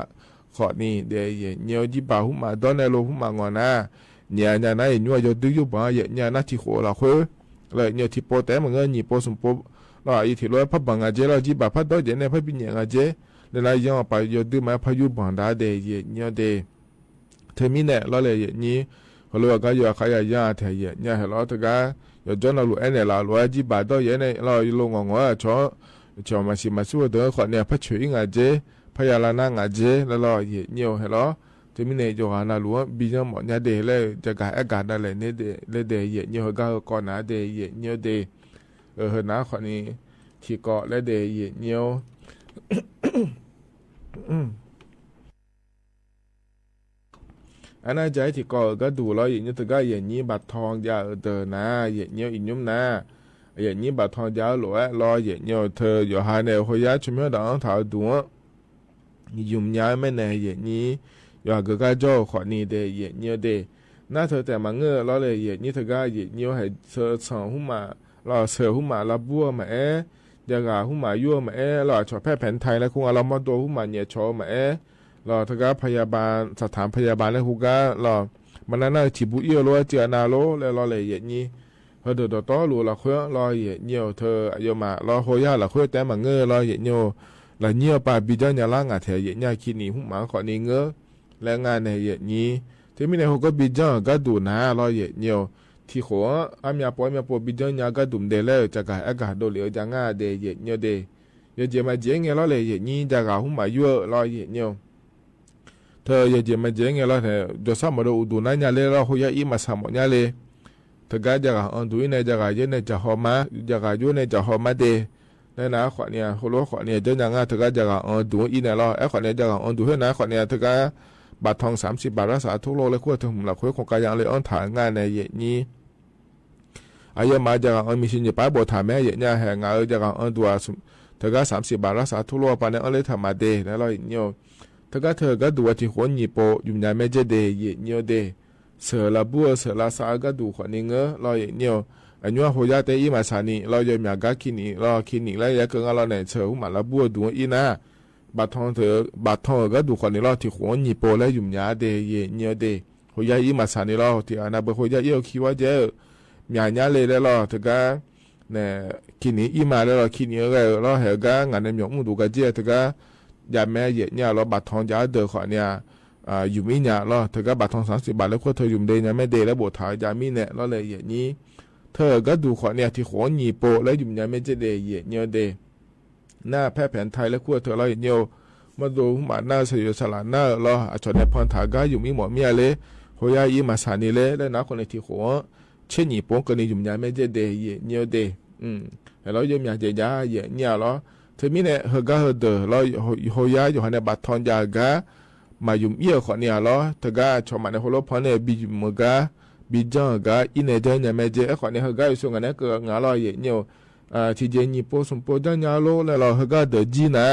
ขอนี้เดย์เนี่ยจีบาหุมาดอนในโลหุมางอนะเนี่ยเนี่ยนั่นเนี่ยจะดึงอยู่บ้านเนี่ยนั่นที่หัวละคือแล้วเนี่ยที่โปรแต่มันก็นี่โปรสมบูรณ์แล้วอีที่ลอยพับบังอาเจแล้วจีบาพัดดอยเนี่ยพับปีเนี่ยอาเจแล้วยังไปจะดึงมาพายุบ้านได้เดย์เนี่ยเดย์เธอมีเนี่ยเราเลยอย่างนี้เขาเรียกว่าอยู่ขายยาแถวเนี่ยเราถึงก็อยู่จนเราหลุดเนี่ยเราหลุดจีบาตัวเนี่ยเราลงงอชอมาสู้เดินขอเนี่ยพัชชุยงาเจพยาลานางาเจแล้วเราเนี่ยเราเธอมีเนี่ยอยู่หานาหลวงบินหมดเนี่ยเดย์เลยจะการอากาศอะไรเนี่ยเดย์เนี่ยเขาก็ก่อนนะเดย์เนี่ยเดย์เห็นนะขอนี้ที่เกาะและเดย์เนี่ยอันนั้นใจที่ก็ดูแล้วอย่างนี้ถึงก็อย่างนี้บัตรทองยาเดินนะอย่างนี้อีกยุ่มนะอย่างนี้บัตรทองยาหลวงรออย่างนี้เธออยู่หาเนี่ยหัวยาชุ่มดังถ่ายดูยุ่มยาไม่แน่อย่างนี้อยู่ก็เจ้าขอนี่เดอย่างนี้เดน่าเธอแต่มาเงือแล้วเลยอย่างนี้เธอก็อย่างนี้ให้เธอสองหุ่มมาเราเสือหุ่มมาเราบัวมายากาหุ่มมายั่วมาเราชอบแพทย์แผนไทยแล้วคงเรามาตัวหุ่มมาเนี่ยชอบมาเราถ้าก็พยาบาลสถานพยาบาลแล้วฮูก็เรามันนั่นที่บุอีโลเจอนาโลแล้วเราเลยอย่างนี้พอเดือดต่อรู้เราคุยเราอย่างนี้เธออายุมาเราหัวยาเราคุยแต่มาเงือเราอย่างนี้เราเนี่ยป่าบิดเนี่ยล่างอ่ะแถวอย่างนี้คิดนี่หุ่มมาขอนี่เงือและงานในอย่างนี้ที่มีในหัวก็บิดก็ดูนะเราอย่างนี้ที่หัวอามีปอบิดเนี่ยก็ดุมเดลเลยจะการอากาศโดเหลียวจะง่าเดอย่างนี้เดยเจมาเจงเราเลยอย่างนี้จะการหุ่มมายั่วเราอย่างนี้เธออย่าเจมันเจงแล้วเธอจะสามารถดูนั่นยาเลยเราหัวยาอีมาสามารถยาเลยเธอก็จะอันดูในจะการเจในจะหอมาจะการยุ่ในจะหอมาเดนั่นนะขวานเนี่ยหัวล้อขวานเนี่ยเจ้าอย่างงั้นเธอก็จะการอันดูอีเนี่ยเราขวานเนี่ยจะการอันดูให้นะขวานเนี่ยเธอก็บาททอง30 บาทรักษาทุกโรคเลยขั้วถึงหลักขั้วของกายอย่างเลยอันฐานงานในอย่างนี้อายมาจะการอันมีสิ่งจะไปบทถามแม่อย่างเนี่ยแห่งงานจะการอันดูเธอก็30 บาทรักษาทุกโรคปานเนี่ยอันเลยทำมาเดแล้วเราเนี่ยเธอก็ดูว่าที่หัวญี่ปุ่นอยู่ในไม่เจเดย์เนี่ยเดเสือละบัวเสือละสาก็ดูคนนี้เงอเราเนี่ยอันนี้หัวยาเตอีมาสานีเราจะมีอาการคินีเราคินีแล้วยังเกินเราเนี่ยเสือหัวละบัวดูอีนะบาทองก็ดูคนนี้เราที่หัวญี่ปุ่นแล้วอยู่ในเดย์เนี่ยเดหัวยาอีมาสานีเราที่อันนั้นเป็นหัวยาเยอะคิดว่าเจอมีอันนี้เลยแล้วเธอก็เนี่ยคินีอีมาแล้วคินีอะไรเราเห็นก็งานในหมวกมุดูกันเจอเธอก็ยาแม่เนี่ยเราบาททองยาเดือขอเนี่ยอยู่มีเนี่ยเราเธอก็บาททอง30 บาทแล้วก็เธออยู่เดย์เนี่ยไม่เดย์แล้วบทถ่ายยามีเนี่ยเราเลยอย่างนี้เธอก็ดูขอเนี่ยที่หัวญี่ปุ่นแล้วอยู่เนี่ยไม่เจเดย์เนี่ยเดย์หน้าแพทย์แผนไทยแล้วก็เธอเราเนี่ยมาดูมาหน้าเสียสละหน้าเราจนในพรถาก็อยู่มีหมอเมียเลยหัวยาอีมาสานีเลยแล้วนะคนในที่หัวเช่นญี่ปุ่นก็นี่อยู่เนี่ยไม่เจเดย์เนี่ยเดย์แล้วยังมีอาจจะยาเนี่ยเราเธอมีเนี่ยเฮก็เฮเดอเราหัวยาอยู่ในบาททองยากะมายุ่มเอี่ยขอเนี่ยเราเธอก็ชอบมาในหัวล้อพอเนี่ยบิมกะบิจังกะอินเนเดนเนี่ยไม่เจขอเนี่ยเฮก็อยู่ส่งกันเนี่ยก็งาเราเนี่ยที่เจนี่พอสมบูรณ์จังยาโลแล้วเราเฮก็เดจีนะ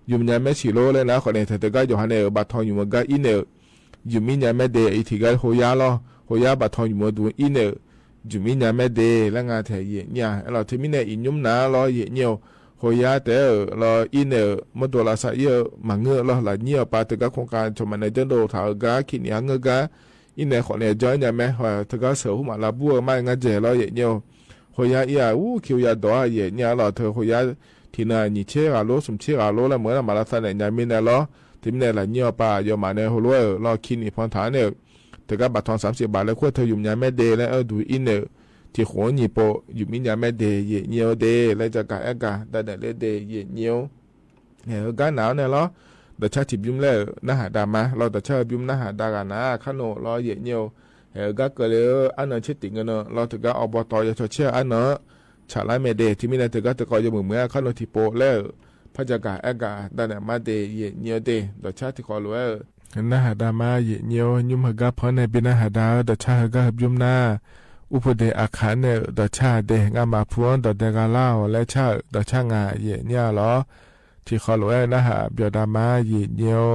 ยุ่มเนี่ยไม่ชิโลเลยนะขอเนี่ยเธอก็อยู่ในบาททองอยู่มกะอินเน อยู่มีเนี่ยแม่เดอีทีก็โหยาลอโหยาบัดทองอยู่มัวดูอินเนออยู่มีเนี่ยแม่เดแล้วงาแถเยเนี่ยเราที่มีเนี่ยอินยุมนาลอเยเนียวโหยาแต่เราอินเนอมาตัวละสายเยอะมังเงอเราหลายเนี่ยปาตกะโครงการชมในเดินโดถากะขินยังเงกะอินเนอขอเนี่ยจอยเนี่ยแม่ว่าตกะเสือหัวลาบัวไม่งาเจเราเยเนียวโหยาอีอู้คิวยาดอเยเนี่ยเราเธอโหยาทีน่ะนี่เชื่อโลสมเชื่อโลแล้วเหมือนมาลาสเนี่ยมีเนี่ยล้อที่มีเนี่ยละเนี่ยปายอมาเนี่ยหัวเราขินอีพรฐานเนี่ยแต่ก็บัตรทอง30 บาทแล้วขั้วเธออยู่เนี่ยแม่เดแล้วดูอินเนอที่หัวนี่โปอยู่มีเนี่ยแม่เดเยเนียวเดแล้วจะกะเอกะแต่เนี่ยเลเดเยเนียวก็หนาวเนี่ยล้อแต่ชาติบิมแล้วน่าหาดามาเราแต่ชาบิมน่าหาดากันนะขนมล้อเยเนียวก็เกิดแล้วอันนั้นเช็ดติงกันเนาะเราถึงก็เอาบอตอยาเชื่ออันเนาะชาลาเมเดที่มีเนี่ยถึงก็ตะกอยมือเมื่อขนมที่โปแล้วพระจักรเอกะแต่เนี่ยมาเดเยเนียวเดแต่ชาติขอรู้น่าหาดามาเยเนียวยุ่มหกะพอในเป็นน่าหาดาแต่ชาหกะบิมนาอุปเดอาคารเนี่ยดชาเดงามาพวนดเดกาลาวและชาดชางาเยเนี่ยหรอที่ขอรู้นะฮะเบียดามาเยเนียว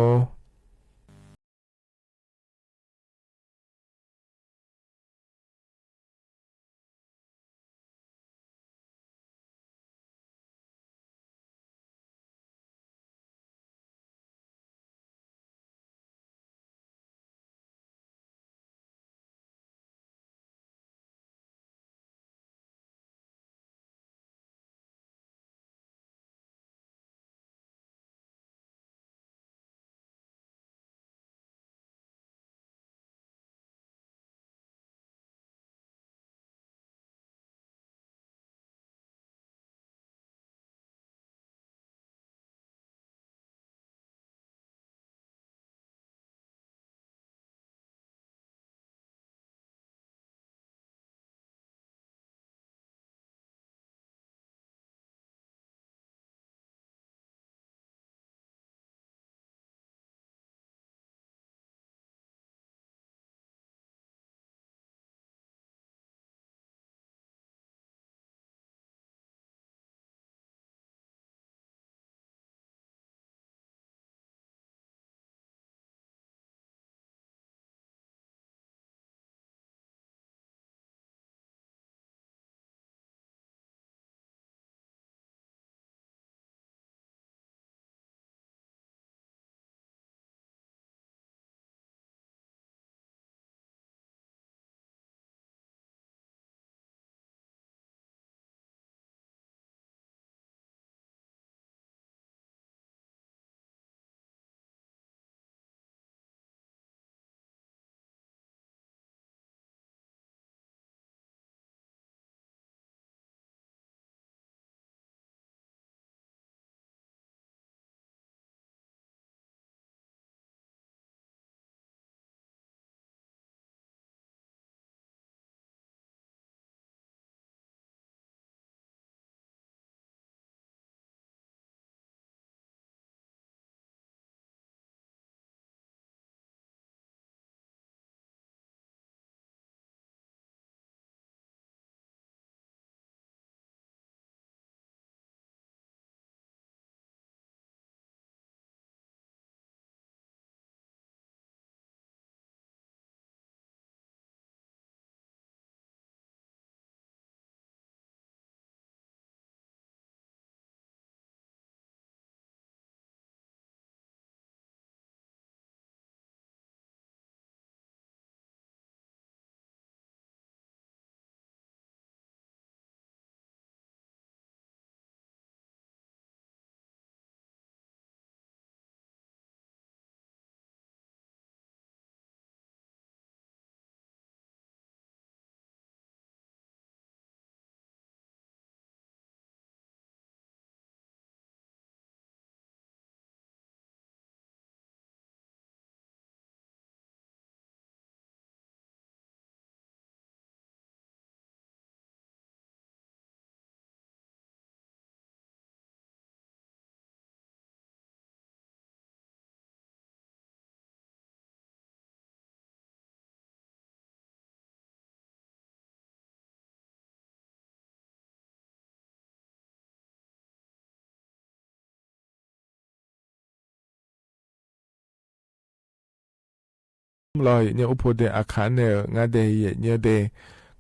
รอเนี่ยอุปเดอาคารเนี่ยงาเดยเนี่ยเด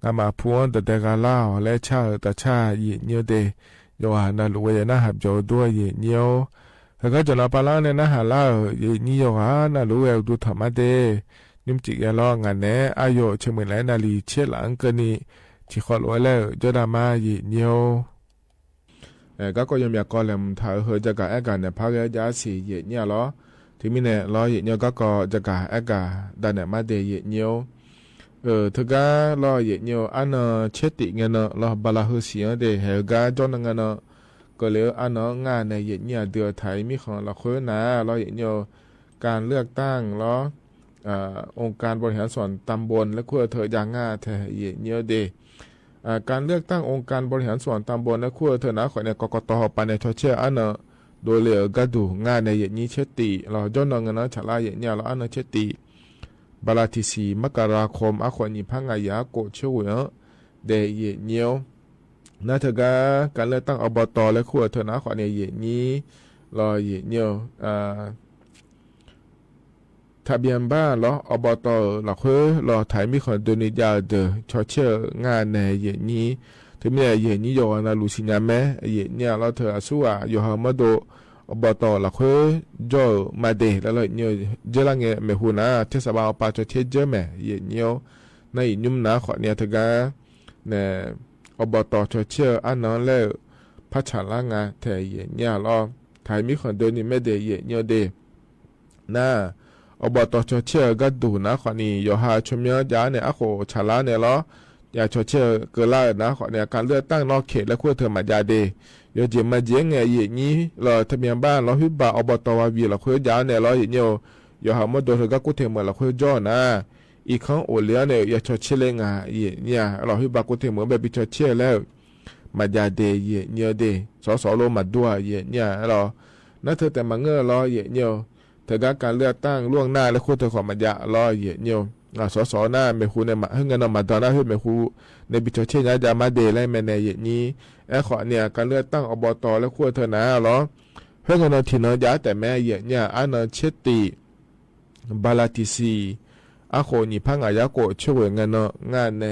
งามาพวนแต่กาลาและชาตาชาเนี่ยเดโยหานาลุเวนะหับโจด้วยเนี่ยแล้วก็จะนาปาลาเนี่ยนะหาลาเนี่ยโยหานาลุเวดูธรรมะเดนิมจิกยาลองานเนอายุเชมือไหลนาลีเชลังกันนี่ที่ขอลอยแล้วจะดามาเนี่ยก็ยังมีกอลมถ่ายเฮจะกะแอกันเนี่ยพักยาสีเนี่ยล้อที่มีเนี่ยล้อเนี่ยก็จะกะแอกะดันเนี่ยมาเดเนี่ยเธอก็ล้อเนี่ยอันเชติเงินล้อบาลาฮือเสียเดเฮก็จนเงินก็เลยอันงานเนี่ยเนี่ยเดือดไทยมีของเราคุยนะล้อเนี่ยการเลือกตั้งล้อองค์การบริหารส่วนตำบลและขั้วเธอยางง่าเธอเนี่ยเดการเลือกตั้งองค์การบริหารส่วนตำบลและขั้วเธอนะขอในกกตปานในชเชื่ออันโดยเหลือกระดูงานในอย่างนี้เชติเราจนเงินฉลาอย่างนี้เราอันเชติบาลาทิสีมกราคมขวัญพังอายาโกช่วยเดยเนียวนาเธอการเลือกตั้งอบตและขั้วเธอนะขอในอย่างนี้เราเนียวทะเบียนบ้านล้ออบตหลักเฮือรอถ่ายมีคนโดนิยาเดอชอเชื่องานในอย่างนี้ถึงแม้อย่างนี้โยนาลูซินาแม่อย่างนี้เราเธอสู้โยฮามาโดอบตหลักเฮือโจมาเดแล้วเนี่ยเจรังเงเมหูนาเทศบาลปาจเทเจแม่อย่างนี้ในยุ่มนาขอเนี่ยเธอเนี่ยอบตชอเชื่ออันนั้นแล้วพัชรางาแต่อย่างนี้เราถ่ายมีคนโดนิไม่เดอย่างนี้เดน่าอบตชเชื่อก็ดูนะขอนี้โยฮาชมยาเนี่ยโคชาลาเนี่ยล้ออย่าชเชื่อเกล่านะขอเนี่ยการเลือกตั้งนอกเขตและขั้วเธอมายาเดโยเจมาเจงเงยอย่างนี้เราทะเบียนบ้านเราฮิบาอบตวาวีเราขั้วยาเนี่ยเราอย่างนี้โยฮามาโดเธอก็กู้เทมือเราขั้วจ่อนะอีกครั้งโอเลี้ยเนี่ยอย่าชเชื่อเลยงาเนี่ยเราฮิบากู้เทมือแบบชเชื่อแล้วมายาเดเนี่ยเดสโลมาด้วยเนี่ยเรานั่นเธอแต่มาเงอเราเนี่ยเธอการเลือกตั้งล่วงหน้าและคู่เธอขอมาจะรอเนี่ยสหน้าเมคูในมาให้เงินมาตอนหน้าให้เมคูในบิชเชนยามาเดไลแมเนยนี้ขอเนี่ยการเลือกตั้งอบตและคู่เธอนะหรอเพื่อเงินที่นยาแต่แม่เนี่ยอันเชติบาลาติซีโคนิพังอายาโกช่วยเงินงานใน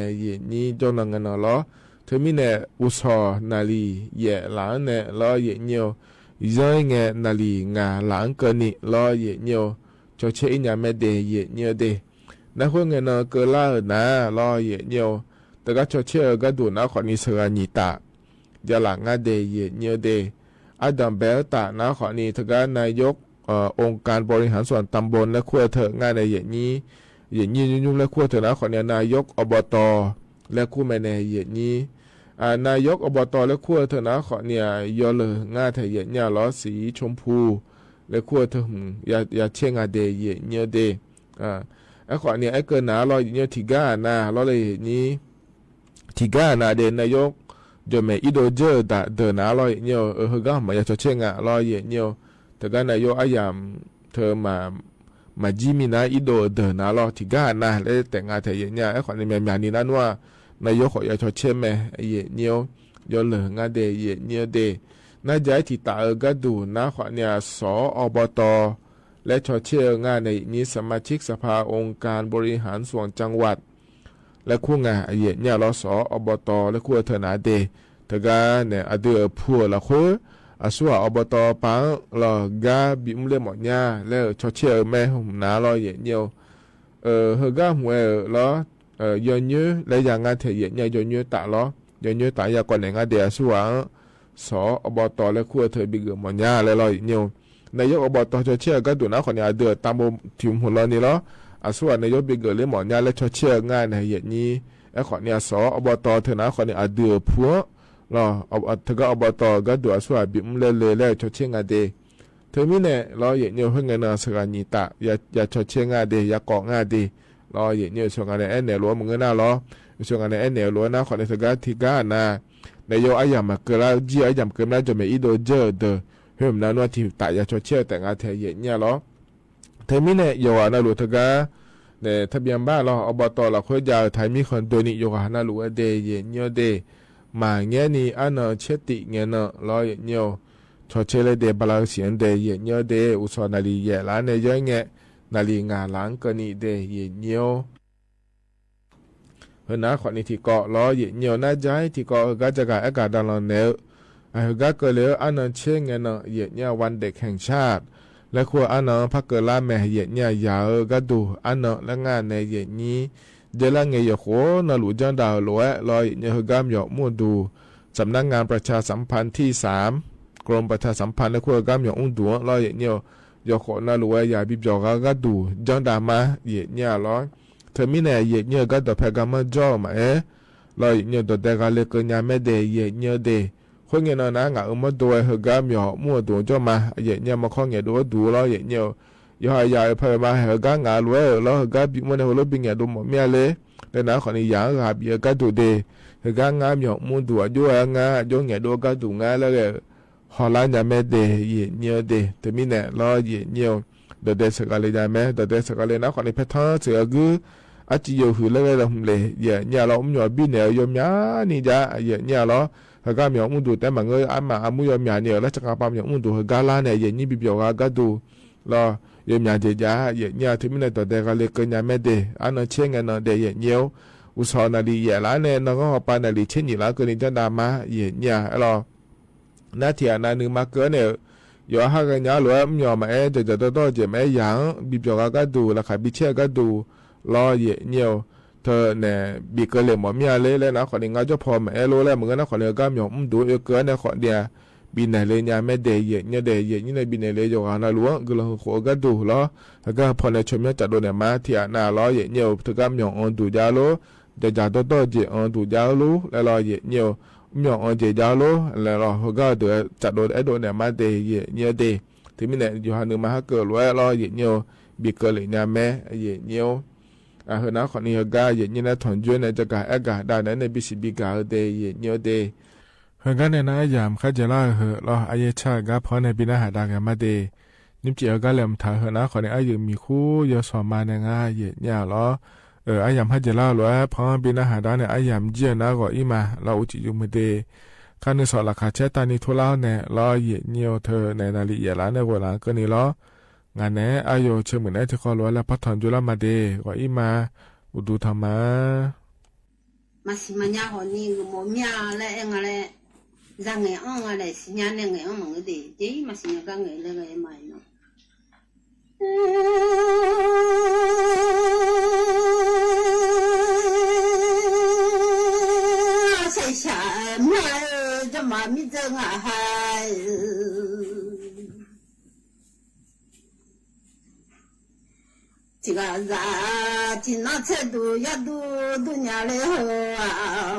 นี้จนเงินหรอเธอมีเนี่ยอุศนาลีหลังเนี่ยรอเนี่ยยังไงนาลีงาหลังกันนี่รอเนี่ยชดเชยเนี่ยไม่เดเนี่ยเดนักเงินเกล่านะรอเนี่ยแต่ก็ชดเชยก็ดูนะขอนี้เสือนิตาจะหลังงาเดเนี่ยเดอดัมเบลตานะขอนี้ถ้าก็นายกองค์การบริหารส่วนตำบลและขั้วเถอะงานในอย่างนี้ยุ่งและขั้วเถอะนะขอเนี่ยนายกอบตและคู่แม่ในอย่างนี้นายกอบตและขั้วเธอนะขอเนี่ยยอเลยง่าไทยเนี่ยล้อสีชมพูและขั้วเธออย่าเชื่องาเดเนี่ยเดขอเนี่ยไอ้เกินหนาล้อเนี่ยทิก้านาล้อเลยนี้ทิก้านาเดนายกจะไม่อิโดเจอดเดินหนาล้อเนี่ยเฮก็มาอยากจะเชื่องาล้อเนี่ยแต่ก็นายกอายามเธอมาจิมินาอิโดเดินหนาล้อทิก้านาและแต่งงานไทยเนี่ยไอ้ขอเนี่ยแม่นี่นั่นว่านายกขออย่าชดเชยแม่เนี่ยยอเหลืองาเดเนี่ยเดน่าจะที่ตาก็ดูนะขอเนี่ยสอบตและชดเชยงานในนี้สมาชิกสภาองค์การบริหารส่วนจังหวัดและคู่งานเนี่ยเราสอบตและคู่เธอนาเดแต่ก็เนี่ยอเดือพัวละคู่ส่วนอบตปังเราก็บิมเล่หมดเนี่ยแล้วชดเชยแม่ผมนาเราเนี่ยเฮก็หัวเราย้อนยื้อและอย่างงานเทียนย้อนยื้อตาล้อย้อนยื้อตายาก่อนในงานเดียส่วนสอบตและขั้วเธอบิเกอร์มันยาและลอยเนี่ยนายกอบตชเชื่อก็ดูนะคนนี้เดือดตามมุมถิ่มหัวเรานี่ล้อส่วนนายกบิเกอร์เลยหมอนยาและชเชื่องานในเหตุนี้ไอ้คนนี้สอบตเธอนะคนนี้เดือดพัวล้อเธอก็อบตก็ดูส่วนบิมเลยแล้วชเชื่องานเดเธอมีเนี่ยล้อเนี่ยเพื่อเงินสกัดนิตาอย่าชเชื่องานเดอย่าเกาะงานเดรออย่างนี้ช่วงนั้นเนี่ยล้วนมึงก็น่ารอช่วงนั้นเนี่ยล้วนนะขอในสกัดที่ก้านะในโยอายามาเกล้าจีอายามเกิดน่าจะไม่อิโดเจอเดอเฮ้ยมันนั่นว่าที่ตายาชดเชื่อแต่งานเทียเนี่ยล้อเธอมีเนี่ยโยอานาลูทกาเนี่ยทะเบียนบ้านเราอบตเราคุยยาวไทยมีคนตัวนี้โยอานาลูเดยเนี่ยเดมาเงี้ยนี่อันเชติเงี้ยนะล้อเนี่ยชดเชื่อเลยเดบาลาเสียงเดยเนี่ยเดอุศนาลีเยล้านเนี่ยเยอะเงี้ย นาลีงาหลังก็นี่เดเยเนียวเฮนะขอนี่ที่เกาะล้อเยเนียวน่าใจที่เกาะก็จะกะอากาศดังลอนเนวไอ้ก็เกลืออันนั้นเช่งเงินเยเนียวันเด็กแห่งชาติและครัวอันนั้นพักเกล้าแม่เยเนียยาวก็ดูอันนั้นและงานในเยนี้เดลังเงยโขนหลุจันดาวล้วยลอยเนฮกามหยอกมั่วดูสำนักงานประชาสัมพันธ์ที่3กรมประชาสัมพันธ์และครัวกามหยอกอุ้งดัวลอยเนียวยโขนหลุวยยาบิบจอกก็ดูจันดามาเยเนียล้อยเธอมีแน่เยเนียก็ต่อเพกามาจ่อมาลอยเนียต่อแต่กาเลกญาไม่เดเยเนียเดคนเงินนะงามาดูฮกามหยอกมั่วดูจ่อมาเยเนียมาข้องเงดูดูลอยเยเนียยอยาพมาเฮกางาลวยแล้วเฮกาบิมันเฮโลบิงยาดูหมดเมียเลยแต่นะคนนี้ยังหาบีก็ดูเดเฮกางามหยอกมุดูอยู่งาโยงเงดูก็ดูงาแล้วก็ฮอลล์ยาไม่เดเยเนียเดแต่มีเนี่ยรอเยเนียเดเดสกาเลยยาไม่เดเดสกาเลยนะคนนี้เพทเสือกูอาจิโยหือแล้วก็ลำเลยเยเนียเราหยอกบินเนี่ยยมยานี่จ้าเยเนียเราเฮกาหยอกมุดูแต่มันก็อามาอามุยมยาเนี่ยแล้วจะกลับมาหยอกมุดูเฮกาลาเนี่ยเยนี่บิบยอกก็ดูรอยมยาเจียเยเนียที่มีในตัวเด็กเลยก็ยาไม่เดอันนั้นเช่งอันนั้นเดเยเนียวอุศนาลีเยล้านเนี่ยน้องก็ปานาลีเช่นยี่ล้านก็นิจันดามาเยเนียเรานาทีอันนั้นนึงมาเกินเนี่ยยอหักกันยาหลวมยอมาจะต่อเจไม่ยังบิบยอกก็ดูแล้วขายบิเช่ก็ดูรอเยเนียวเธอเนี่ยบิเกเลยหมอมีอะไรเลยนะขอเองก็จะพอมารู้แล้วเหมือนกันนะขอเองก็มีดูเกินเนี่ยขอเดียบินไหนเลยเนี่ยไม่เดยเนี่ยเดยนี่ในบินไหนเลยอยู่กันนะล้วงก็เราขอก็ดูแล้วก็พอในชมเนี่ยจัดโดนเนี่ยมาที่หน้าล้อเนี่ยเธอก็มีองดูยาโลเดี๋ยวจัดต่อเจองดูยาโลแล้วล้อเนี่ยมีองเจยาโลแล้วล้อก็เดี๋ยวจัดโดนไอ้โดนเนี่ยมาเดยเนี่ยเดยที่มีเนี่ยอยู่หันหนึ่งมาเกิดล้วนล้อเนี่ยบิเกเลยเนี่ยแม่เนี่ยเฮนะคนนี้ก็เนี่ยนะถอนจุนเนี่ยจะการอากาศได้ในบิสิบิกาเดยเนี่ยเดยเฮกันเนี่ยนะยามข้าจะล่าเหรออายชาก็พอในบินาหาดากันมาเดนิมจีก็เริ่มถ่ายเหรนะคนนี้อายุมีคู่ยศมาในงานเนี่ยเหรออายามข้าจะล่าหรอพอบินาหาดาเนี่ยอายามเจียนะก็อีมาเราอุจิอยู่มาเดข้านึกสอนราคาเชตานิทุลาเนี่ยรอเนี่ยเธอในนาฬิกาในเวลาก็นี่เหรองานเนี่ยอายุเชื่อเหมือนไอ้ที่เขาล้วนแล้วพัฒนจุลมาเดก็อีมาอุดูธรรมะมาสิมันยาหอนี่ก็มอมีอะไรอะไรrằng ngày ông ở đây nhà này ngày ông mong cái gì mà xin cái ngày là ngày mai nó sai sai mà cho mà mi chân à hai chỉ có ra chỉ nó chơi đu ya đu nhà lấy hồ à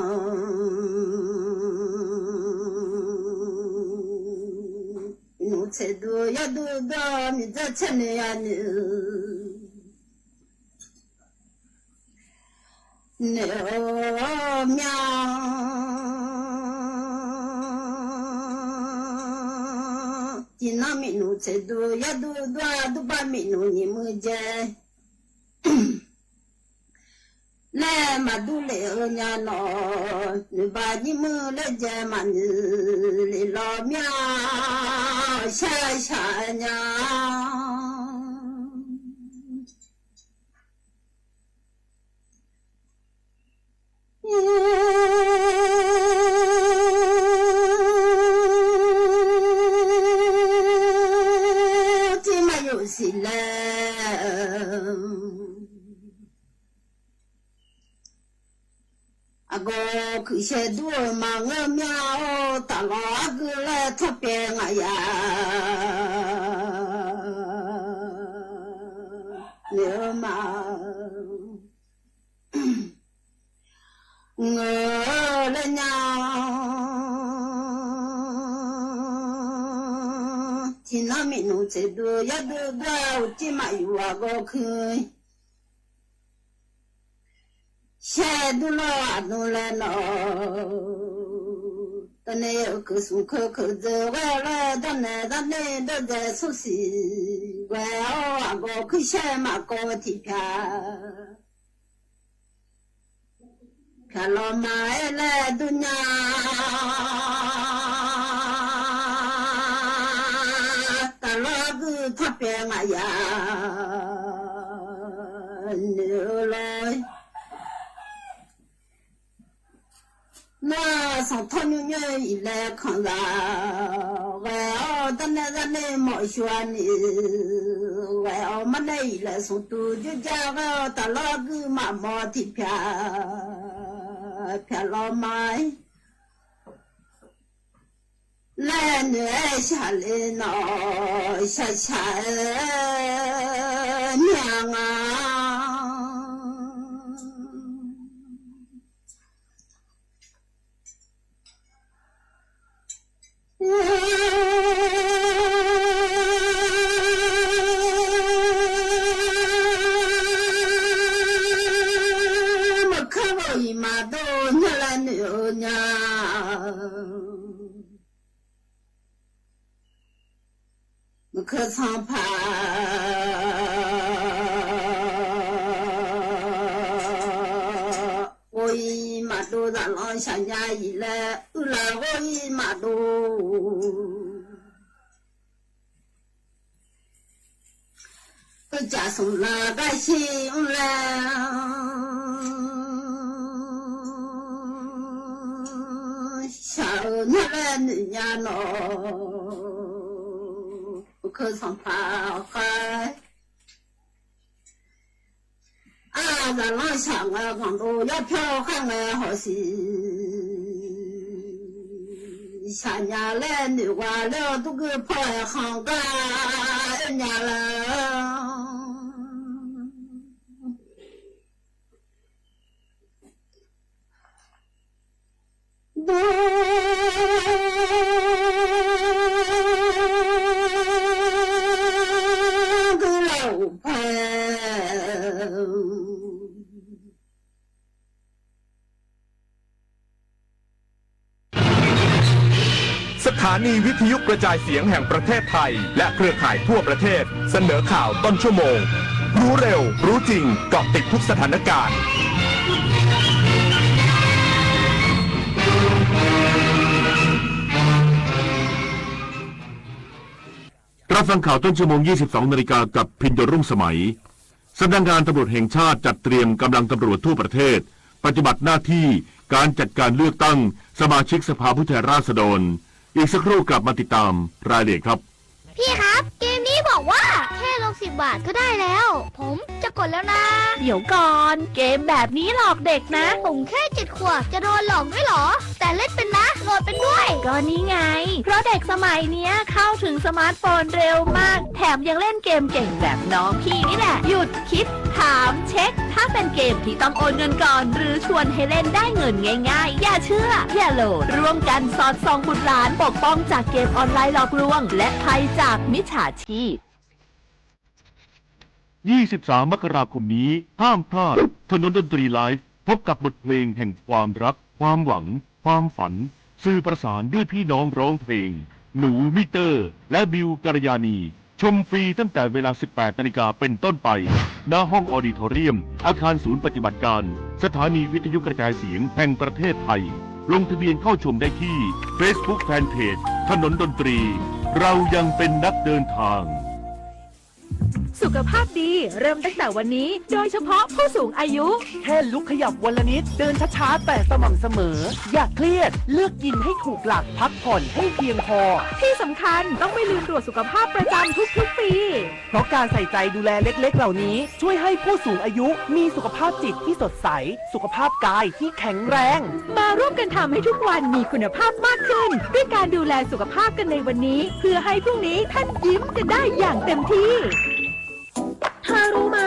chế độ ya độ đó mình ra chân này anh nếu nhau chỉ năm mình nụ chế độ ya độ đó ba mình nụ nhỉ mưa chơi lẽ mà du lệ ở nhà nó nếu ba nhỉ mưa lệ chơi mà lệ lo miao xa xa nhà chỉ mà yêu xin lệ ago cứ xe đua mà ngơ miao ta lo cứ là thắp bèn à ya nếu mà ngơ lên nhau chỉ nói mình nụ chế đua ya đua đâu chỉ mà yêu ago khơi xe đu lo đu lên nó tao này cứ xuống khờ giờ về là tao này đó giờ số xí về à có cứ xe mà có thì cả lo mà là đu nhà ta lo cứ thắp bèn à ya nữa rồi nó sống thôn như như là không ra vậy tân ra này mọi chuyện vậy mà đây là số tu cho cha vậy ta lo cứ mà mò thì phải lo mai lên nữa xa lên nó xa nhàng mà không có gì mà đâu nhớ là nữa nha mà không sang phá ôi mà đồ đã lo sang nhà gì là ôi mà đồ tôi chả sống là cái gì là sợ nhớ lên nhà nó không sang phá cái là lo sang à còn đồ要票看啊好是sang nhà lên đi qua了都个跑行个nhà了สถานีวิทยุกระจายเสียงแห่งประเทศไทยและเครือข่ายทั่วประเทศเสนอข่าวต้นชั่วโมงรู้เร็วรู้จริงเกาะติดทุกสถานการณ์รับฟังข่าวต้นชั่วโมง 22 นาฬิกากับพินโยรุ่งสมัยสำนักงานตำรวจแห่งชาติจัดเตรียมกำลังตำรวจทั่วประเทศปฏิบัติหน้าที่การจัดการเลือกตั้งสมาชิกสภาผู้แทนราษฎรอีกสักครู่กลับมาติดตามรายละเอียดครับ พี่ครับเกมนี้บอกว่าแค่ลง10 บาทก็ได้แล้ว ผมจะกดแล้วนะ เดี๋ยวก่อนเกมแบบนี้หลอกเด็กนะ ผมแค่7 ขวบจะโดนหลอกด้วยเหรอ แต่เล่นเป็นนะโหลดเป็นด้วย ก็นี่ไง เพราะเด็กสมัยเนี้ยเข้าถึงสมาร์ทโฟนเร็วมากแถมยังเล่นเกมเก่งแบบน้องพี่นี่แหละหยุดคิดถามเช็คถ้าเป็นเกมที่ต้องโอนเงินก่อนหรือชวนให้เล่นได้เงินง่ายๆอย่าเชื่ออย่าโหลดร่วมกันสอดส่องบุตรหลานปกป้องจากเกมออนไลน์หลอกลวงและภัยจากมิจฉาชีพ 23 มกราคมนี้ห้ามพลาดถนนดนตรีไลฟ์พบกับบทเพลงแห่งความรักความหวังความฝันสื่อประสานด้วยพี่น้องร้องเพลงหนูมิเตอร์และบิวกัลยาณีชมฟรีตั้งแต่เวลา 18 นาฬิกาเป็นต้นไปณห้องออดิโทเรียมอาคารศูนย์ปฏิบัติการสถานีวิทยุกระจายเสียงแห่งประเทศไทยลงทะเบียนเข้าชมได้ที่ Facebook Fanpage ถนนดนตรีเรายังเป็นนักเดินทาง สุขภาพดีเริ่มตั้งแต่วันนี้โดยเฉพาะผู้สูงอายุแค่ลุกขยับวันละนิดเดินช้าๆแต่สม่ำเสมออย่าเครียดเลือกกินให้ถูกหลักพักผ่อนให้เพียงพอที่สำคัญต้องไม่ลืมตรวจสุขภาพประจำทุกๆปีเพราะการใส่ใจดูแลเล็กๆเหล่านี้ช่วยให้ผู้สูงอายุมีสุขภาพจิตที่สดใสสุขภาพกายที่แข็งแรงมาร่วมกันทำให้ทุกวันมีคุณภาพมากขึ้นด้วยการดูแลสุขภาพกันในวันนี้เพื่อให้พรุ่งนี้ท่านยิ้มกันได้อย่างเต็มที่เธอรู้ไหม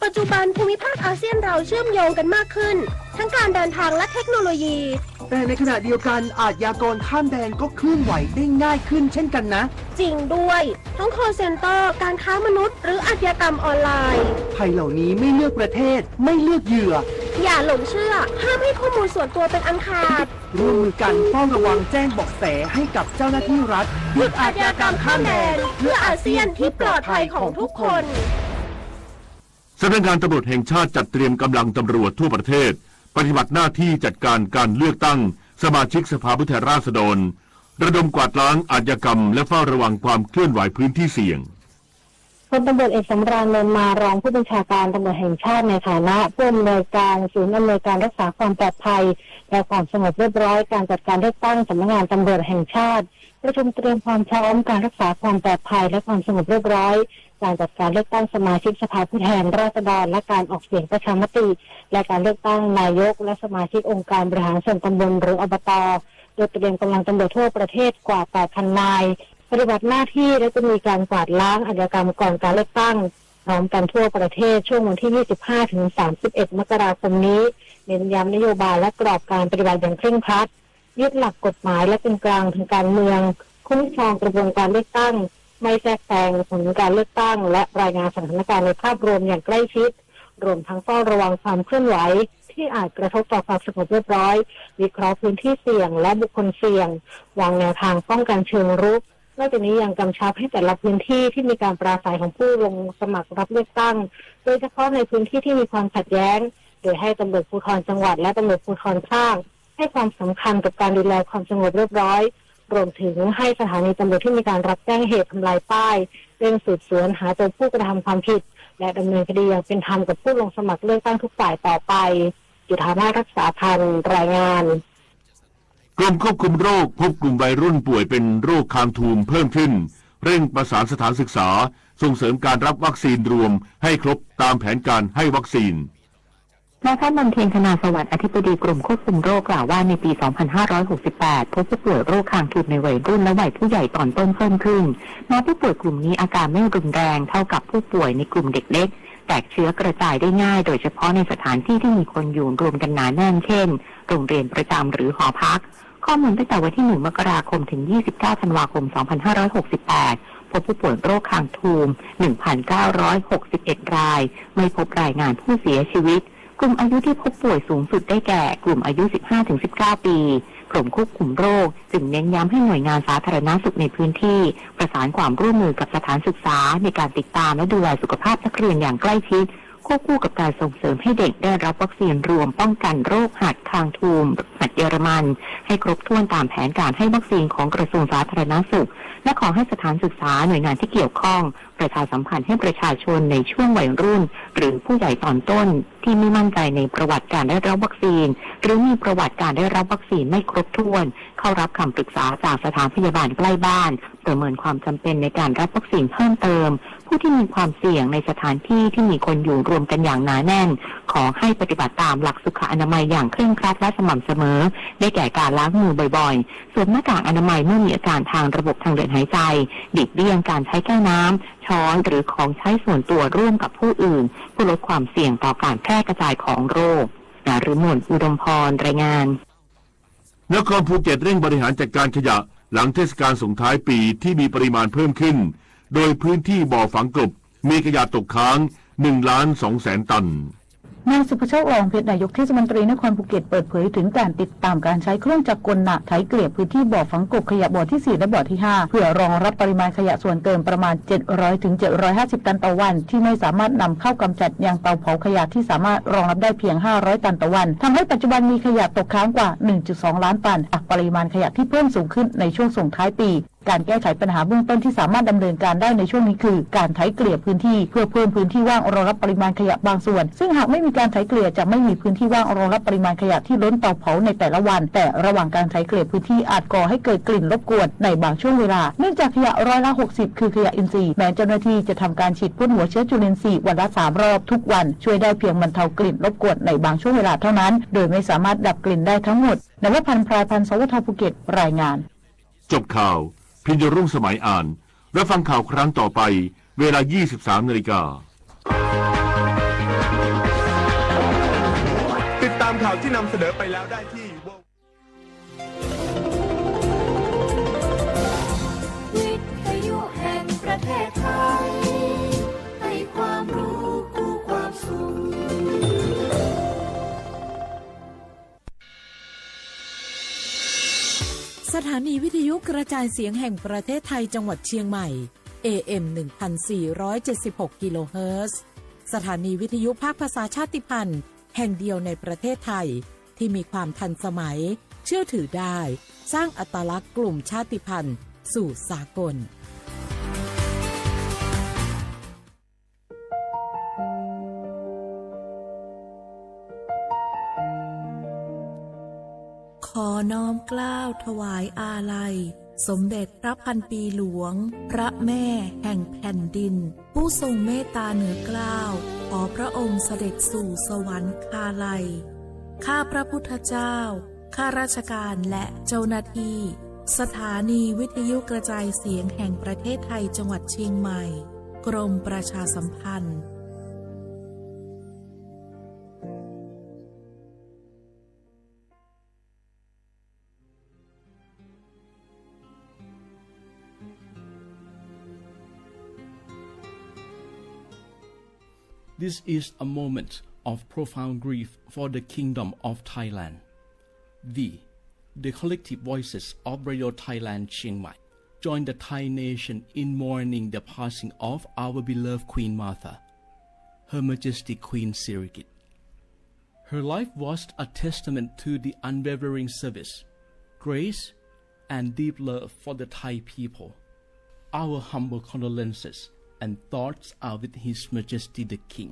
ปัจจุบันภูมิภาคอาเซียนเราเชื่อมโยงกันมากขึ้นทั้งการเดินทางและเทคโนโลยีแต่ในขณะเดียวกันอาชญากรข้ามแดนก็เคลื่อนไหวได้ง่ายขึ้นเช่นกันนะจริงด้วยทั้ง call center การค้ามนุษย์หรืออาชญากรรมออนไลน์ภัยเหล่านี้ไม่เลือกประเทศไม่เลือกเหยื่ออย่าหลงเชื่อห้ามให้ข้อมูลส่วนตัวเป็นอันขาดร่วมมือกันเฝ้าระวังแจ้งเบาะแสให้กับเจ้าหน้าที่รัฐหยุดอาชญากรรมข้ามแดนเพื่ออาเซียนที่ปลอดภัยของทุกคนสำนักงานตำรวจแห่งชาติจัดเตรียมกำลังตำรวจทั่วประเทศปฏิบัติหน้าที่จัดการการเลือกตั้งสมาชิกสภาผู้แทนราษฎรระดมกวาดล้างอาชญากรรมและเฝ้าระวังความเคลื่อนไหวพื้นที่เสี่ยง ลตำรวจเอกสำราญ เนินมารองผู้บัญชาการตำรวจแห่งชาติในฐานะผู้อำนวยการศูนย์อำนวยการรักษาความปลอดภัยและความสงบเรียบร้อยการจัดการเลือกตั้งสำนักงานตำรวจแห่งชาติประชุมเตรียมความพร้อมการรักษาความปลอดภัยและความสงบเรียบร้อยการจัดการเลือกตั้งสมาชิกสภาผู้แทนราษฎรและการออกเสียงประชามติและการเลือกตั้งนายกและสมาชิกองค์การบริหารส่วนตำบลหรืออบต.โดยเตรียมกำลังตำรวจทั่วประเทศกว่า 8,000 นายปฏิบัติหน้าที่และจะมีการกวาดล้างอาชญากรรมก่อนการเลือกตั้งพร้อมกันทั่วประเทศช่วงวันที่ 25 ถึง 31 มกราคมนี้เน้นย้ำนโยบายและกรอบการปฏิบัติอย่างเคร่งครัดยึดหลักกฎหมายและเป็นกลางทางการเมืองคุ้มครองกระบวนการเลือกตั้งไม่แทรกแซงผลการเลือกตั้งและรายงานสถานการณ์ในภาพรวมอย่างใกล้ชิดรวมทั้งเฝ้าระวังความเคลื่อนไหวที่อาจกระทบต่อความสงบเรียบร้อยวิเคราะห์พื้นที่เสี่ยงและบุคคลเสี่ยงวางแนวทางป้องกันเชิงรุกนอกจากนี้ยังกำชับให้แต่ละพื้นที่ที่มีการปราศัยของผู้ลงสมัครรับเลือกตั้งโดยเฉพาะในพื้นที่ที่มีความขัดแย้งโดยให้ตำรวจภูธรจังหวัดและตำรวจภูธรภาคให้ความสำคัญกับการดูแลความสงบเรียบร้อยรวมถึงให้สถานีตำรวจที่มีการรับแจ้งเหตุทำลายป้ายเร่งสืบสวนหาตัวผู้กระทำความผิดและดำเนินคดีอย่างเป็นธรรมกับผู้ลงสมัครเลือกตั้งทุกฝ่ายต่อไปจุฑามาศรักษาพันธ์รายงานกรมควบคุมโรคพบกลุ่มวัยรุ่นป่วยเป็นโรคคางทูมเพิ่มขึ้นเร่งประสานสถานศึกษาส่งเสริมการรับวัคซีนรวมให้ครบตามแผนการให้วัคซีนนายแพทย์มนเทียนคณาสวัสดิ์อธิบดีกรมควบคุมโรคกล่าวว่าในปี 2568 พบผู้ป่วยโรคคางทูมในวัยรุ่นและวัยผู้ใหญ่ตอนต้นเพิ่มขึ้นแม้ผู้ป่วยกลุ่มนี้อาการไม่รุนแรงเท่ากับผู้ป่วยในกลุ่มเด็กเล็กแตกเชื้อกระจายได้ง่ายโดยเฉพาะในสถานที่ที่มีคนอยู่รวมกันหนาแน่นเช่นโรงเรียนประจำหรือหอพักข้อมูลตั้งแต่วันที่ 1 มกราคมถึง 29 ธันวาคม 2568 พบผู้ป่วยโรคคางทูม 1,961 รายไม่พบรายงานผู้เสียชีวิตกลุ่มอายุที่พบป่วยสูงสุดได้แก่กลุ่มอายุ 15-19 ปีกรมควบคุมโรคจึงเน้นย้ำให้หน่วยงานสาธารณสุขในพื้นที่ประสานความร่วมมือกับสถานศึกษาในการติดตามและดูแลสุขภาพนักเรียนอย่างใกล้ชิดควบคู่กับการส่งเสริมให้เด็กได้รับวัคซีนรวมป้องกันโรคหัดคางทูมหัดเยอรมันให้ครบถ้วนตามแผนการให้วัคซีนของกระทรวงสาธารณสุขและขอให้สถานศึกษาหน่วยงานที่เกี่ยวข้องประชาสัมพันธ์ให้ประชาชนในช่วงวัยรุ่นหรือผู้ใหญ่ตอนต้นที่ไม่มั่นใจในประวัติการได้รับวัคซีนหรือมีประวัติการได้รับวัคซีนไม่ครบถ้วนเข้ารับคำปรึกษาจากสถานพยาบาลใกล้บ้านประเมินความจำเป็นในการรับวัคซีนเพิ่มเติมผู้ที่มีความเสี่ยงในสถานที่ที่มีคนอยู่รวมกันอย่างหนาแน่นขอให้ปฏิบัติตามหลักสุขอนามัยอย่างเคร่งครัดและสม่ำเสมอได้แก่การล้างมือบ่อยๆสวมหน้ากากอนามัยเมื่อมีอาการทางระบบทางเดินหายใจหลีกเลี่ยงการใช้แก้วน้ำช้อนหรือของใช้ส่วนตัวร่วมกับผู้อื่นเพื่อลดความเสี่ยงต่อการแพร่กระจายของโรคนฤมล อุดมพรรายงานนครภูเก็ตเร่งบริหารจัดการขยะหลังเทศกาลส่งท้ายปีที่มีปริมาณเพิ่มขึ้นโดยพื้นที่บ่อฝังกลบมีขยะตกค้าง 1,200,000 ตัน นายสุภโชค รองเพชรนายกเทศมนตรีนครภูเก็ตเปิดเผยถึงการติดตามการใช้เครื่องจักรกลหนักไถเกลี่ยพื้นที่บ่อฝังกบขยะบ่อที่ 4 และบ่อที่ 5 เพื่อรองรับปริมาณขยะส่วนเกินประมาณ 700 ถึง 750 ตันต่อวันที่ไม่สามารถนำเข้ากำจัดยังเตาเผาขยะที่สามารถรองรับได้เพียง 500 ตันต่อวันทำให้ปัจจุบันมีขยะตกค้างกว่า 1.2 ล้านตันจากปริมาณขยะที่เพิ่มสูงขึ้นในช่วงส่งท้ายปีการแก้ไขปัญหาเบื้องต้นที่สามารถดำเนินการได้ในช่วงนี้คือการไถเกลี่ยพื้นที่เพื่อเพิ่มพื้นที่ว่างรองรับปริมาณขยะบางส่วนซึ่งหากไม่มีการไถเกลี่ยจะไม่มีพื้นที่ว่างรองรับปริมาณขยะที่ล้นเตาเผาในแต่ละวันแต่ระหว่างการไถเกลี่ยพื้นที่อาจก่อให้เกิดกลิ่นรบกวนในบางช่วงเวลาเนื่องจากขยะ60%คือขยะอินทรีย์แม้เจ้าหน้าที่จะทำการฉีดพ่นหัวเชื้อจุลินทรีย์วันละ3 รอบทุกวันช่วยได้เพียงบรรเทากลิ่นรบกวนในบางช่วงเวลาเท่านั้นโดยไม่สามารถดับกลิ่นได้ทั้งหมดนวพันธ์ พรายพันธ์ สวทภูเก็ตรายงานจบข่าวพิญญรุ่งสมัยอ่านและฟังข่าวครั้งต่อไปเวลา 23 นาฬิกาติดตามข่าวที่นำเสนอไปแล้วได้ที่วิทยุแห่งประเทศไทยให้ความรู้คู่ความสุขสถานีวิทยุกระจายเสียงแห่งประเทศไทยจังหวัดเชียงใหม่ AM 1476 กิโลเฮิรตซ์สถานีวิทยุภาคภาษาชาติพันธุ์แห่งเดียวในประเทศไทยที่มีความทันสมัยเชื่อถือได้สร้างอัตลักษณ์กลุ่มชาติพันธุ์สู่สากล อน้อมเกล้าถวายอาลัยสมเด็จพระพันปีหลวงพระแม่แห่งแผ่นดินผู้ทรงเมตตาเหนือเกล้าขอพระองค์เสด็จสู่สวรรคาลัยข้าพระพุทธเจ้าข้าราชการและเจ้าหน้าที่สถานีวิทยุกระจายเสียงแห่งประเทศไทยจังหวัดเชียงใหม่กรมประชาสัมพันธ์This is a moment of profound grief for the Kingdom of Thailand. The collective voices of Radio Thailand Chiang Mai join the Thai nation in mourning the passing of our beloved Queen Martha, Her Majesty Queen Sirikit. Her life was a testament to the unwavering service, grace, and deep love for the Thai people. Our humble condolences and thoughts are with His Majesty the King,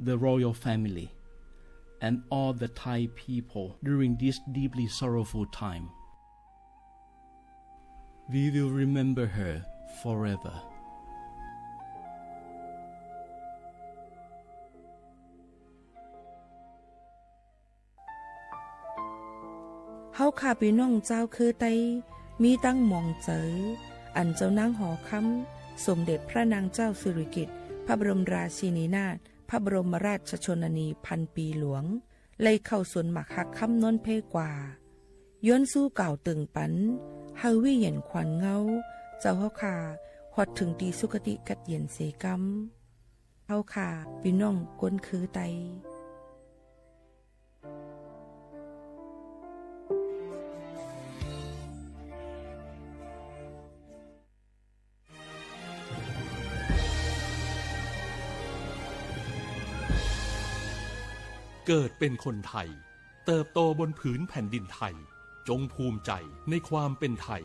the royal family, and all the Thai people during this deeply sorrowful time. We will remember her forever. เฮาข้าพี่น้องเจ้าคือไตมีตั้งหมองเจออันเจ้านางหอคำสมเด็จพระนางเจ้าสิริกิติ์พระบรมราชินีนาถพระบรมราชชนนีพันปีหลวงเลยเข้าสวนหมักหักคำนนเพกว่าย้อนสู้เก่าตึงปันเฮาวิเย็นขวัญเงาเจ้าเฮาขาหอดถึงตีสุคติกัดเย็นเสกำเฮาขาพี่น้องก้นคือไตเกิดเป็นคนไทยเติบโตบนผืนแผ่นดินไทยจงภูมิใจในความเป็นไทย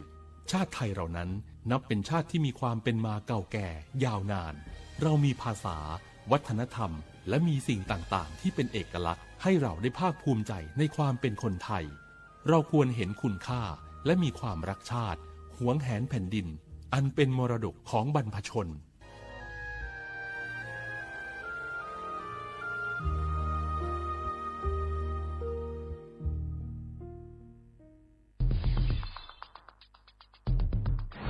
ชาติไทยเรานั้นนับเป็นชาติที่มีความเป็นมาเก่าแก่ยาวนานเรามีภาษาวัฒนธรรมและมีสิ่งต่างๆที่เป็นเอกลักษณ์ให้เราได้ภาคภูมิใจในความเป็นคนไทยเราควรเห็นคุณค่าและมีความรักชาติหวงแหนแผ่นดินอันเป็นมรดกของบรรพชน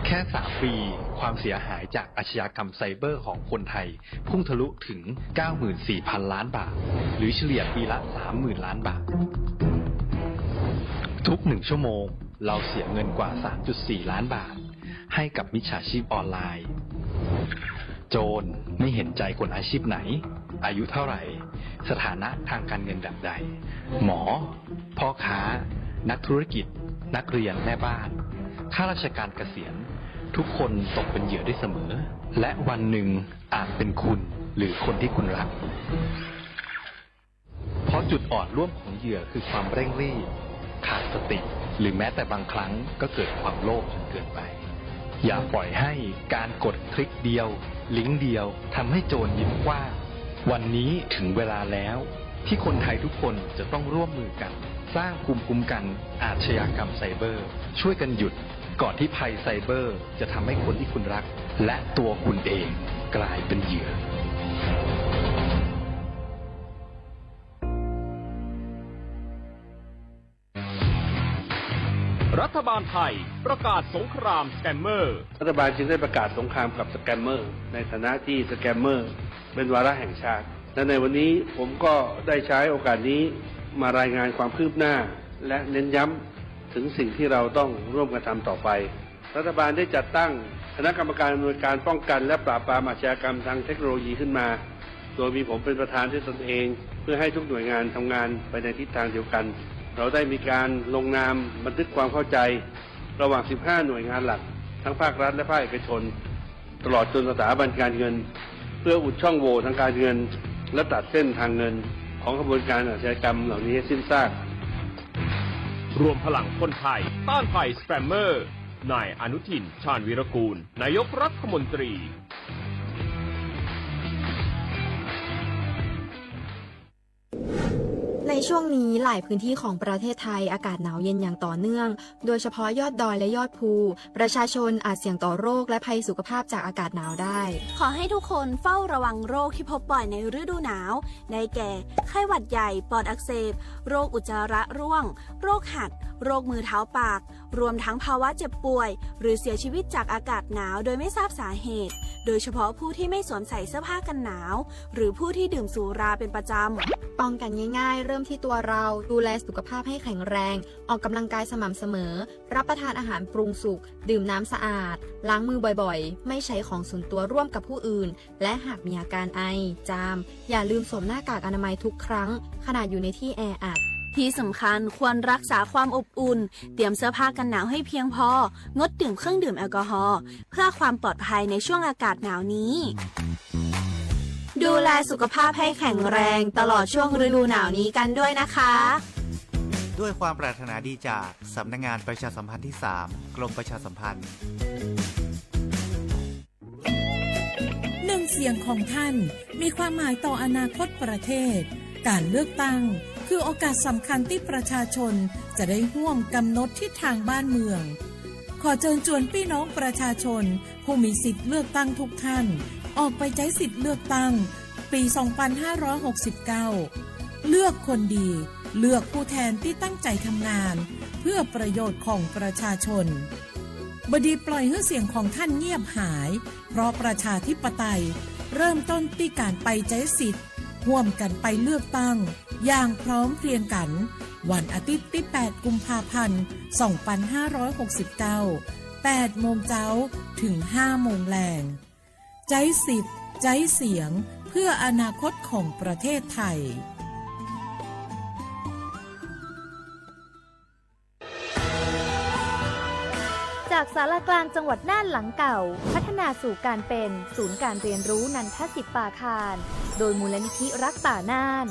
แค่3 ปีความเสียหายจากอาชญากรรมไซเบอร์ของคนไทยพุ่งทะลุถึง 94,000 ล้านบาทหรือเฉลี่ยปีละ 30,000 ล้านบาททุก1 ชั่วโมงเราเสียเงินกว่า 3.4 ล้านบาทให้กับมิจฉาชีพออนไลน์โจรไม่เห็นใจคนอาชีพไหนอายุเท่าไหร่สถานะทางการเงินแบบใดหมอพ่อค้านักธุรกิจนักเรียนแม่บ้านข้าราชการเกษียณทุกคนตกเป็นเหยื่อได้เสมอและวันหนึ่งอาจเป็นคุณหรือคนที่คุณรักเพราะจุดอ่อนร่วมของเหยื่อคือความเร่งรีบขาดสติหรือแม้แต่บางครั้งก็เกิดความโลภจนเกินไปอย่าปล่อยให้การกดคลิกเดียวลิงก์เดียวทำให้โจรยิ้มกว้างวันนี้ถึงเวลาแล้วที่คนไทยทุกคนจะต้องร่วมมือกันสร้างภูมิคุ้มกันอาชญากรรมไซเบอร์ช่วยกันหยุดก่อนที่ภัยไซเบอร์จะทำให้คนที่คุณรักและตัวคุณเองกลายเป็นเหยื่อรัฐบาลไทยประกาศสงครามสแกมเมอร์รัฐบาลจึงได้ประกาศสงครามกับสแกมเมอร์ในฐานะที่สแกมเมอร์เป็นวาระแห่งชาติและในวันนี้ผมก็ได้ใช้โอกาสนี้มารายงานความคืบหน้าและเน้นย้ำถึงสิ่งที่เราต้องร่วมกันทำต่อไปรัฐบาลได้จัดตั้งคณะกรรมการอำนวยการป้องกันและปราบปรามอาชญากรรมทางเทคโนโลยีขึ้นมาโดยมีผมเป็นประธานด้วยตนเองเพื่อให้ทุกหน่วยงานทำงานไปในทิศทางเดียวกันเราได้มีการลงนามบันทึกความเข้าใจระหว่าง15หน่วยงานหลักทั้งภาครัฐและภาคเอกชนตลอดจนสถาบันการเงินเพื่ออุดช่องโหว่ทางการเงินและตัดเส้นทางเงินของกระบวนการอาชญากรรมเหล่านี้ให้สิ้นซากรวมพลังคนไทยต้านภัยสแกมเมอร์นายอนุทินชาญวีรกูลนายกรัฐมนตรีใน ช่วงนี้หลายพื้นที่ของประเทศไทยอากาศหนาวเย็นอย่างต่อเนื่องโดยเฉพาะยอดดอยและยอดภูประชาชนอาจเสี่ยงต่อโรคและภัยสุขภาพจากอากาศหนาวได้ขอให้ทุกคนเฝ้าระวังโรคที่พบบ่อยในฤดูหนาวได้แก่ไข้หวัดใหญ่ปอดอักเสบโรคอุจจาระร่วงโรคหัดโรคมือเท้าปากรวมทั้งภาวะเจ็บป่วยหรือเสียชีวิตจากอากาศหนาวโดยไม่ทราบสาเหตุโดยเฉพาะผู้ที่ไม่สวมใส่เสื้อผ้ากันหนาวหรือผู้ที่ดื่มสุราเป็นประจำป้องกันง่ายๆเริ่มที่ตัวเราดูแลสุขภาพให้แข็งแรงออกกำลังกายสม่ำเสมอรับประทานอาหารปรุงสุกดื่มน้ำสะอาดล้างมือบ่อยๆไม่ใช้ของส่วนตัวร่วมกับผู้อื่นและหากมีอาการไอจามอย่าลืมสวมหน้ากากอนามัยทุกครั้งขณะอยู่ในที่แออัดที่สำคัญควรรักษาความอบอุ่นเตรียมเสื้อผ้ากันหนาวให้เพียงพองดดื่มเครื่องดื่มแอลกอฮอล์เพื่อความปลอดภัยในช่วงอากาศหนาวนี้ดูแลสุขภาพให้แข็งแรงตลอดช่วงฤดูหนาวนี้กันด้วยนะคะด้วยความปรารถนาดีจากสำนักงานประชาสัมพันธ์ที่ 3 กรมประชาสัมพันธ์หนึ่งเสียงของท่านมีความหมายต่ออนาคตประเทศการเลือกตั้งคือโอกาสสำคัญที่ประชาชนจะได้ร่วมกำหนดทิศทางบ้านเมืองขอเชิญชวนพี่น้องประชาชนผู้มีสิทธิ์เลือกตั้งทุกท่านออกไปใช้สิทธิ์เลือกตั้งปี 2569 เลือกคนดีเลือกผู้แทนที่ตั้งใจทำงานเพื่อประโยชน์ของประชาชนบดีปล่อยให้เสียงของท่านเงียบหายเพราะประชาธิปไตยเริ่มต้นที่การไปใช้สิทธิ์ร่วมกันไปเลือกตั้งอย่างพร้อมเพรียงกันวันอาทิตย์ที่ 8 กุมภาพันธ์ 2569 8 โมงเช้าถึง 5 โมงแลงใจสิทธิ์ใจเสียงเพื่ออนาคตของประเทศไทยจากศาลากลางจังหวัดน่านหลังเก่าพัฒนาสู่การเป็นศูนย์การเรียนรู้นันทศิษย์ป่าคารโดยมูลนิธิรักป่าน่าน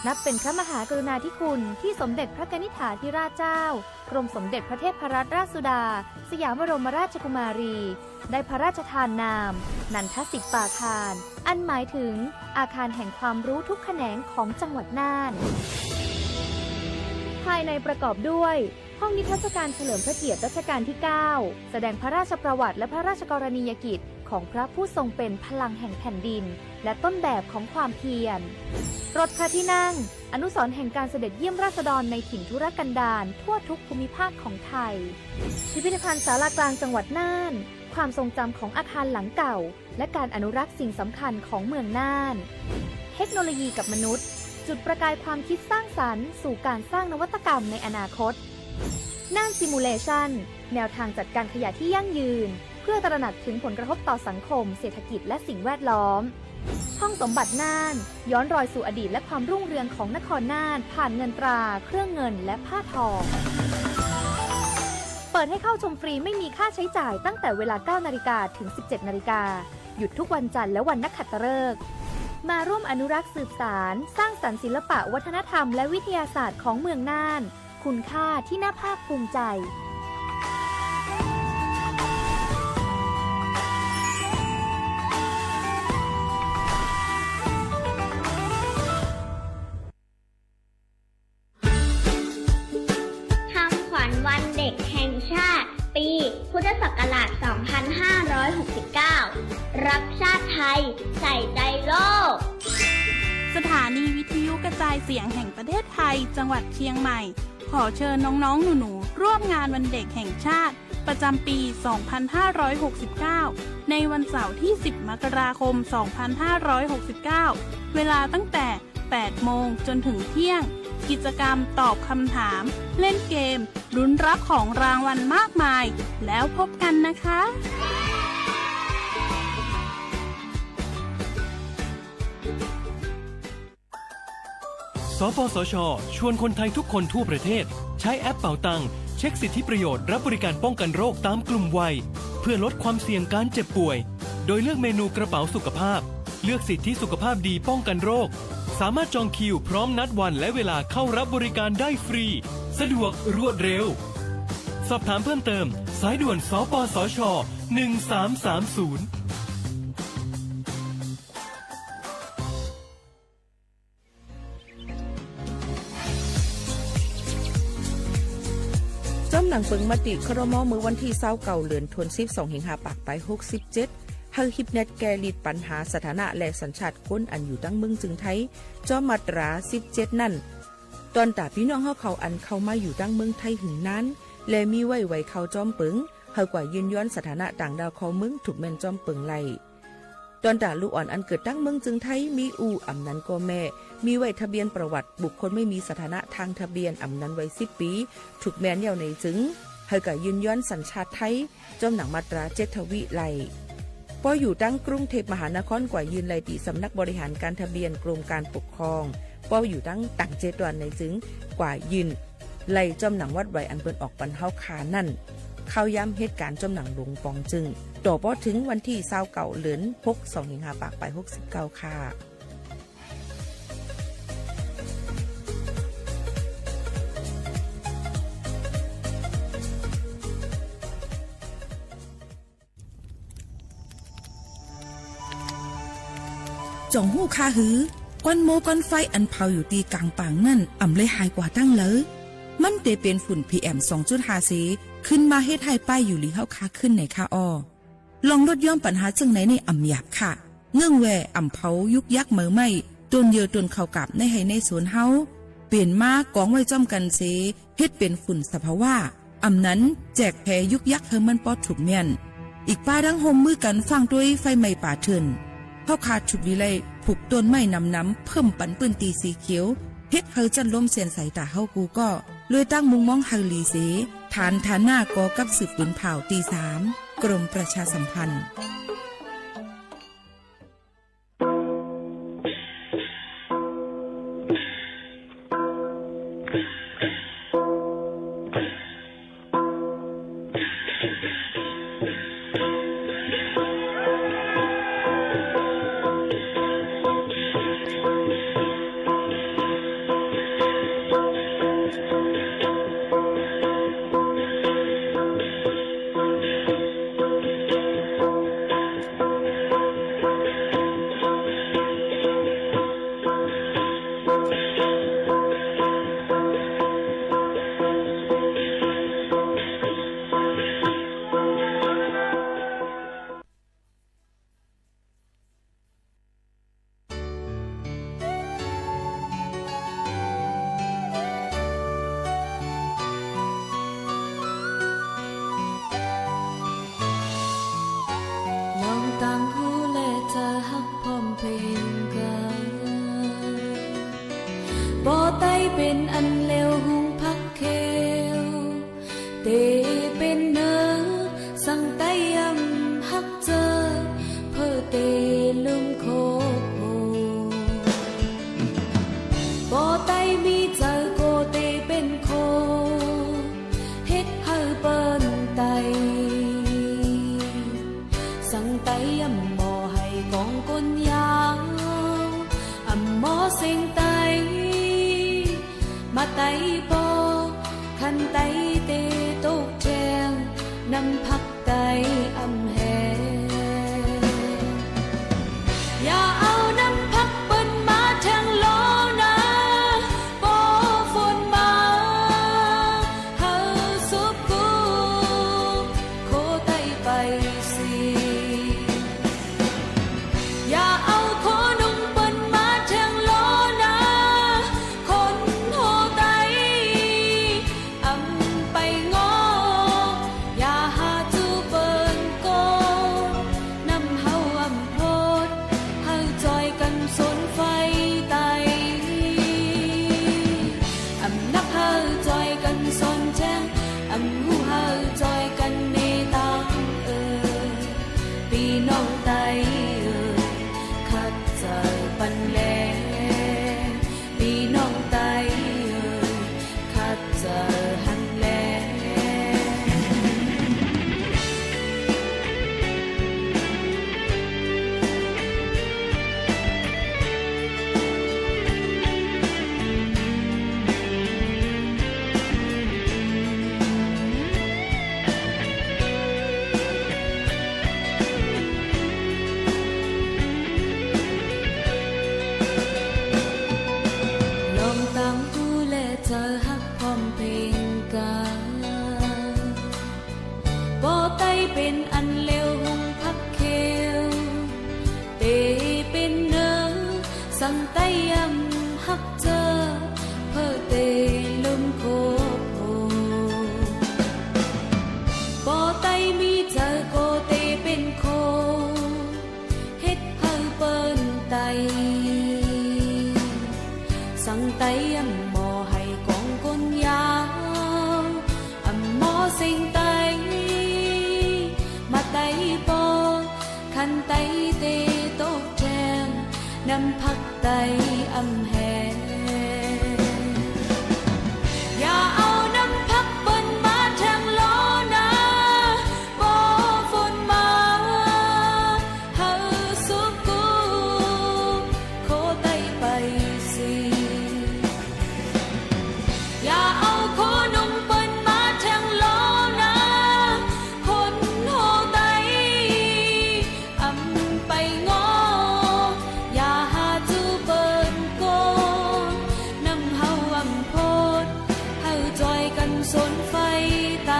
นับเป็นพระมหากรุณาธิคุณที่สมเด็จพระกนิษฐาธิราชเจ้ากรมสมเด็จพระเทพรัตนราชสุดาสยามบรมราชกุมารีได้พระราชทานนามนันทศิษย์ป่าคารอันหมายถึงอาคารแห่งความรู้ทุกแขนงของจังหวัดน่านภายในประกอบด้วยห้องนิทรรศการเฉลิมพระเกียรติรัชกาลที่ 9 แสดงพระราชประวัติและพระราชกรณียกิจของพระผู้ทรงเป็นพลังแห่งแผ่นดินและต้นแบบของความเพียรรถพระที่นั่งอนุสรณ์แห่งการเสด็จเยี่ยมราษฎรในถิ่นทุรกันดารทั่วทุกภูมิภาคของไทยพิพิธภัณฑ์ศาลากลางจังหวัดน่านความทรงจำของอาคารหลังเก่าและการอนุรักษ์สิ่งสำคัญของเมืองน่านเทคโนโลยีกับมนุษย์จุดประกายความคิดสร้างสรรค์สู่การสร้างนวัตกรรมในอนาคตน่านซิมูเลชันแนวทางจัดการขยะที่ยั่งยืนเพื่อตระหนักถึงผลกระทบต่อสังคมเศรษฐกิจและสิ่งแวดล้อมห้องสมบัติน่านย้อนรอยสู่อดีตและความรุ่งเรืองของนครน่านผ่านเงินตราเครื่องเงินและผ้าทองเปิดให้เข้าชมฟรีไม่มีค่าใช้จ่ายตั้งแต่เวลา 9 นาฬิกาถึง 17 นาฬิกาหยุดทุกวันจันทร์และวันนักขัตฤกษ์มาร่วมอนุรักษ์สืบสานสร้างสรรค์ศิลปะวัฒนธรรมและวิทยาศาสตร์ของเมืองน่านคุณค่าที่น่าภาคภูมิใจคำขวัญวันเด็กแห่งชาติปีพุทธศักราช 2569 รักชาติไทยใส่ใจโลกสถานีวิทยุกระจายเสียงแห่งประเทศไทยจังหวัดเชียงใหม่ขอเชิญน้องๆหนูๆร่วมงานวันเด็กแห่งชาติประจำปี 2569 ในวันเสาร์ที่ 10 มกราคม 2569 เวลาตั้งแต่ 8 โมงจนถึงเที่ยงกิจกรรมตอบคำถามเล่นเกมลุ้นรับของรางวัลมากมายแล้วพบกันนะคะสปสช.ชวนคนไทยทุกคนทั่วประเทศใช้แอปเป๋าตังเช็คสิทธิประโยชน์รับบริการป้องกันโรคตามกลุ่มวัยเพื่อลดความเสี่ยงการเจ็บป่วยโดยเลือกเมนูกระเป๋าสุขภาพเลือกสิทธิสุขภาพดีป้องกันโรคสามารถจองคิวพร้อมนัดวันและเวลาเข้ารับบริการได้ฟรีสะดวกรวดเร็วสอบถามเพิ่มเติมสายด่วนสปสช. 1330 อมหนังปึงมติครม.มือวันที่29เดือนธันวาคม2 5ปากไป67เฮาฮิปเน็ตแกลิดปัญหาสถานะและสัญชาติคนอันอยู่ตั้งเมืองจึงไทยจอมาตรา17นั่นตอนตาพี่น้องเฮาเขาอันเข้ามาอยู่ตั้งเมืองไทยหึงนั้นและมีไว้เข้าจอมปึงเฮากว่ายืนย้อนสถานะต่างดาวเขาเมืองถูกแม่นจอมปึงไล่ตอนตาลูกอ่อนอันเกิดตั้งเมืองจึงไทยมีอู่อำนั้นก็แม่มีไว้ทะเบียนประวัติบุคคลไม่มีสถานะทางทะเบียนอำนั้นไว้10ปีถูกแม่นเดี่ยวในจึงเฮากว่ายืนย้อนสัญชาติไทยจอมหนังมาตรา7ทวีไล่พออยู่ตั้งกรุงเทพมหานครกว่ายืนไล่ตีสำนักบริหารการทะเบียนกรมการปกครองพออยู่ตั้งต่าง7วันในจึงกว่ายืนไล่จอมหนังวัดไว้อันเปิ้นออกปันเฮาคานั่นเข้าย้ำเหตุการณ์จอมหนังหลวงปองจึงต่อพอถึงวันที่29เดือน6 25ปากไป69ค่ะจ่องหู้คาหือก้อนโมก้อนไฟอันเผาอยู่ตีกลางป่างนั่นอ่ำเลยหายกว่าตั้งเลยมันเตเป็นฝุ่น PM 2.5 สีขึ้นมาเฮ็ดให้ป้ายอยู่หลีเฮาคาขึ้นในค่าอ้อลองลดย่อมปัญหาจังไหนในอ่ำหยาบค่ะเงื่องแวอ่ำเผายุกยักเหมือไม่ต้นเดียวต้นเข้ากับในให้ในสวนเฮาเปลี่ยนมากองไว้จ้อมกันเสเฮ็ดเป็นฝุ่นสภาวะอ่ำนั้นแจกแพยุกยักเฮมันปอดถูกแม่นอีกป้าดังโฮมมือกันฟังด้วยไฟไหม้ป่าเถินเฮาขาดฉุดวิไลผูกต้นไม้น้ำเพิ่มปันปืนตีสีเขียวเฮ็ดเฮาจันล้มเสียนใส่ตาเฮากูก็เลยตั้งมุงมองเฮาลีเสฐานหน้ากอกับสืบปืนเผาตี3กรมประชาสัมพันธ์บ่ไต้เป็นอันเลวหุงพักเควเตเป็นเนอสั่งไต้ยำฮักเจอเพื่อเตลืมโคโคบ่ไต้มีเจอโกเตเป็นโคเฮ็ดให้เปิ้นไตสั่งไต้ยำบ่ให้กองก้นยาวอำหมอเสียงไตมาไตปอคันไตเตตกแจงนำพักไตอำแหอย่าเอาน้ำพักเปิ้นมาทางโลนะปอฝนมาเฮาสุบกูโคไตไปสิอย่าเอาโคนุ่งเปิ้นมาทางโลนะคนโหไตอำไปงออย่าหาจูเปิ้นโก ไตเตโตแจงนำพักไตอำแหอย่าเอาน้ำพักเปิ้นมาแทงล้อนะบ่ฝนมาเฮาสุกูโคไตไปสิอย่าเอาโคนมเปิ้นมาแทงล้อนะคนโหไตอำไปงออย่าหาจูเปิ้นโกนำเฮาอำโพดเฮาจอยกันสนไฟไต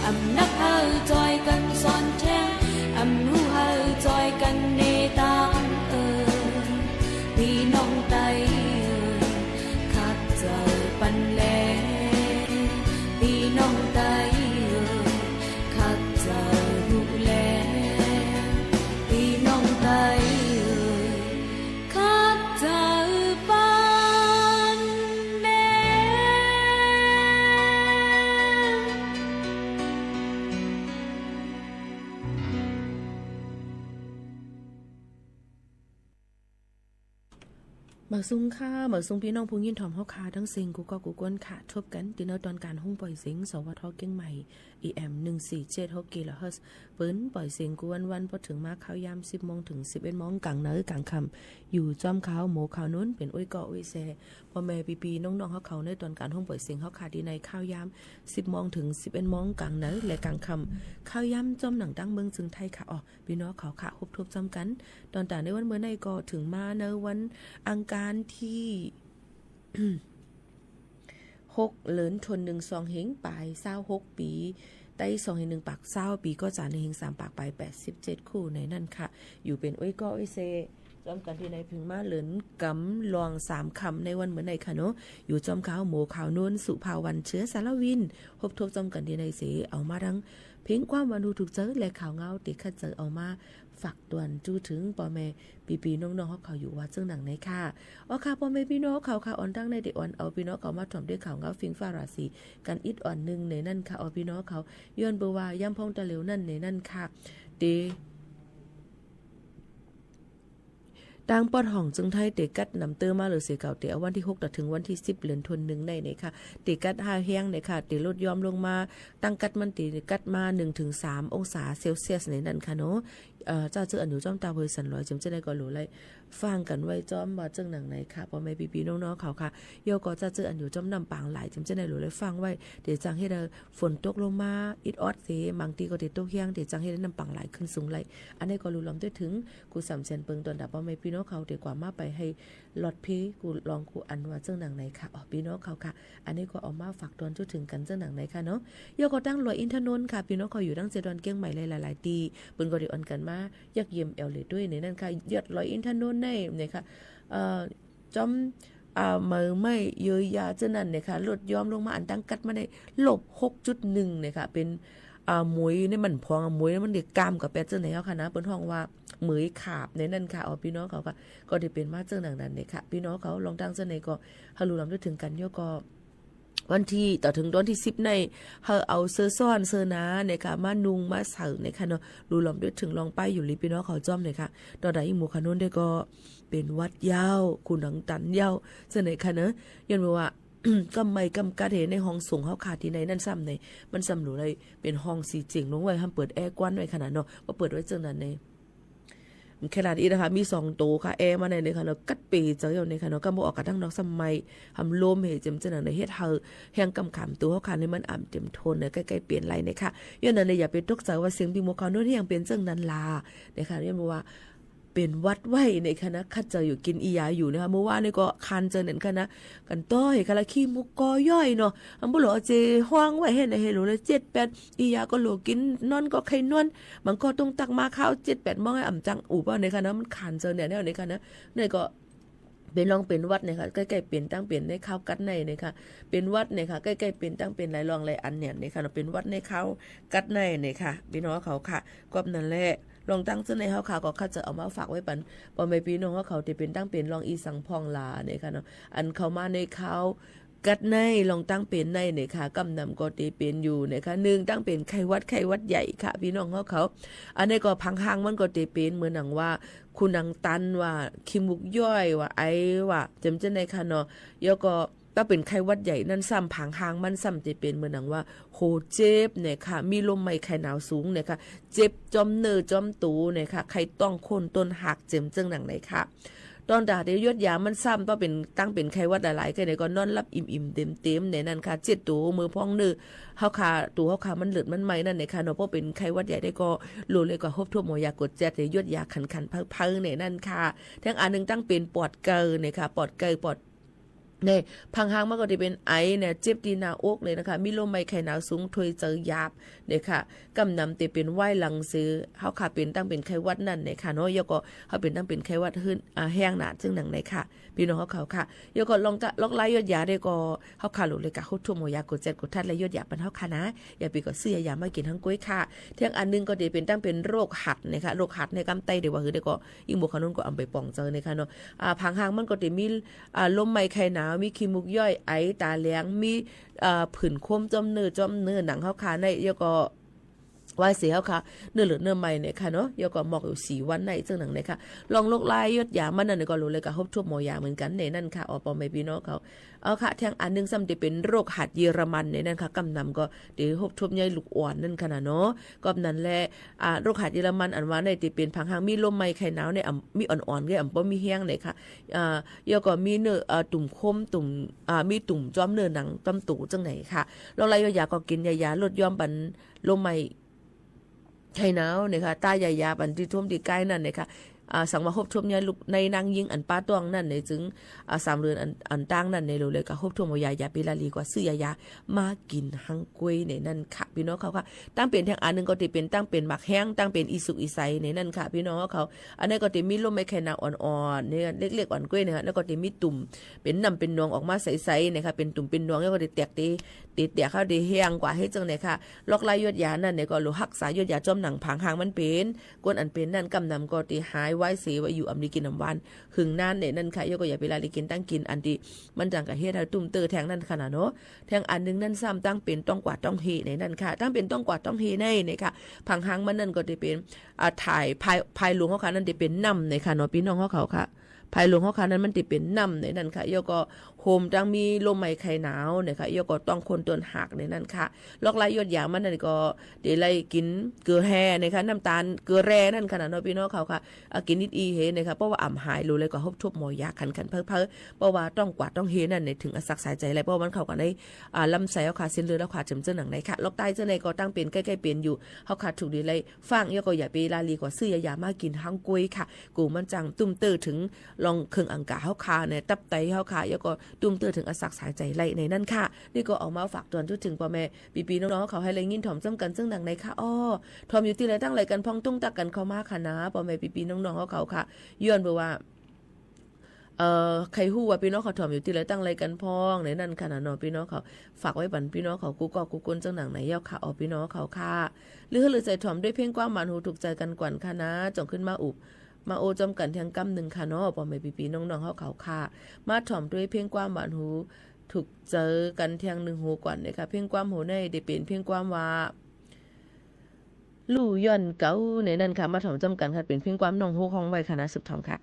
อำนักเฮาจอยกันสอนแทงอำหูเฮาจอยกันเนตามพี่น้องไตขัดเจอปันแลพี่น้องไตขัดเจอดูแลพี่น้องไตขัดเจอปันแล หมักซุ้งค่ะหมักซุ้งพี่น้องผู้ยินถ่อมเฮาคาทั้งซิงกูก็กูก้นค่ะทบกันดินเนอร์ตอนการห้องปล่อยเสียงสวทเก้งใหม่ EM 147กิโลเฮิรตซ์เปิ้นปล่อยเสียงกวนพอถึงมาข้าวยาม 10 โมงถึง 11 โมงกลางเนอกลางค่ำอยู่จอมขาวหมูขาวนู้นเป็นอ้อยเกาะอ้อยแซพ่อแม่ปีๆน้องๆเฮาเขาในตอนการห้องปล่อยเสียงเฮาขาดีในข้าวยาม 10 โมงถึง 11 โมงกลางเนอและกลางค่ำข้าวยามจอมหนังดังเมืองจึงไทยค่ะพี่น้องเขาค่ะฮบทบจำกันตอนต่างในวันเมื่อในก็ถึงมาในวันอังคารที่ 6 เหลินทน1 2เฮงปลาย26 ปีไต้2เฮง1ปาก20ปีก็จานในเฮง3ปากปลาย87คู่ในนั่นค่ะอยู่เป็นอ้อยก็อ้อยเซจอมกันที่ในพึงมาเหลินกำลอง3คำในวันเหมือนในค่ะเนาะอยู่จอมขาวหมูขาวนวลสุภาวันเชื้อสารวินพบทบจอมกันที่ในเสเอามาทั้งเพลงความวันดูถูกเจอและข่าวเงาติคัดเจอเอามาฝากตวนจู้ถึงพ่อแม่ปีๆน้องๆเขาอยู่ว่าซึ่งหนังในค่ะค่ะพ่อแม่พี่น้องเขาค่ะอ่อนตั้งในเด็กอ่อนเอาพี่น้องเขามาถ่อมด้วยข่าวเงาฟิงฟ้าราศีกันอิดอ่อนนึงในนั่นค่ะเอาพี่น้องเขาย้อนเบว่าย่ำพองตะเหลวนั่นในนั่นค่ะเดดังปอดห้องจึงไทยเตกัดนำเตอมาหรือเสียเก่าเตอวันที่6ถึงวันที่10เดือนธันวาคมในค่ะเตกัด5แห้งในค่ะเตลดยอมลงมาตั้งกัดมันเตกัดมา 1-3 องศาเซลเซียสในนั้นค่ะเนาะเจ้าเจออันอยู่จ้อมตาเฮยสันลอยจำจะได้ก็รู้เลยฟังกันไว้จ้อมว่าจังหนังไหนค่ะพ่อแม่ปีๆน้องๆเขาค่ะโยก็จะเจออันอยู่จ้อมนำปางหลายจำจะได้รู้เลยฟังไว้เดี๋ยวจังให้เด้อฝนตกลงมาอิดออดเสบางทีก็เดี๋ยวตกแห้งเดี๋ยวจังให้ได้นำปางหลายขึ้นสูงไหลอันนี้ก็รู้ลำด้วยถึงกูสามเซนเปิงตอนดับพ่อแม่พี่น้องเขาเดี๋ยวกว่ามาไปให้หลอดพีกูลองกูอันว่าจังหนังไหนค่ะพี่น้องเขาค่ะอันนี้ก็เอามาฝากตอนจุดถึงกันจังหนังไหนค่ะเนาะโยก็ตั้งลอยอินทนนท์ค่ะพี่น้องเขาอยู่ตั้งเจดอนเกี้ยงใหม่หลายๆตีเปิ้นก็ได้อ่อนกันมายักเยี่ยมเอลเลยด้วยในนั้นค่ะยอดลอยอินทนนท์ในเนี่ยค่ะจอมมือไม่เยอะยาเจ้านั่นเนี่ยค่ะลดยอมลงมาอันตั้งกัดมาได้ลบ 6.1 เนี่ยค่ะเป็นหมวยในมันพองหมวยมันเด็กกามกับแปดเจ้าไหนเขาค่ะนะเปิ้นห้องว่าเหมยขาบในนั่นค่ะพี่น้องเขาค่ะก็ได้เป็นมาเจ้าหนังนั้นเนี่ยค่ะพี่น้องเขาลองตั้งเจ้าไหนก็ฮัลโหลลำด้วยถึงกันโยก็วันที่ต่อถึงวันที่10ในเฮาเอาเสื้อซ้อนเสื้อหนาเนี่ยค่ะมานุงมาใส่เนี่ยค่ะเนาะดูลำด้วยถึงลองไปอยู่ลิพี่น้องเขาจ้อมเนี่ยค่ะตอนใดอีหมู่คานุนได้ก็เป็นวัดยาวคุณดังตันยาวเสน่ห์ค่ะเนาะยันว่า ก็ไม่กำกัดเห็นในห้องสูงเฮาขาดที่ไหนนั่นซ้ำในมันซ้ำหรูเลยเป็นห้องสีเจ๋งลงไว้ห้ามเปิดแอร์กว้านไว้ขนาดเนาะว่าเปิดไว้จังนั้นในแค่ลาดอีนะคะมี2โตค่ะแอร์มาในเลยค่ะเนาะกัดปีเจ้าอยู่ในค่ะเนาะก็บ่ออกกระทั่งดอกสมัยทำลมเหจำจังในเฮ็ดเฮาแห่งกำขามตัวเฮาค่ะในมันอ่ำเต็มทนเนี่ยใกล้ๆเปลี่ยนไหลเนี่ยค่ะย้อนนั้นอย่าไปตกใจว่าเสียงพี่หมอเขาโน้นยังเป็นจังนั้นล่ะเนี่ยค่ะย้อนว่าเป็นวัดไว้ในคณะคัดเจออยู่กินอียาอยู่นะคะเมื่อวานนี่ก็คันเจอนั่นค่ะนะกันต้อยกะละขี้มุกกอย่อยเนาะอันบ่หลอเจห้องไว้เฮ็ดให้รู้เลย7-8อียาก็โหลกินนอนก็ไข่นวลมันก็ต้องตักมาข้าว7-8มื้อให้อ่ำจังอู่ป่ะในค่ะนะมันคันเจอเนี่ยในค่ะนะเนี่ยก็เป็นลองเป็นวัดเนี่ยค่ะใกล้ๆเปลี่ยนตั้งเปลี่ยนในข้าวกัดในเนี่ยค่ะเป็นวัดเนี่ยค่ะใกล้ๆเปลี่ยนตั้งเป็นหลายรองหลายอันเนี่ยค่ะเป็นวัดในข้าวกัดในเนี่ยค่ะพี่น้องเขาค่ะก็นั่นแหละลองตั้งซึ่งในเฮาค่ะก็คัดจะเอามาฝากไว้ปันพ่อแม่พี่น้องเขาที่เป็นตั้งเป็นรองอีสังพองลาเนี่ยค่ะเนาะอันเข้ามาในเขา กัดในลองตั้งเป็นในเนี่ยค่ะกำนำก็ตีเป็นอยู่นะคะหนึ่งตั้งเป็นไข้วัดใหญ่ค่ะพี่น้องเขาอันนี้ก็พังหางมันก็ตีเป็นเหมือนหนังว่าคุณนังตันว่าคิมุกย่อยว่าไอว่าจำเจนในค่ะเนาะแล้วก็ถ้าเป็นไข้วัดใหญ่นั่นซ้ำผางหางมันซ้ำจะเป็นเหมือนหนังว่าโหเจ็บเนี่ยค่ะมีลมไม่ไข้หนาวสูงเนี่ยค่ะเจ็บจอมเนื้อจอมตูเนี่ยค่ะใครต้องคนต้นหักเจ็มเจิงหนังไหนค่ะตอนดาเดียดยามันซ้ำต้องเป็นตั้งเป็นไข้วัดหลายๆก็ในก็นอนรับอิ่มๆเต็มๆในนั้นค่ะเจ็ดตัวมือพองเนื้อเฮาขาตัวเฮาขามันเหลือดมันไหมนั่นในค่ะเนาะเพราะเป็นไข้วัดใหญ่ได้ก็รู้เลยก็ฮบทั่วหมอยากดแจ๊ดยดยาขันๆเพิ่งๆในนั้นค่ะทั้งอันนึงตั้งเป็นปอดเกยเนี่ยค่ะปอดเกยปอดเนี่ยพังหางมันก็จะเป็นไอเนี่ยเจ็บดีหน้าอกเลยนะคะมีลมไม่ไข้หนาวสูงถอยเจอยาบเนี่ยค่ะกำนำเตเป็นไหวหลังซื้อเฮาขาเป็นตั้งเป็นไข้วัดนั่นเนี่ยค่ะเนาะยก็เฮาเป็นตั้งเป็นไข้วัดขึ้นแห้งหนาซึ่งหนังในค่ะพี่น้องเขาค่ะยก็ลองจะลอกไล่ยอดยาได้ก็เฮาขาหลุดเลยกะฮุทั่วหมอยากดแจ๊ดกดทัดและยอดยาปันเฮาค่ะนะอย่าไปก็ซื้อยามากินทั้งกุ้ยค่ะเที่ยงอันนึงก็จะเป็นตั้งเป็นโรคหัดเนี่ยค่ะโรคหัดในกำไตเดี๋ยวว่าคือได้ก็อีหมู่ขนุนก็เอาไปป้องเจอเนี่ยค่ะเนาะพังหางมันก็จะมีลมไม่ไข้หนาวมีมุกย่อยไอตาแหลงมีผื่นคมจอมเนื้อหนังเขาขาในยก็ว่าเสียเขาค่ะเนื้อเหลือเนื้อใหม่เนี่ยค่ะเนาะยก็หมอกอยู่4 วันในซึ่งหนังเนี่ยค่ะลองลกลายยดยามันนั่นก็รู้เลยกับฮบทั่วหมอยาเหมือนกันในนั่นค่ะอปอไม่พี่น้องเขาเอาค่ะทางอันนึงซ้ำจะเป็นโรคหัดเยอรมันในนั่นค่ะกำนำก็เดี๋ยวฮบทั่วใหญ่ลูกอ่อนนั่นค่ะเนาะก็นั้นแหละโรคหัดเยอรมันอันว่าในที่เป็นพังหางมีลมไม่ไข้หนาวในมีอ่อนๆก็บ่มีแห้งเลยค่ะยก็มีเนื้อตุ่มคมตุ่มมีตุ่มจ้อมเนื้อหนังต้มตูจังไหนค่ะลองไล่ยาก็กินยาลดย่อมบันลมไม่ไข้หนาวเนี่ยค่ะตายายาบันที่ท่วมที่ใกล้นั่นเนี่ยค่ะสังมาฮบท่วมเนี่ยลูกในนางยิงอันป้าตวงนั่นในจึง3 เดือนอันตั้งนั่นในรู้เลยก็ฮบท่วมยายาปีลาลีกว่าซื้อยามากินหังกวยในนั่นค่ะพี่น้องเขาค่ะตั้งเป็นทางอันนึงก็ที่เป็นตั้งเป็นหมักแห้งตั้งเป็นอีสุกอีไซในนั่นค่ะพี่น้องเขาอันนี้ก็ที่มีลมไม่ไข้หนาวอ่อนๆเนี่ยเล็กๆอ่อนกล้วยเนี่ยแล้วก็ที่มีตุ่มเป็นน้ำเป็นนวงออกมาใสๆเนี่ยค่ะเป็นตุ่มเป็นนวงแล้วก็ที่แตกตีเขาได้แห้งกว่าให้จังเนี่ยค่ะลอกลายยอดยานั่นเนี่ยก็รู้รักษายอดยาจอมหนังผางหางมันเป็นกวนอันเป็นนั่นกำนำก็ที่หายไว้เสียไว้อยู่อำลิกินน้ำวันหึงนั่นเนี่ยนั่นค่ะยก็อย่าไปลาลิกินตั้งกินอันที่มันจังกับเฮ็ดให้ตุ่มเตอแทงนั่นขนาดเนาะแทงอันนึงนั่นซ้ำตั้งเป็นต้องกวาดต้องเฮในนั่นค่ะตั้งเป็นต้องกวาดต้องเฮในเนี่ยค่ะผางหางมันนั่นก็จะเป็นถ่ายภายหลวงเขาค่ะนั่นจะเป็นน้ำในค่ะเนาะพี่น้องเขาค่ะภายหลวงเขาค่ะนั้นมันติเป็นน้ำในนั้นค่ะยก็โฮมจังมีลมไม่ไข้หนาวเนี่ยค่ะยก็ต้องคนต้นหักในนั้นค่ะลอกไล่ยอดยามันนั่นก็เดี๋ยวไล่กินเกลือแร่นะคะน้ำตาลเกลือแร่นั่นขนาดเนาะพี่น้องเขาค่ะกินนิดอีเฮนะคะเพราะว่าอ่ำหายรู้เลยก็ฮบทุบหมอยาขันเพ้อเพราะว่าต้องกวาดต้องเฮนั่นในถึงสักสายใจอะไรเพราะมันเขากันได้ลำไส้เขาขาดเส้นเลือดแล้วขาดเจือหนังในค่ะลอกใต้เจ้าในก็ตั้งเป็นใกล้ๆเป็นอยู่เขาขาดถูกดีเลยฟังยก็อย่าไปลาลีกว่าซื้อยามากินทั้งกล้วยค่ะกูมันจังตุ้มเตอถึงลองเครื่องอังกาเฮาคาเนี่ยตับไตเฮาคาแล้วก็ตุ้มเตือถึงอสักสายใจไล่ในนั่นค่ะนี่ก็ออกมาฝากเตือนถึงพ่อแม่ปีๆน้องๆเขาให้ไรยินถ่อมจ้ำกันซึ่งดังในค่ะถ่อมอยู่ที่ไรตั้งไรกันพ้องตุ้งตักกันเข้ามาค่ะนะพ่อแม่ปีๆน้องๆเขาค่ะย้อนบอกว่าใครฮู้ว่าพี่น้องเขาถ่อมอยู่ที่ไรตั้งไรกันพ้องในนั่นค่ะนะเนาะพี่น้องเขาฝากไว้บันพี่น้องเขากูกนจังหนังไหนเย้าค่ะพี่น้องเขาค่ะหรือใจถ่อมด้วยเพ่งกว้างหวานหูถูกใจกันกวนค่ะนะจงขึ้นมาอุบมาโอจำกันทางกำหนึ่งค่ะเนาะพ่อแม่ปีๆน้องๆเขาค่ะมาถ่อมด้วยเพ่งกว้างหวานหูถูกเจอกันทางหนึ่งหูกว่าเนี่ยค่ะเพ่งกว้างหูในได้เป็นเพ่งกว้างว่าลู่ย่อนเก้าในนั้นค่ะมาถ่อมจำกันค่ะเป็นเพ่งกว้างน้องหูของไว้คณะสืบถ่อมค่ะ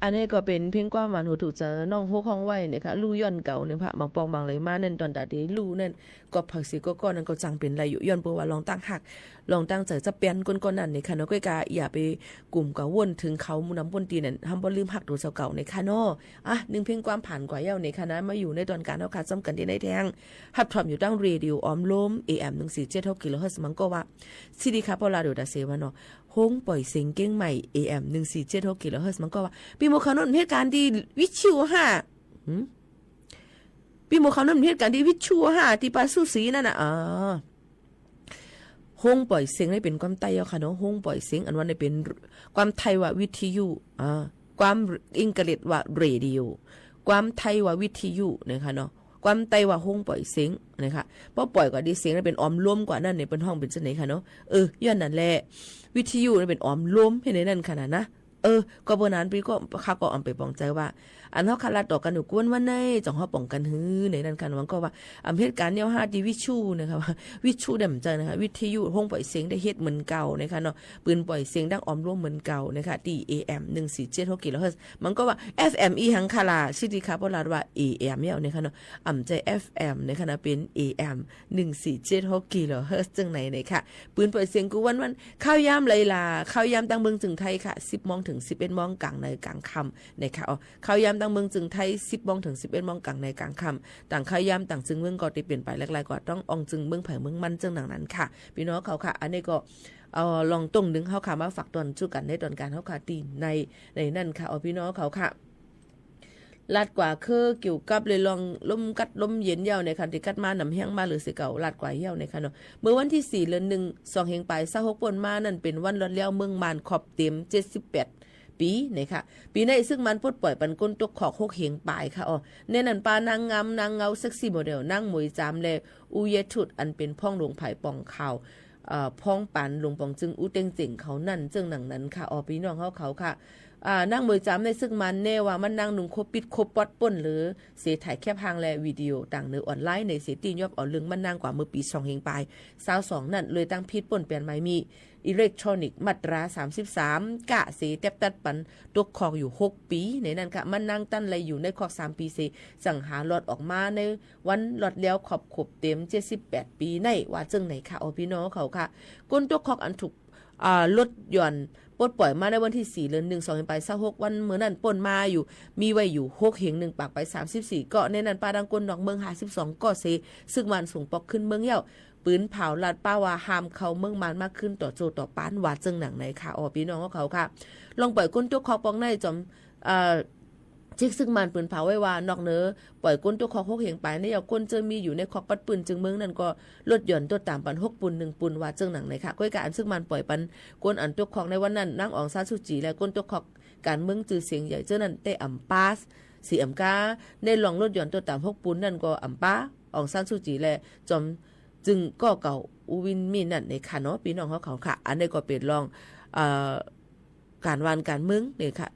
อันนี้ก็เป็นเพียงความหวานหูถูกเจอน้องโฮกห้องไว้เนี่ยค่ะลู่ย้อนเก่าเนี่ยพระบางปองบางเลยมานั่นตอนตาดีลู่นั่นก็ผักสีก็ก้อนนั่นก็จังเป็นไรอยู่ย้อนเพราะว่าลองตั้งหักลองตั้งใจจะเปลี่ยนก้นๆนั่นเนี่ยค่ะเนาะก็อย่าไปกลุ่มกับวนถึงเขามุนำบนตีนั่นทำบ่ลืมหักตัวเก่าในค่ะเนาะนึงเพียงความผ่านกว่าเย้าในคณะมาอยู่ในตอนการเฮาค่ะซ้ำกันที่ในแทงฮับทอมอยู่ตั้งเรดิโอออมลม AM 147กิโลเฮิรตซ์มันก็ว่าซีดีคาโปลาโดดาเซวาเนาะฮงปล่อยเสียงเก้งใหม่ AM 147กิโลเฮิรตซ์มันก็ว่าปีโมคานนเหตุการณ์ที่วิชูปีโมคานนเหตุการณ์ที่วิชูที่ปาสุสีนั่นน่ะฮงปล่อยเสียงให้เป็นความไต้เอาค่ะเนาะฮงปล่อยเสียงอันว่าได้เป็นความไทยว่าวิทยุความอังกฤษว่าเรดิโอความไทยว่าวิทยุนะคะเนาะความไต้ว่าฮงปล่อยเสียงนะคะเพราะปล่อยกว่าดีเสียงเป็นออมรวมกว่านั่นเนี่ยเป็นห้องเป็นจังได๋ค่ะเนาะย้อนนั่นแหละวิทยุเป็นออมรวมให้ในนั้นขนาดนะก็บ่นานปีก็ข้าก็อำไปปองใจว่าอันเฮาคาลาต่อกันอยู่กวนวันในจังเฮาป้องกันหือในนั้นกันมันก็ว่าเหตุการณ์แนว5ดีวิชูนะคะว่าวิชูดำใจนะคะวิทยุห้องปล่อยเสียงได้เฮ็ดเหมือนเก่านะคะเนาะปืนปล่อยเสียงดังออมร่วมเหมือนเก่านะคะที่ AM 147กิโลเฮิรตซ์มันก็ว่า FM อีหังคาลาสิติคาบ่ลาว่า AM แล้วนะคะเนาะใจ FM นะคะนะเป็น AM 147กิโลเฮิรตซ์จังไหนนะคะปืนปล่อยเสียงกูวันข้าวยามไลลาข้าวยามตังเมืองจึงไทยค่ะ 10:00 นถึง 11:00 นกลางในกลางค่ำนะคะข้าวยามตังเมืองจึงไทย 10:00 นถึง 11:00 นกลางในกลางค่ำต่างข้าวยามต่างจึงเมืองก็ได้เปลี่ยนไปหลายๆกว่าต้องอองจึงเมืองไผเมืองมันจังหนังนั้นค่ะพี่น้องเขาค่ะอันนี้ก็ลองตรงนึงเฮาค่ะมาฝากตอนจุกันในตอนการเฮาค่ะตีในนั่นค่ะพี่น้องเขาค่ะลาดกว่าคือเกี่ยวกับเลยลองลมกัดลมเย็นยาวในคันที่กัดมานำแห้งมาหรือสิเก่าลาดกว่าเหี่ยวในคันเนาะเมื่อวันที่4เดือน1 2เฮงไป26ป่นมานั่นเป็นวันรอดแล้วเมืองมานขอบเต็ม78ปีนะคะปีในซึ่งมันปลดปล่อยปันก้นตกขอก6เฮงปลายค่ะในนั้นปานางงามนางเงาเซ็กซี่โมเดลนางหมวยจามแลอูเยทุดอันเป็นพ่องหลวงไผ่ปองข่าวพ้องปันหลวงปองจึงอูเต็งเจ๋งเขานั่นจึงหนังนั้นค่ะพี่น้องเขาค่ะนั่งมือจำในซึ่งมันแน่ว่ามันนั่งหนุ่งคบปิดคบปอดป่นหรือเสียถ่ายแคบหางและวิดีโอต่างเนื้อออนไลน์ในเสียตีนยอบเอาเรื่องมันนั่งกว่าเมื่อปี2เฮงปลาย22นั่นเลยตั้งพิษป่นเปลี่ยนไม้มีอิเล็กทรอนิกส์มาตรา33กะเสียแตบตัดปันตกคอกอยู่6ปีในนั้นค่ะมันนั่งตั้นอะไรอยู่ในคอก3ปีเสสั่งหาหลอดออกมาในวันหลอดแล้วขบเต็ม78ปีในว่าจึงไหนค่ะพี่น้องเขาค่ะก้นตกคอกอันถูกลดหย่อนปลดปล่อยมาในวันที่4เดือน1 2เฮงไป26วันเมื่อนั้นป่นมาอยู่มีไว้อยู่6เฮง1ปากไป34ก็ในนั้นปาดังกลนอกเมือง52ก็เซซึ่งมันส่งปอกขึ้นเมืองเย้าปืนเผาลาดป้าว่าห้ามเข้าเมืองมันมากขึ้นต่อโจต่อปานว่าจึงหนังไหนค่ะพี่น้องเขาค่ะลองปล่อยก้นตกคอกปองในจอมจิกซึ่งมันปืนเผาไว้ว่านอกเนื้อปล่อยก้นตัวคอก6เฮงไปในยาก้นเจอมีอยู่ในคอกปัดปืนจึงเมืองนั่นก็ลดหย่อนตัวตามปัน6 ปุ่น 1 ปุ่นว่าจึงหนังไหนค่ะก้อยการซึ่งมันปล่อยปันก้นอันตัวคอกในวันนั้นนางอองซานซูจีและก้นตัวคอกการเมืองจื่อเสียงใหญ่เจ้านั้นได้อัมปาสสีอัมกาในลองลดหย่อนตัวตาม6 ปุ่นนั่นก็อัมปาอองซานซูจีและจอมจึงก็เก่าอูวินมีนั่นในค่ะเนาะพี่น้องเขาค่ะอันนี้ก็เป็นลองการวานการเมืองเนี่ยค่ะ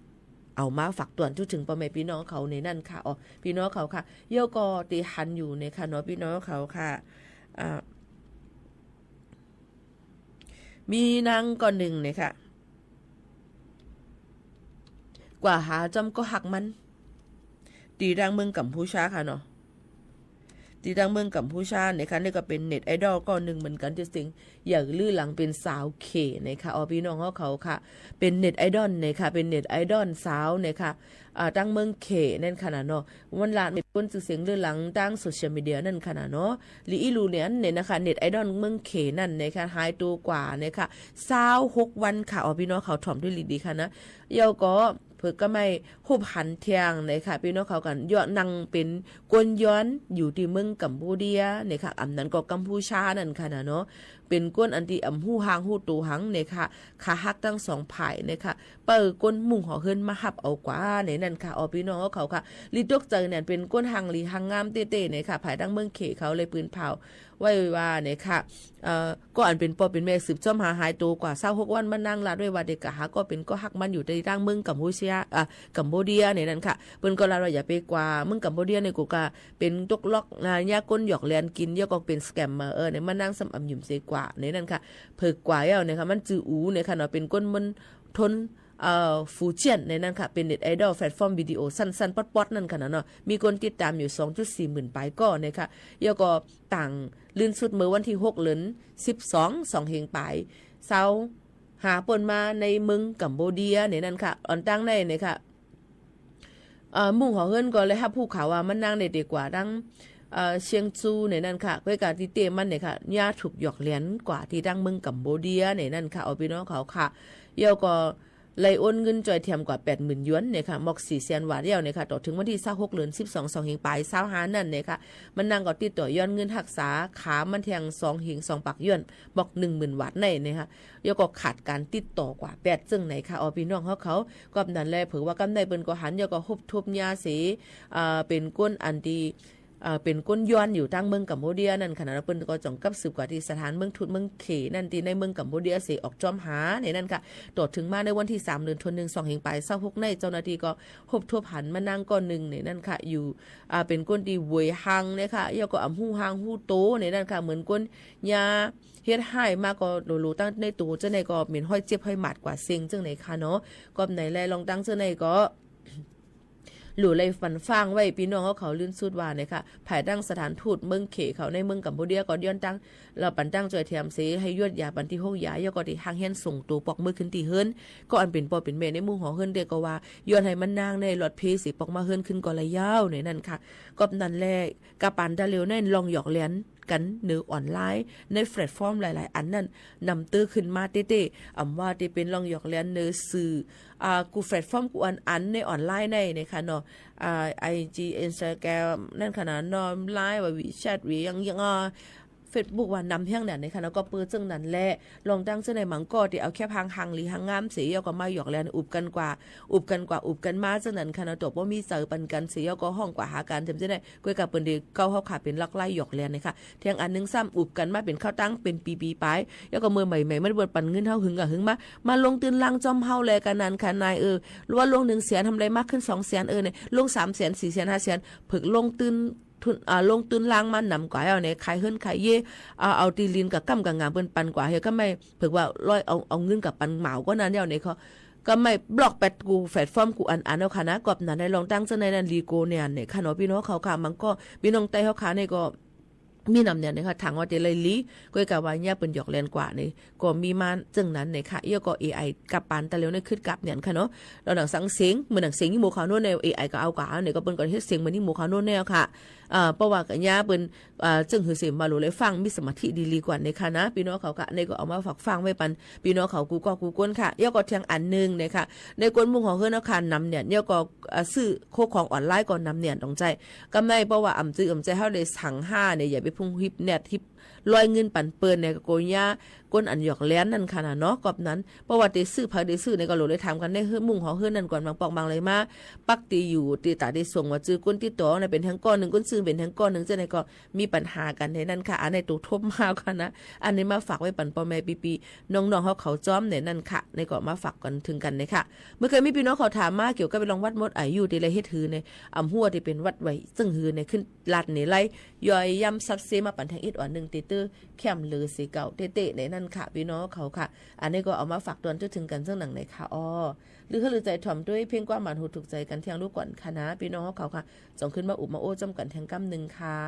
เอามาฝากตวนถึงพ่อแม่พี่น้องเขาในนั่นค่ะพี่น้องเขาค่ะเยี่ยวก็ตีหันอยู่ในค่ะเนาะพี่น้องเขาค่ะมีนางก่อนหนึ่งเนี่ยค่ะกว่าหาจำก็หักมันตีดังเมืองกัมพูชาค่ะเนาะตีดังเมืองกัมพูชาเนี่ยค่ะนี่ก็เป็นเน็ตไอดอลก็หนึ่งเหมือนกันที่สิงอย่างลื่อหลังเป็นสาวเคนะคะพี่น้องเขาค่ะเป็นเน็ตไอดอลเนี่ยค่ะเป็นเน็ตไอดอลสาวเนี่ยค่ะตั้งเมืองเคนั่นขนาดเนาะวันละเป็นคนสื่อเสียงลื่อหลังตั้งโซเชียลมีเดียนั่นขนาดเนาะลีอีลูเนี่ยเนี่ยนะคะเน็ตไอดอลเมืองเคนั่นเนี่ยค่ะหายตัวกว่าเนี่ยค่ะ26 วันค่ะพี่น้องเขาถ่อมด้วยดีค่ะนะเยาก็เพื่อก็ไม่หุบหันเทียงเลยค่ะพี่น้องเขากันย้อนนั่งเป็นกวนย้อนอยู่ที่เมืองกัมพูเดียเนี่ยค่ะนั้นก็กัมพูชานั่นค่ะนะเนาะเป็นก้นอันที่หู้หางหู้ตูหังเนี่ยค่ะขาหักทั้ง2 ฝ่ายเนี่ยค่ะเปิดก้นมุ่งห่อเฮิรนมาหับเอากว่าเนี่ยนั่นค่ะพี่น้องเขาค่ะลิตกเจอเนี่ยเป็นก้นหางลีหางงามเต้ๆเนี่ยค่ะภายทั้งเมืองเขเขาเลยปืนเผาไว้ว่าเนี่ยค่ะก็อันเป็นปอเป็นแม่สืบจ้อมหายตัวกว่า26 วันมันนั่งลาด้วยว่าเด็กกะหาก็เป็นก็หักมันอยู่ในร่างเมืองกัมพูชากัมพูเดียเนี่ยนั่นค่ะเปิ้นก็ลาว่าอย่าไปกว่าเมืองกัมพูเดียในกูกะเป็นตกล็อกยาก้นหยอกแลนกินยาก็เป็นสแกมมาเนี่ยมันนั่งซ้ำอำหยุ่มเสกว่าเนี่ยนั่นค่ะเพิกกว่าเนี่ยค่ะมันจืออูเนี่ยค่ะเนาะเป็นก้นมันทน ฟูเจียนในนั้นค่ะเป็นเน็ตไอดอลแพลตฟอร์มวิดีโอสั้นๆป๊อดๆนั่นค่ะเนาะมีคนติดตามอยู่ 2.4 หมื่นปลายก็นะคะแล้วก็ต่างลื่นสุดเมื่อวันที่6เดือน12 2เฮงปลายเซาหาปนมาในเมืองกัมพูเดียในนั้นค่ะอ่อนตั้งในเนี่ยค่ะมุ่งหอเฮิรนก็เลยครับผู้ข่าวว่ามันนั่งได้ดีกว่าดังเชียงจูในนั้นค่ะก็การที่เตมันเนี่ยค่ะย่าถูกหยอกเลี้ยนกว่าที่ดังเมืองกัมพูเดียในนั้นค่ะเอาพี่น้องเขาค่ะเยาก็เลยโอนเงินจอยเทียมกว่า 80,000 หยวนเนี่ยค่ะหมอก4แสนบาทเดียวเนี่ยค่ะต่อถึงวันที่26เดือน12 2เฮงปลาย25นั่นเนี่ยค่ะมันนั่งก็ติดต่อย้อนเงินรักษาขามันแทง2เฮง2ปักหยวนบอก 10,000 บาทในเนี่ยค่ะเยาก็ขาดการติดต่อกว่า8ซึ่งไหนค่ะเอาพี่น้องเขาก็นั้นแลเผอว่ากำไดเปิ้นก็หันเยาก็ฮุบทุบยาสีเป็นก้นอันดีเป็นก้นย้อนอยู่ทางเมืองกัมพูเดียนั่นขณะเปิ้นก็จ่องกับสืบกว่าที่สถานเมืองทูตเมืองเขนั่นที่ในเมืองกัมพูเดียเสออกจอมหาในนั่นค่ะตรวจถึงมาในวันที่3เดือนธันวาคม2เฮงปลาย26ในเจ้าหน้าที่ก็พบทั่วผันมานั่งก้อนนึงในนั่นค่ะอยู่เป็นก้นที่เวยหังเนี่ยค่ะแล้วก็อำฮู้หังฮู้โตในนั่นค่ะเหมือนก้นยาเฮ็ดให้มากก็โลตั้งในตัวจังได๋ก็เหม็นห้อยเจ็บห้อยหมัดกว่าเซ็งจังไหนค่ะเนาะก็ไหนแลลองตั้งจังไหนก็หลู่เลยฝันฟังไว้พี่น้องเขาลื่นสุดว่าเนี่ยค่ะภายตั้งสถานทูตเมืองเขเขาในเมืองกัมพูเดียก็ย้อนตั้งเราปันตั้งจอยเทียมเสให้ยวดยาปันที่ห้องยายก็ที่หางเฮียนส่งตัวปอกมือขึ้นตีเฮิรนก็อันเป็นปอเป็นแม่ในมุงหอเฮิรนเด็กก็ว่าย้อนให้มันนางในหลอดเพสิปอกมาเฮิรนขึ้นก็ระยาวในนั่นค่ะก็นั่นแหละกะปันตะเลียวในลองหยอกเลียนกันเนื้อออนไลน์ในแพลตฟอร์มหลายๆอันนั้นนำตื้อขึ้นมาเต้ๆอำว่าที่เป็นลองหยอกเลียนเนื้อสื่อกูแพลตฟอร์มกูอันในออนไลน์ในค่ะเนาะIG Instagram นั่นขนาดนอนไลน์ว่าวิแชทวิยังFacebook ว่านำเพียงนั้นนะคะแล้วก็เปิดจังนั้นแหละลองตั้งเสื้อในหมังก็ที่เอาแค่พังหรือหางงามเสียก็มาหยอกแลนอุบกันมาจังนั้นค่ะตัวบ่มีเสือปันกันเสียก็ห้องกว่าหาการจำจังได๋ก้อยกับเปิ้นได้เก้าเฮาขาเป็นลักไล่หยอกแลนนะคะเที่ยงอันนึงซ้ำอุบกันมาเป็นข้าวตั้งเป็นปีๆไปแล้วก็มือใหม่ๆมันบ่ปันเงินเฮาหึงก็หึงมาลงตื่นลังจอมเฮาแลกันนั้นค่ะนายหรือว่าลง1แสนทำไรมากขึ้น2แสนเนี่ยลง3แสน4แสน5แสนผึกลงตื่นทุนลงทุนล้างมันนำกว่าเอาในขายเฮิรนขายเย่เอาตีลินกับกำกับงานเปิ้นปันกว่าเฮก็ไม่เพิ่นว่าร้อยเอาเงินกับปันเหมาก็นั้นเดียวในเขาก็ไม่บล็อกแปดกูแพลตฟอร์มกูอันเอาค่ะนะกอบนั้นได้ลองตั้งซะในนั้นลีโกเนี่ยเนี่ยค่ะเนาะพี่น้องเขาค่ะมันก็พี่น้องใต้เขาค่ะในก็มีนำเนี่ยนะคะทางว่าจะเลยลีก็กะว่าเนี่ยเปิ้นหยอกแลนกว่านี่ก็มีมาจึงนั้นเนี่ยค่ะเอียก็ AI กับปานตะเลียวในขึ้นกับเนี่ยค่ะเนาะแล้วหนังสังเสียงเหมือนหนังเสียงที่หมู่เขาโน่นใน AI ก็เอากว่าเนี่ยก็เปิ้นก็เฮ็ดเสียงเหมือนที่หมู่เขาโน่นแนวค่ะเพราะว่ากันยาเปิ้นจึงหือเสียงมาหลู่เลยฟังมีสมาธิดีกว่าในค่ะนะพี่น้องเขาค่ะในก็เอามาฝากฟังไว้ปันพี่น้องเขากูก้นค่ะเอียก็เทียงอันนึงเนี่ยค่ะในก้นมุงของเฮือนเอาค่ะนำเนี่ยเอียก็ซื้อโคของออนไลน์ก่อนนำเนี่ยต้องใจกำไรเพราะว่าอำจื้อใจเฮาได้สั่ง5เนี่ยอย่าไปพุ่งฮิปเน็ตฮิปลอยเงินปั่นเปิ้นในโกยาก้นอันหยอกแล้นนั่นค่ะเนาะกอบนั้นเพราะว่าได้ซื้อพักได้ซื้อในก็โหลได้ถามกันได้มุ่งหอเฮือนนั่นก่อนบางปอกบางเลยมาปักตีอยู่ตีตาได้ส่งว่าจื้อก้นที่ต่อในเป็นทั้งก้อนนึงก้นซื้อเป็นทั้งก้อนนึงจะในก็มีปัญหากันในนั้นค่ะอันในตัวทบมาค่ะนะอันนี้มาฝากไว้ปั่นพ่อแม่ปีๆน้องๆเขาจ้อมในนั่นค่ะในก็มาฝากกันถึงกันเลยค่ะเมื่อเคยมีพี่น้องเขาถามมาเกี่ยวกับไปลองวัดมดอายุที่ไรเฮ็ดหือในอำหัวที่เป็นวัดไว้ซึ่งหือในขึ้นลาดในไล่ย่อยย่ำซัดเซมาปั่นทางอีกอ่อนนึงตีตื้อแคมหรือสีเก่าเตะในนั่นค่ะพี่น้องเขาค่ะอันนี้ก็เอามาฝากตอนถึงกันซึ่งหนังไหนค่ะหรือใจถ่อมด้วยเพียงกว่าหมันหูถูกใจกันเที่ยงลูกก่อนค่ะนะพี่น้องเขาค่ะส่งขึ้นมาอุบมาโอ้จำกันแทงกำนึงค่ะ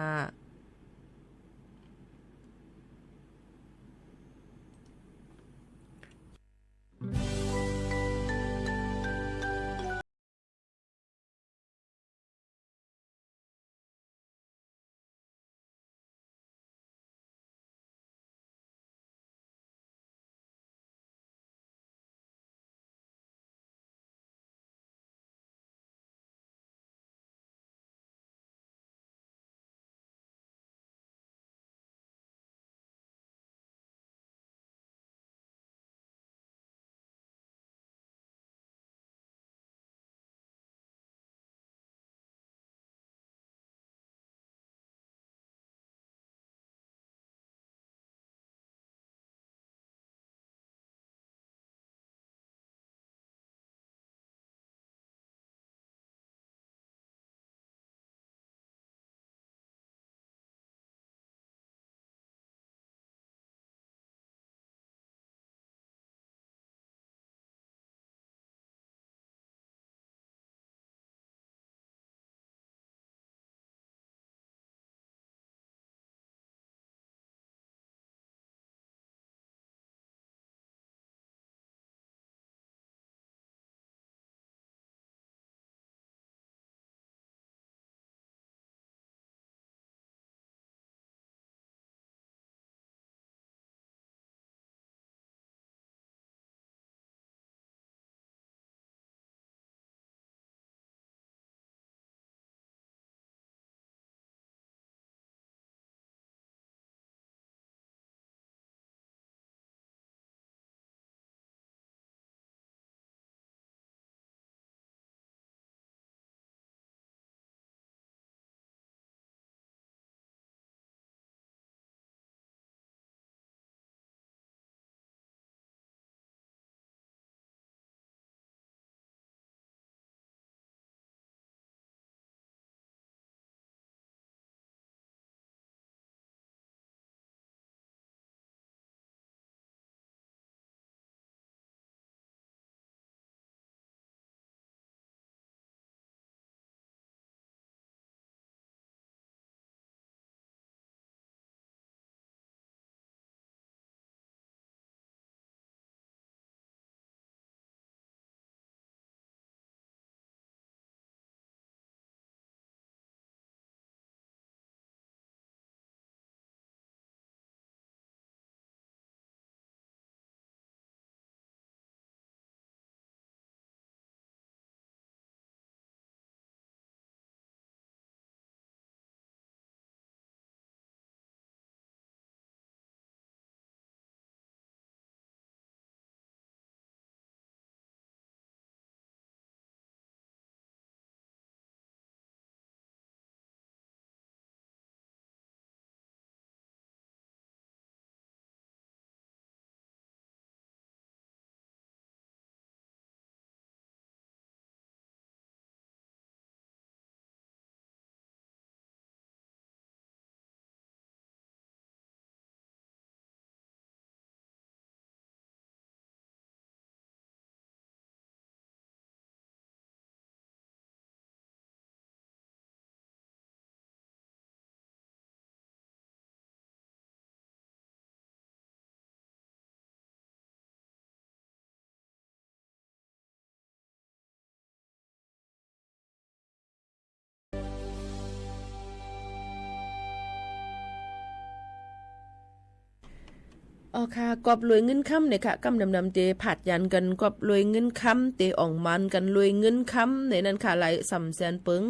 อ๋อค่ะกอบรวยเงินค้ำเนี่ยค่ะกำนำเตผัดยันกันกอบรวยเงินค้ำเตอ่องมันกันรวยเงินค้ำในนั้นค่ะหลายสำแสนเปิง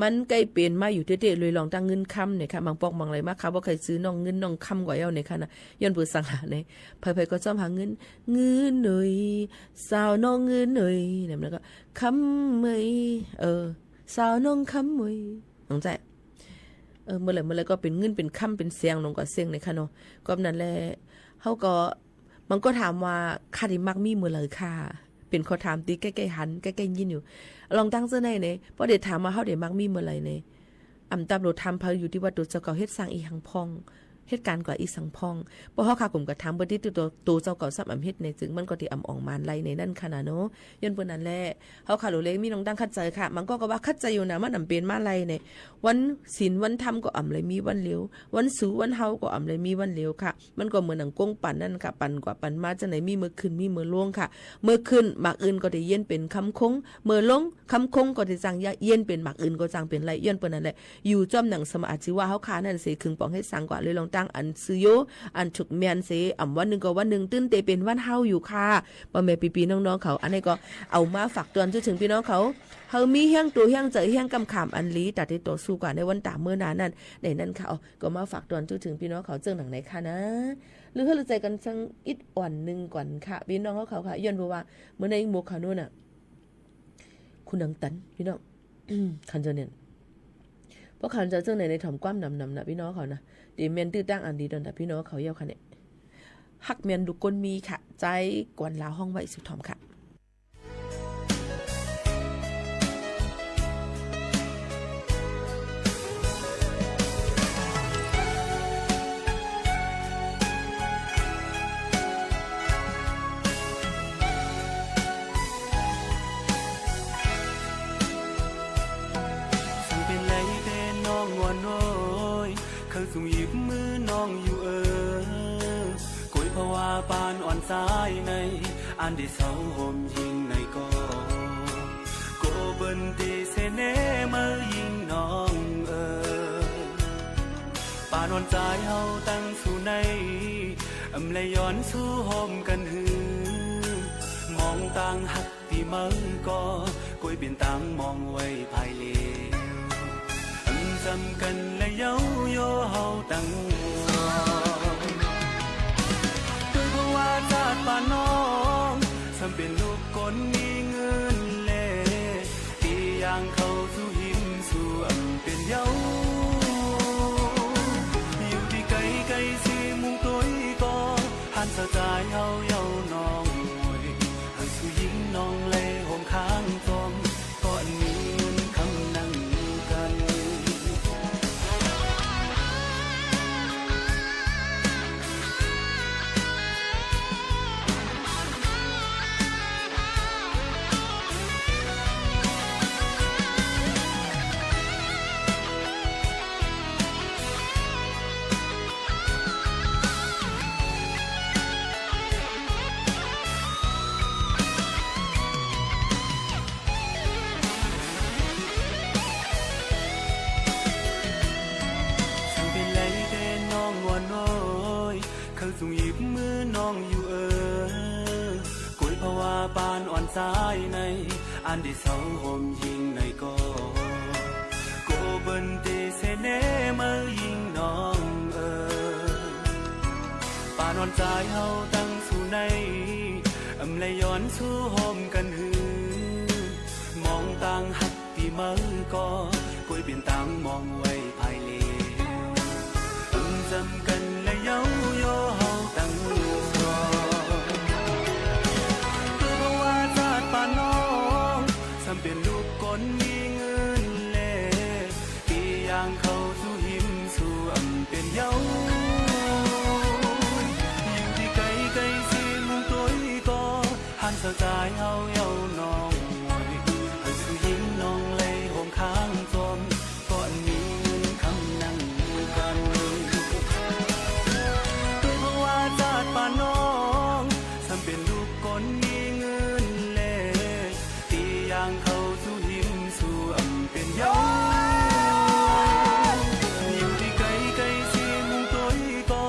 มันใกล้เปลี่ยนมาอยู่เตๆรวยลองตั้งเงินค้ำเนี่ยค่ะบางปอกบางอะไรมากค่ะว่าใครซื้อน้องเงินน้องค้ำกว่าเย้าเนี่ยค่ะนะย้อนเปิดสังหาเนี่ยไผๆก็จ้อมหาเงินหน่อยสาวน้องเงินหน่อยเนี่ยแล้วก็ค้ำเมยสาวน้องค้ำเมยน้องใจเมื่อไหร่ก็เป็นเงินเป็นค้ำเป็นเสียงน้องก็เสียงเนี่ยค่ะเนาะก็นั่นแหละเขาก็มันก็ถามว่าค่าที่มักมีเมื่อไหร่ค่ะเป็นข้อถามตีใกล้ๆหันใกล้ๆยินอยู่ลองตั้งเสื้อในเนี่ยพอเด็ดถามมาเขาเด็ดมักมีเมื่อไหร่เนี่ยตำรวจทำพาอยู่ที่วัดตัวเจ้าเก่าเฮ็ดสร้างอีหังพองเหตุการณ์กว่าอีสังพองเพราะเขาค่ะกลุ่มกระทำบที่ตัวเจ้าเก่าซับเฮ็ดในจึงมันก็ที่อ่องมานไล่ในนั่นขนาดเนาะย้อนเปิ้นนั่นแหละเขาค่ะโลเล็กมีน้องตั้งคัดใจค่ะมันก็ว่าคัดใจอยู่นะมันเป็นมาไล่ในวันศีลวันธรรมก็เลยมีวันเหลียววันสูวันเฮาก็เลยมีวันเหลียวค่ะมันก็เหมือนหนังกงปั่นนั่นค่ะปั่นกว่าปั่นมาจังไหนมีมื้อขึ้นมีมื้อลงค่ะมื้อขึ้นหมากอื่นก็ได้เย็นเป็นคำคงมื้อลงคำคงก็ได้จังเย็นเป็นหมากอื่นก็จังเป็นไรย้อนเปิ้นนั่นแหละอยู่จ้อมหนังสมาอาชีว่าเฮาค่ะนั่นสิครึ่งปองให้สังกว่าเลยลองตั้งอันซื้อโยอันฉุกเมียนเสวันหนึ่งก็วันหนึ่งตื้นเตเป็นวันเฮาอยู่ค่ะพ่อแม่ปีๆน้องๆเขาอันนี้ก็เอามาฝากเตือนถึงพี่น้องเขาเฮามีเฮียงตัวเฮียงเจอเฮียงกำขามอันลีแต่ที่ต่อสู้กันในวันตาเมื่อนานนั้นในนั้นค่ะก็มาฝากเตือนถึงพี่น้องเขาเจอหนังไหนค่ะนะหรือให้เราใจกันสักอิดอ่อนนึงก่อนค่ะพี่น้องเขาค่ะย้อนว่าเมื่อในหมู่เขาโน่นน่ะคุณนังตันพี่น้องคันเจเนี่ยเพราะคันเจอเจ้าในถ่อมความนำนะพี่น้องเขานะดีเมียนตื้อตั้งอันดีดอนแต่พี่น้องเขาเย้าค่ะเนี่ยหักเมียนดุกลมีค่ะใจกวนลาห้องไว้สุดถ่อมค่ะสูงหยิบมือน้องอยู่กุยภาวะปานอ่อนสายในอันที่เศร้าห่มยิงในโกเบินตีเสเนมายิงน้องปานอ่อนใจเฮาตั้งสู่ในเลยย้อนสู่ห่มกันหือมองต่างหักที่มือก็กุยเปลี่ยนต่างมองไว้ภายเลจำกันและเย้าโยเฮาตั้งด้วยเพราะว่าชาติป่าน้องสำเป็นลูกคนมีเงินเล่ที่อย่างเขาสู่หิมสู่เป็นเย้าอยู่ที่ไกลไกลสิมุงตัวก็หันสะใจเฮาเย้าน้องหวยหันสู่ยิงน้องเล่ห่มข้างจอมก่อนมีเงินคำนั่งกันสูงหยิบมือน้องอยู่กุยภาวะปานอ่อนสายในอันที่เศร้าห่มยิงในโกเบินตีเสเนมายิงน้องปานอ่อนใจเฮาตั้งสู่ในเลยย้อนสู่ห่มกันหือมองต่างหักที่มือก็กุยเปลี่ยนต่างมองไว้ภายเลจำกันและเย้าโยเฮาตั้งรอเพื่อเพราะว่าชาติป่าน้องสำเป็นลูกคนมีเงินเล่ที่อย่างเขาสู่หิมสู่เป็นเย้าอยู่ที่ไกลไกลสิมุงตัวก็หันสะใจเฮาเย้าน้องหันสู่ยิงน้องเล่ห่มข้างจอมก่อนมีเงินคำนั่งกันป่าน้องสำเป็นลูกคนมีเงินเล่ที่อย่างเขาสู่หิมสู่เป็นเย้าอยู่ที่ไกลไกลสิมุงตัวก็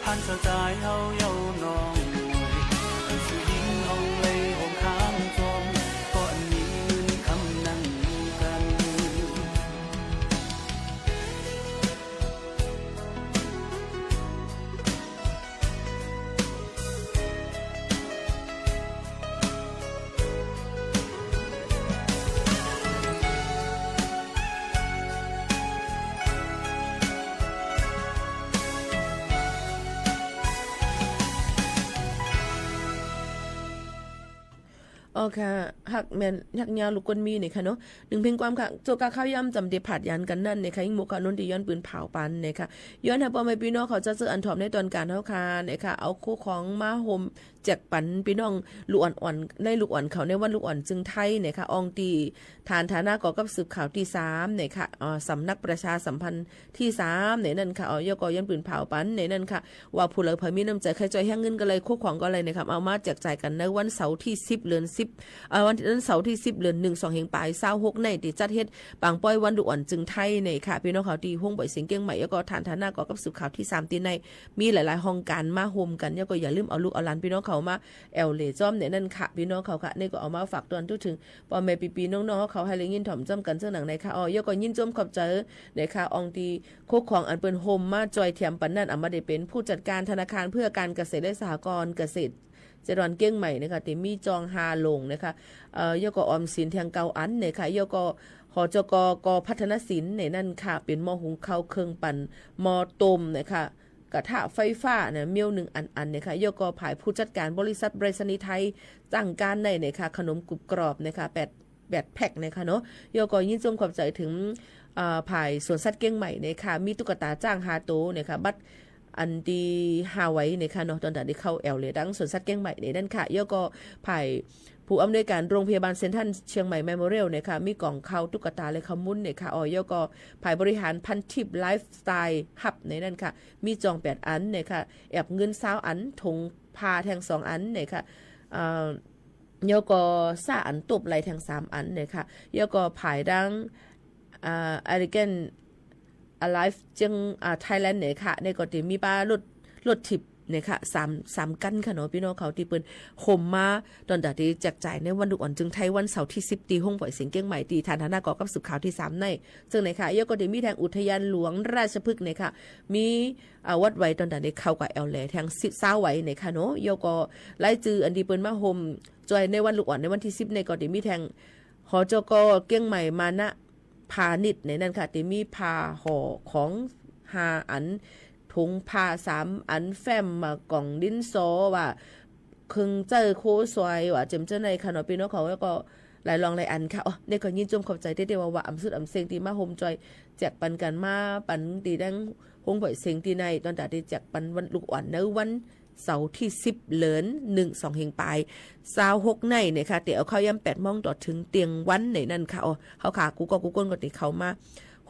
หันสะใจเฮาเย้า อ๋อค่ะหักแม่นหักยาวลูกกวนมีเนี่ยค่ะเนาะหนึ่งเพลงความค่ะโจกาข้าวย่ำจำเดผาดยันกันนั่นเนี่ยค่ะยิ่งหมกขนนที่ย้อนปืนเผาปันเนี่ยค่ะย้อนหาปอมพี่น้องเขาจะซื้ออันถอมในตอนการเฮาคาเนี่ยค่ะเอาคู่ของมาห่มแจกปันพี่น้องลูกอ่อนๆในลูกอ่อนเขาในวันลูกอ่อนจึงไทยเนี่ยค่ะอองตีฐานฐานะก่อกับสืบข่าวที่3เนี่ยค่ะสำนักประชาสัมพันธ์ที่3เนี่ยนั่นค่ะยกย้อนปืนเผาปันเนี่ยนั่นค่ะว่าผู้เหลือเผยมีน้ำใจใครจอยแห้งเงินก็เลยคู่ของก็เลยนะครับเอามาแจกจ่ายกันในวันเสาร์ที่10เดือน10วันเสาร์ที่10เดือน1 2แห่งปลาย26ในที่จัดเฮ็ดปางป้อยวันดุอ่อนจึงไทยเนี่ยค่ะพี่น้องเขาที่ห้องบ่อยเสียงเกียงใหม่แล้วก็ฐานฐานะก่อกับสืบข่าวที่3ที่ในมีหลายๆห้องการมาโฮมกันแล้วก็อย่าลืมเอาลูกเอาหลานพี่น้องเขามาแอลเลจ้อมเนี่ยนั่นค่ะพี่น้องเขาค่ะนี่ก็เอามาฝากตอนทุกถึงปอแม่ปีๆน้องๆเขาให้เลยยินถ่อมจ้อมกันเสื้อหนังในค่ะยก็ยินจ้อมขอบใจในค่ะอองตีโคกของอันเปิ้นโฮมมาจอยเทียมปันนั่นอามาได้เป็นผู้จัดการธนาคารเพื่อการเกษตรและสหกรณ์เกษตรเจริญเก้งใหม่นะคะที่มีจองฮาลงนะคะยก็ออมสินเทียงเกาอันเนี่ยค่ะยก็หจกกพัฒนศิลป์ในนั่นค่ะเป็นหม้อหุงข้าวเครื่องปั่นหม้อต้มนะคะกระทะไฟฟ้าเนี่ยเมียว1อันเนี่ยค่ะยก็ผายผู้จัดการบริษัทไปรษณีย์ไทยจ้างการในเนี่ยค่ะขนมกรุบกรอบนะคะ8แพ็คนะคะเนาะยก็ยินจมขอบใจถึงผายสวนสัตว์เก้งใหม่เนี่ยค่ะมีตุ๊กตาจ้างฮาโตเนี่ยค่ะบัดอันดีฮาไว้เนี่ยค่ะเนาะตอนที่เข้าแอลเลยดังสวนสัตว์เก้งใหม่เนี่ยนั่นค่ะยก็ผายผู้อำนวยการโรงพยาบาลเซ็นทรัลเชียงใหม่เมมโมเรียลเนี่ยค่ะมีกล่องข้าวตุ๊กตาและขมุ้นเนี่ยค่ะยก็ภายบริหารพันทิปไลฟ์สไตล์ฮับในนั่นค่ะมีจอง8อันเนี่ยค่ะแอบเงิน20อันถุงผ้าแทง2อันเนี่ยค่ะยก็3อันตบไหลแทง3อันเนี่ยค่ะยก็ภายดังElegant Alive จึงไทยแลนด์เนี่ยค่ะในก็ที่มีป้ารถทิปเนี่ยค่ะ3กันค่ะเนาะพี่น้องเขาที่เปิ้นห่มมาตอนที่แจกจ่ายในวันดุอ่อนจึงไทยวันเสาร์ที่10ตีห้องปล่อยเสียงเกียงใหม่ตีฐานฐานะก่อกับสืบข่าวที่3ในซึ่งในค่ะยก็ได้มีแทงอุทยานหลวงราชพฤกษ์เนี่ยค่ะมีวัดไว้ตอนที่เข้ากับแอลแลแทง20ไว้เนี่ยค่ะเนาะยก็ไล่จืออันที่เปิ้นมาห่มจอยในวันดุอ่อนในวันที่10ในก็ได้มีแทงหจกเกียงใหม่มานะพาณิชย์ในนั้นค่ะที่มีพาห่อของ5อันถุงผ้า3อันแฟ้มมากล่องดินสอว่าครึ่งเจอโคซอยว่าเจมเจอในค่ะเนาะพี่น้องเขาแล้วก็หลายรองหลายอันค่ะนี่ก็ยินจมขอบใจได้ว่าอำสุดอำเซงที่มาโฮมจอยแจกปันกันมาปันตีดังโฮมปล่อยเสียงที่ในตอนที่แจกปันวันลูกอ่อนในวันเสาร์ที่10เหลือน1 2แห่งปลาย26ในเนี่ยค่ะเดี๋ยวเข้าย่ำ8 โมงต่อถึงเตียงวันในนั่นค่ะเขาขากูก็กูก้นก็ติเขามา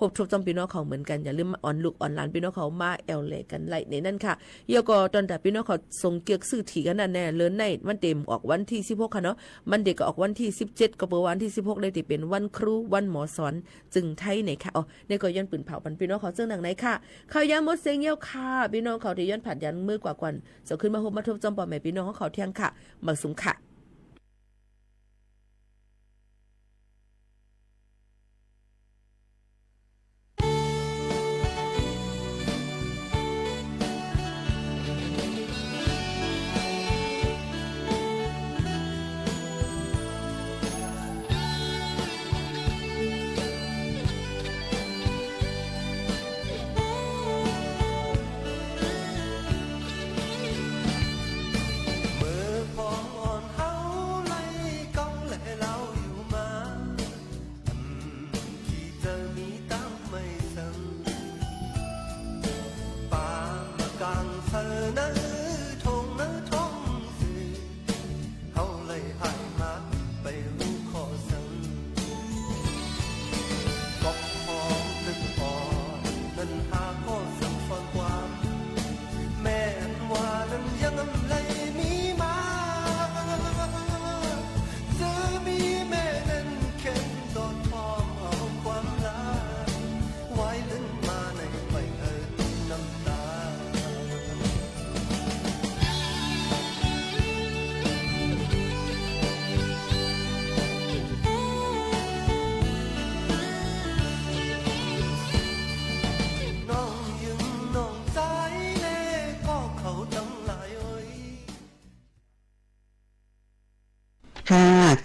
ครบทุกจำพี่น้องเขาเหมือนกันอย่าลืมอ่อนลูกอ่อนหลานพี่น้องเขามาแอลเลกันไล่ในนั่นค่ะเยก็ตอนแต่พี่น้องเขาส่งเกียกสื่อถีกันนั่นแน่เลินในวันเต็มออกวันที่16ค่ะเนาะมันเด็กก็ออกวันที่17ก็เปิดวันที่16เลยที่เป็นวันครูวันหมอสอนจึงไทยไหนค่ะในก็ย้อนปืนเผาปันพี่น้องเขาซึ่งหนังไหนค่ะข้าวยามดเสียงเยี่ยวค่ะพี่น้องเขาที่ย้อนผัดยันมือกว่ากันจะขึ้นมาพบมาทบจำปอแม่พี่น้องเขาเที่ยงค่ะบักสุมค่ะ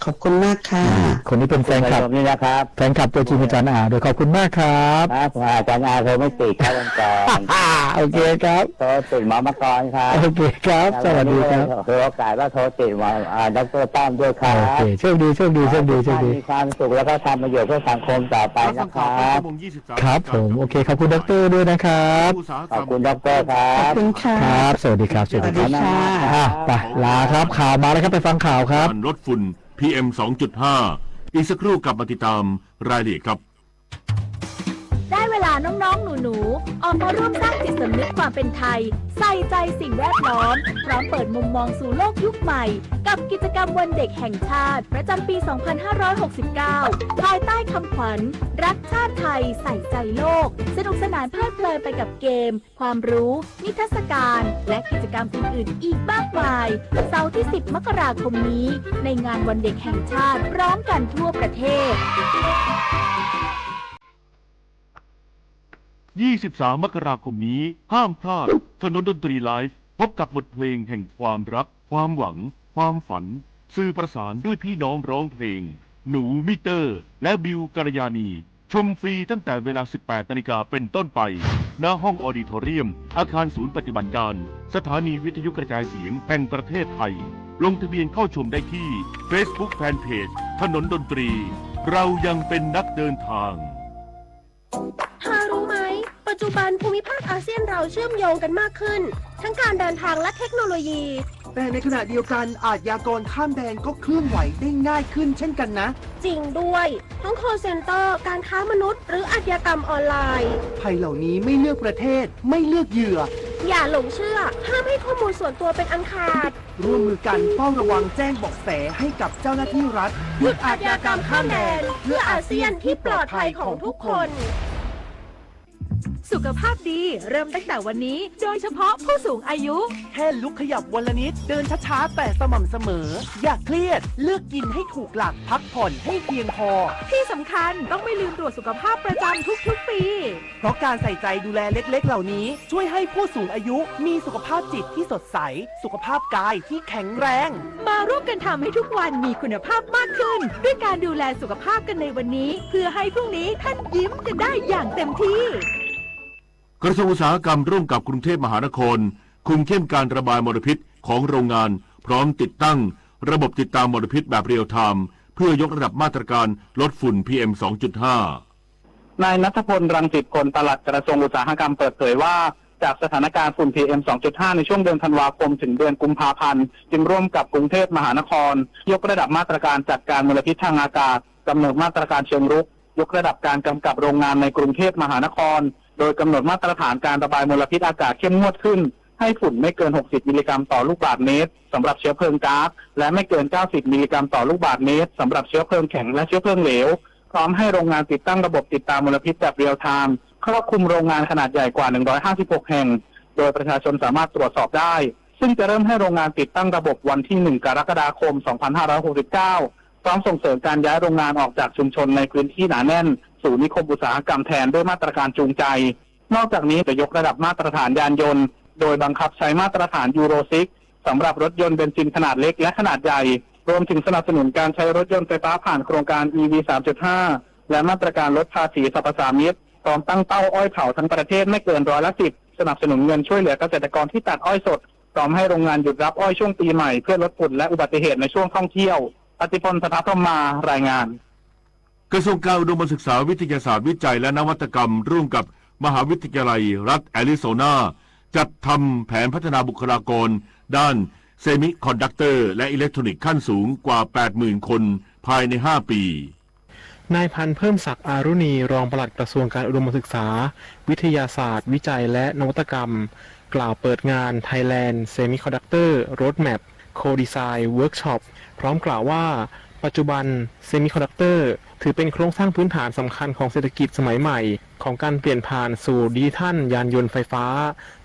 ขอบคุณมากค่ะคนนี้เป็นแฟนคลับนี่นะครับแฟนคลับตัวจริงอาจารย์อาโดยขอบคุณมากครับครับอาจารย์อาโทรไม่ติดครับวันก่อนโอเคครับโทรติดหมอมกรครับโอเคครับสวัสดีครับโอกาสว่าโทรติดหมอดร.ตั้มด้วยครับโอเคโชคดีมีความสุขแล้วก็ทำประโยชน์เพื่อสังคมต่อไปนะครับครับผมโอเคขอบคุณดร.ด้วยนะครับขอบคุณดร.ครับขอบคุณค่ะครับสวัสดีครับสวัสดีค่ะไปลาครับข่าวมาแล้วครับไปฟังข่าวครับลดฝุ่น PM 2.5 อีกสักครู่กลับมาติดตามรายละเอียดครับ ได้เวลาน้องๆหนูๆออกมาร่วมสร้างจิตสำนึกความเป็นไทยใส่ใจสิ่งแวดล้อมพร้อมเปิดมุมมองสู่โลกยุคใหม่กับกิจกรรมวันเด็กแห่งชาติประจำปี 2569 ภายใต้คำขวัญรักชาติไทยใส่ใจโลกสนุกสนานเพลิดเพลินไปกับเกมความรู้นิทรรศการและกิจกรรมอื่นๆอีกมากมายเสาร์ที่ 10 มกราคมนี้ในงานวันเด็กแห่งชาติพร้อมกันทั่วประเทศ23 มกราคมนี้ห้ามพลาดถนนดนตรีไลฟ์พบกับบทเพลงแห่งความรักความหวังความฝันสื่อประสานด้วยพี่น้องร้องเพลงหนูมิเตอร์และบิวกัลยาณีชมฟรีตั้งแต่เวลา 18 นาฬิกาเป็นต้นไปณห้องออดิโทเรียมอาคารศูนย์ปฏิบัติการสถานีวิทยุกระจายเสียงแห่งประเทศไทยลงทะเบียนเข้าชมได้ที่ Facebook Fanpage ถนนดนตรีเรายังเป็นนักเดินทางรู้ไหมปัจจุบันภูมิภาคอาเซียนเราเชื่อมโยงกันมากขึ้นทั้งการเดินทางและเทคโนโลยีแต่ในขณะเดียวกันอาชญากรข้ามแดนก็เคลื่อนไหวได้ง่ายขึ้นเช่นกันนะจริงด้วยทั้ง call center การค้ามนุษย์หรืออาชญากรรมออนไลน์ภัยเหล่านี้ไม่เลือกประเทศไม่เลือกเหยื่ออย่าหลงเชื่อห้ามให้ข้อมูลส่วนตัวเป็นอันขาดร่วมมือกันเฝ้าระวังแจ้งเบาะแสให้กับเจ้าหน้าที่รัฐหยุดอาชญากรรมข้ามแดนเพื่ออาเซียนที่ปลอดภัยของทุกคนสุขภาพดีเริ่มตั้งแต่วันนี้โดยเฉพาะผู้สูงอายุแค่ลุกขยับวันละนิดเดินช้าๆแต่สม่ำเสมออย่าเครียดเลือกกินให้ถูกหลักพักผ่อนให้เพียงพอที่สำคัญต้องไม่ลืมตรวจสุขภาพประจำทุกๆปีเพราะการใส่ใจดูแลเล็กๆเหล่านี้ช่วยให้ผู้สูงอายุมีสุขภาพจิตที่สดใสสุขภาพกายที่แข็งแรงมาร่วมกันทำให้ทุกวันมีคุณภาพมากขึ้นด้วยการดูแลสุขภาพกันในวันนี้เพื่อให้พรุ่งนี้ท่านยิ้มกันได้อย่างเต็มที่กระทรวงอุตสาหกรรมร่วมกับกรุงเทพมหานครคุมเข้มการระบายมลพิษของโรงงานพร้อมติดตั้งระบบติดตามมลพิษแบบเรียลไทม์เพื่อยกระดับมาตรการลดฝุ่น PM 2.5 นายณัฐพล รังสิพล ปลัดกระทรวงอุตสาหกรรมเปิดเผยว่าจากสถานการณ์ฝุ่น PM 2.5 ในช่วงเดือนธันวาคมถึงเดือนกุมภาพันธ์จึงร่วมกับกรุงเทพมหานครยกระดับมาตรการจัดการมลพิษทางอากาศกำหนดมาตรการเชิงรุกยกระดับการกำกับโรงงานในกรุงเทพมหานครโดยกำหนดมาตรฐานการระบายมลพิษอากาศเข้มงวดขึ้นให้ฝุ่นไม่เกิน60มิลลิกรัมต่อลูกบาศก์เมตรสำหรับเชื้อเพลิงก๊าซและไม่เกิน90มิลลิกรัมต่อลูกบาศก์เมตรสำหรับเชื้อเพลิงแข็งและเชื้อเพลิงเหลวพร้อมให้โรงงานติดตั้งระบบติดตามมลพิษแบบเรียลไทม์ครอบคลุมโรงงานขนาดใหญ่กว่า156แห่งโดยประชาชนสามารถตรวจสอบได้ซึ่งจะเริ่มให้โรงงานติดตั้งระบบวันที่1กรกฎาคม2569พร้อมส่งเสริมการย้ายโรงงานออกจากชุมชนในพื้นที่หนาแน่นสู่นิคมอุตสาหกรรมแทนด้วยมาตรการจูงใจนอกจากนี้จะยกระดับมาตรฐานยานยนต์โดยบังคับใช้มาตรฐานยูโร6สำหรับรถยนต์เบนซินขนาดเล็กและขนาดใหญ่รวมถึงสนับสนุนการใช้รถยนต์ไฟฟ้าผ่านโครงการ EV 3.5 และมาตรการลดภาษีสรรพสามิตพร้อมตั้งเป้าอ้อยเผาทั้งประเทศไม่เกิน10%สนับสนุนเงินช่วยเหลือเกษตรกรที่ตัดอ้อยสดพร้อมให้โรงงานหยุดรับอ้อยช่วงปีใหม่เพื่อลดฝุ่นและอุบัติเหตุในช่วงท่องเที่ยวปฏิพล สถาพรหมารายงานกระทรวงการอุดมศึกษาวิทยาศาสตร์วิจัยและนวัตกรรมร่วมกับมหาวิทยาลัยรัฐแอริโซนาจัดทำแผนพัฒนาบุคลากรด้านเซมิคอนดักเตอร์และอิเล็กทรอนิกส์ขั้นสูงกว่า 80,000 คนภายใน 5 ปีนายพันธ์เพิ่มศักดิ์อารุณีรองปลัดกระทรวงการอุดมศึกษาวิทยาศาสตร์วิจัยและนวัตกรรมกล่าวเปิดงาน Thailand Semiconductor Roadmap Co-Design Workshop พร้อมกล่าวว่าปัจจุบันเซมิคอนดักเตอร์ถือเป็นโครงสร้างพื้นฐานสำคัญของเศรษฐกิจสมัยใหม่ของการเปลี่ยนผ่านสู่ดิจิทัลยานยนต์ไฟฟ้า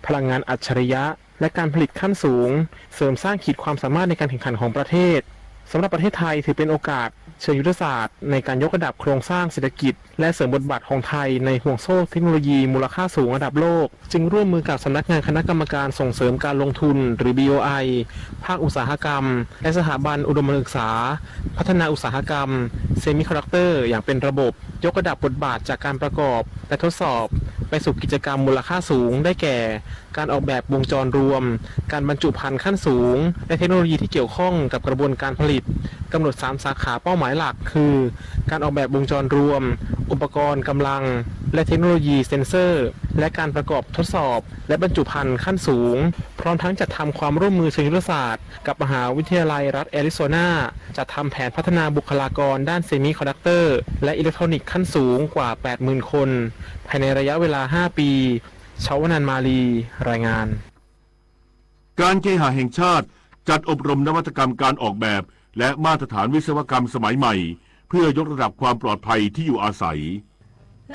พลังงานอัจฉริยะและการผลิตขั้นสูงเสริมสร้างขีดความสามารถในการแข่งขันของประเทศ สำหรับประเทศไทยถือเป็นโอกาสเชิงยุทธศาสตร์ในการยกระดับโครงสร้างเศรษฐกิจและเสริมบทบาทของไทยในห่วงโซ่เทคโนโลยีมูลค่าสูงระดับโลกจึงร่วมมือกับสำนักงานคณะกรรมการส่งเสริมการลงทุนหรือ BOI ภาคอุตสาหกรรมและสถาบันอุดมศึกษาพัฒนาอุตสาหกรรมเซมิคอนดักเตอร์อย่างเป็นระบบยกระดับบทบาทจากการประกอบและทดสอบไปสู่กิจกรรมมูลค่าสูงได้แก่การออกแบบวงจรรวมการบรรจุภัณฑ์ขั้นสูงและเทคโนโลยีที่เกี่ยวข้องกับกระบวนการผลิตกำหนด3สาขาเป้าหมายหลักคือการออกแบบวงจรรวมอุปกรณ์กำลังและเทคโนโลยีเซ็นเซอร์และการประกอบทดสอบและบรรจุภัณฑ์ขั้นสูงพร้อมทั้งจัดทำความร่วมมือเชิงยุทธศาสตร์กับมหาวิทยาลัยรัฐแอริโซนาจัดทำแผนพัฒนาบุคลากรด้านเซมิคอนดักเตอร์และอิเล็กทรอนิกส์ขั้นสูงกว่า 80,000 คนภายในระยะเวลา 5 ปีชาวนันท์มาลีรายงานการเคหะแห่งชาติจัดอบรมนวัตกรรมการออกแบบและมาตรฐานวิศวกรรมสมัยใหม่เพื่อยกระดับความปลอดภัยที่อยู่อาศัย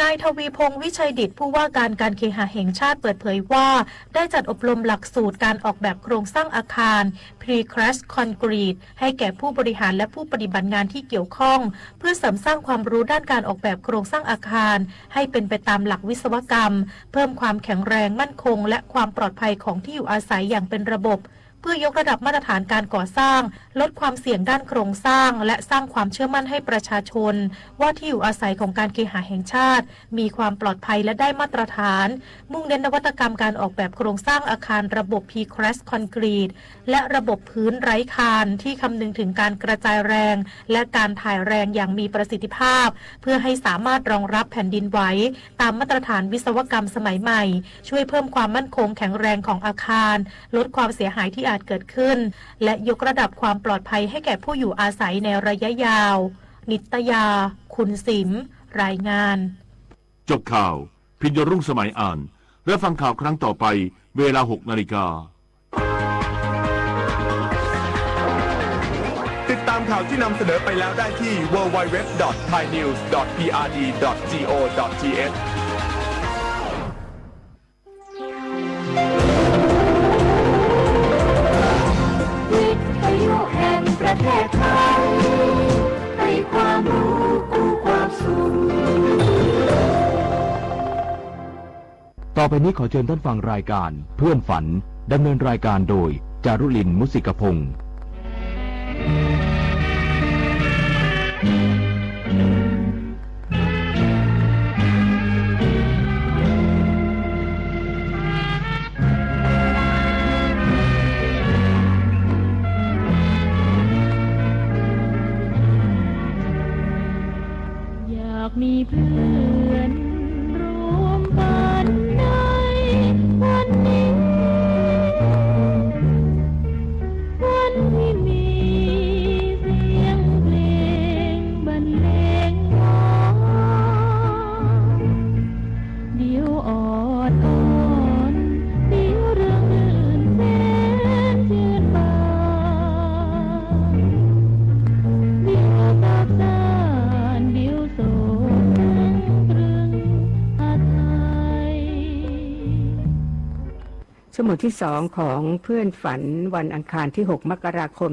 นายทวีพงษ์วิชัยดิษฐ์ผู้ว่าการเคหะแห่งชาติเปิดเผยว่าได้จัดอบรมหลักสูตรการออกแบบโครงสร้างอาคาร Precast Concrete ให้แก่ผู้บริหารและผู้ปฏิบัติงานที่เกี่ยวข้องเพื่อเสริมสร้างความรู้ด้านการออกแบบโครงสร้างอาคารให้เป็นไปตามหลักวิศวกรรมเพิ่มความแข็งแรงมั่นคงและความปลอดภัยของที่อยู่อาศัยอย่างเป็นระบบเพื่อยกระดับมาตรฐานการก่อสร้างลดความเสี่ยงด้านโครงสร้างและสร้างความเชื่อมั่นให้ประชาชนว่าที่อยู่อาศัยของการเคหะแห่งชาติมีความปลอดภัยและได้มาตรฐานมุ่งเน้นนวัตกรรมการออกแบบโครงสร้างอาคารระบบ Precast Concrete และระบบพื้นไร้คานที่คำนึงถึงการกระจายแรงและการถ่ายแรงอย่างมีประสิทธิภาพเพื่อให้สามารถรองรับแผ่นดินไหวตามมาตรฐานวิศวกรรมสมัยใหม่ช่วยเพิ่มความมั่นคงแข็งแรงของอาคารลดความเสียหายที่อาจเกิดขึ้นและยกระดับความปลอดภัยให้แก่ผู้อยู่อาศัยในระยะยาวนิตยาคุณสิมรายงานจบข่าวพิญญรุ่งสมัยอ่านและฟังข่าวครั้งต่อไปเวลา 6 นาฬิกาติดตามข่าวที่นำเสนอไปแล้วได้ที่ www.thainews.prd.go.thประเทศไทยให้ความรู้กู้ความสุขต่อไปนี้ขอเชิญท่านฟังรายการเพื่อนฝันดำเนินรายการโดยจารุลินมุสิกพงศ์มีเพื่อนร่วมฝันในวันนี้วันที่มีเสียงเพลงบรรเลงหวานเดี๋ยวออดอ่อนเดี๋ยวเรื่องอื่นแสนชื่นบานเดี๋ยวตับตานเดี๋ยวโศชั่วโมงที่2ของเพื่อนฝันวันอังคารที่6มกราคม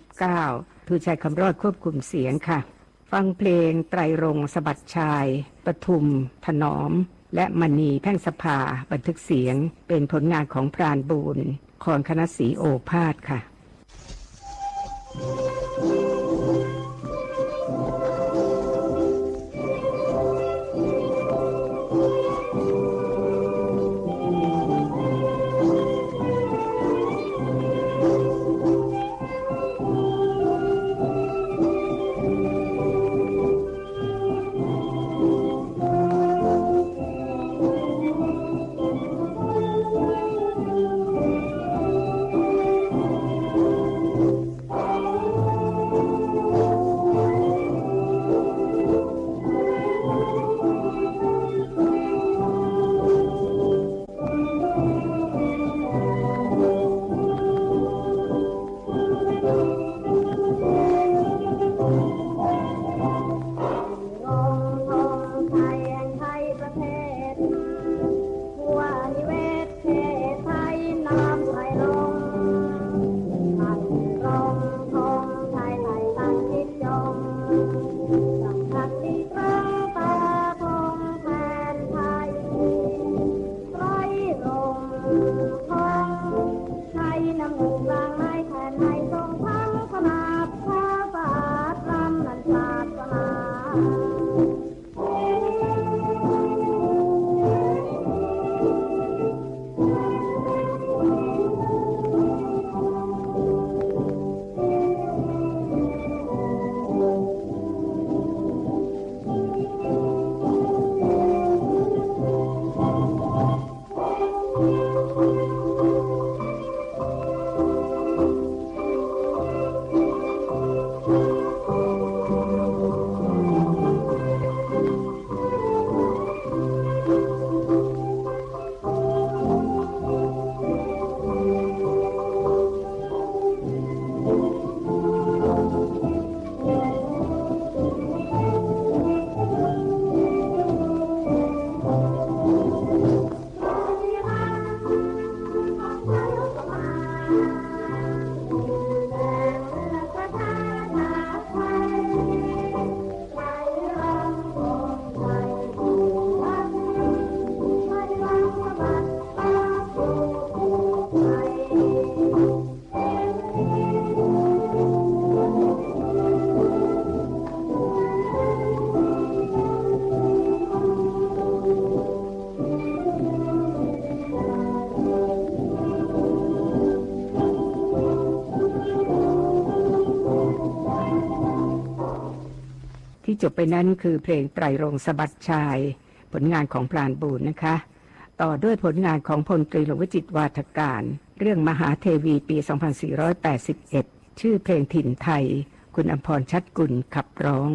2569ทูชัยคำรอดควบคุมเสียงค่ะฟังเพลงไตรรงค์สะบัดชายปทุมถนอมและมณีแพ่งสภาบันทึกเสียงเป็นผลงานของพรานบูรณ์คอนคณะศรีโอภาสค่ะ น้ำมูกลางไม้แทนให้ทรงทั้งขนาดข้าบาดลำนันศาสนา ที่จบไปนั้นคือเพลงไตรรงค์สะบัดชายผลงานของพรานบูรณ์นะคะต่อด้วยผลงานของพลตรีหลวงวิจิตรวาทการเรื่องมหาเทวีปี 2481 ชื่อเพลงถิ่นไทยคุณอำพรชัดกุลขับร้อง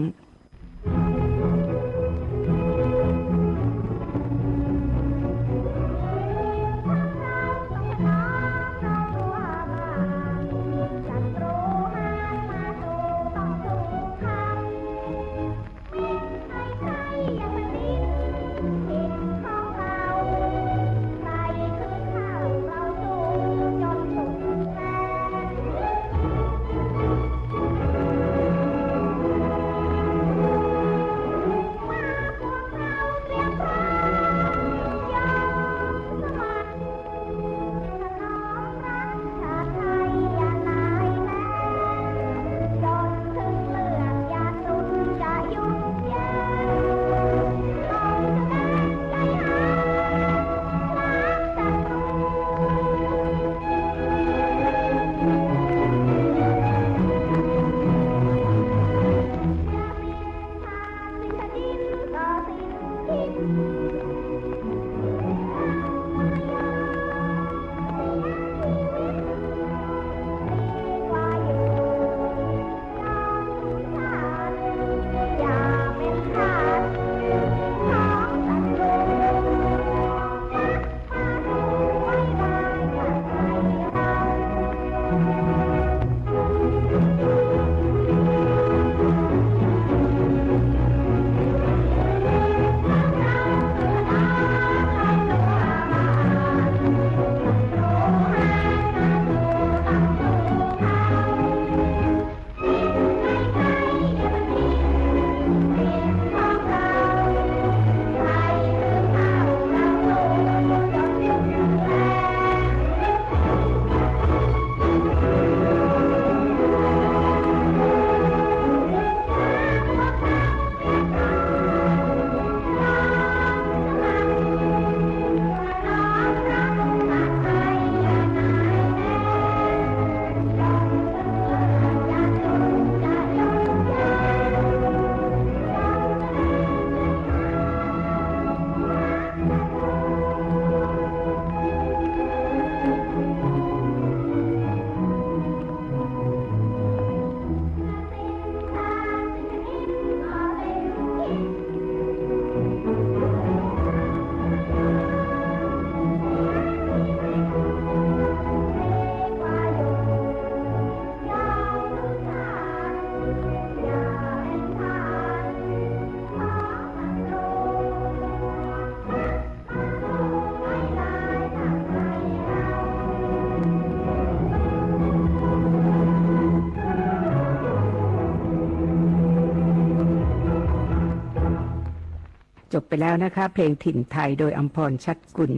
จบไปแล้วนะคะเพลงถิ่นไทยโดยอำพรชัดกุล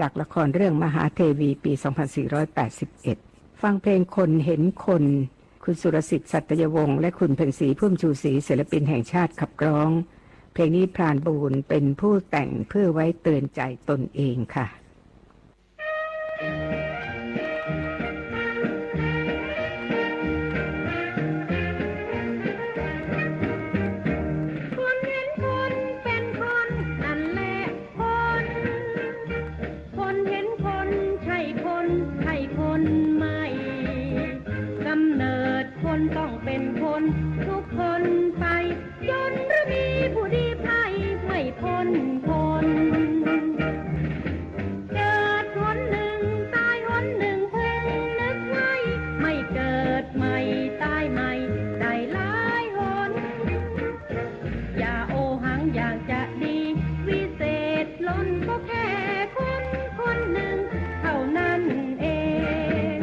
จากละครเรื่องมหาเทวีปี 2481 ฟังเพลงคนเห็นคนคุณสุรสิทธิ์สัตยวงศ์และคุณเพ็ญศรีพุ่มชูศรีศิลปินแห่งชาติขับร้องเพลงนี้พรานบูรณ์เป็นผู้แต่งเพื่อไว้เตือนใจตนเองค่ะต้องเป็นคนทุกคนไปจนหรือมีผู้ดีไพร่ไม่พ้นคนเกิดหนหนึ่งตายหนหนึ่งเพิ่งนึกไว้ไม่เกิดใหม่ตายใหม่ได้หลายหนอย่าโอหังอย่างจะดีวิเศษล้นก็แค่คนคนหนึ่งเท่านั้นเอง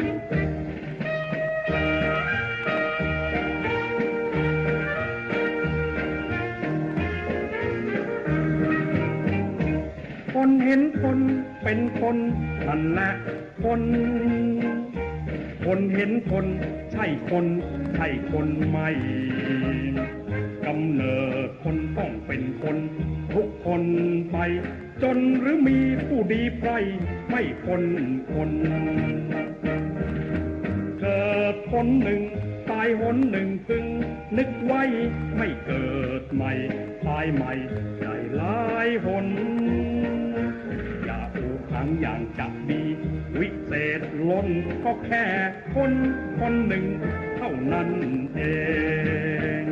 คนเห็นคนเป็นคนนั่นแหละคนเห็นคนใช่คนใช่คนไม่กำเนิดคนต้องเป็นคนทุกคนไปจนหรือมีผู้ดีไพร่ไม่พ้นคนเกิดคนหนึ่งตายหนหนึ่งพึงนึกไว้ไม่เกิดใหม่ตายใหม่ได้หลายหนอย่าอูขังอย่างจะดีวิเศษล้นก็แค่คนคนหนึ่งเท่านั้นเอง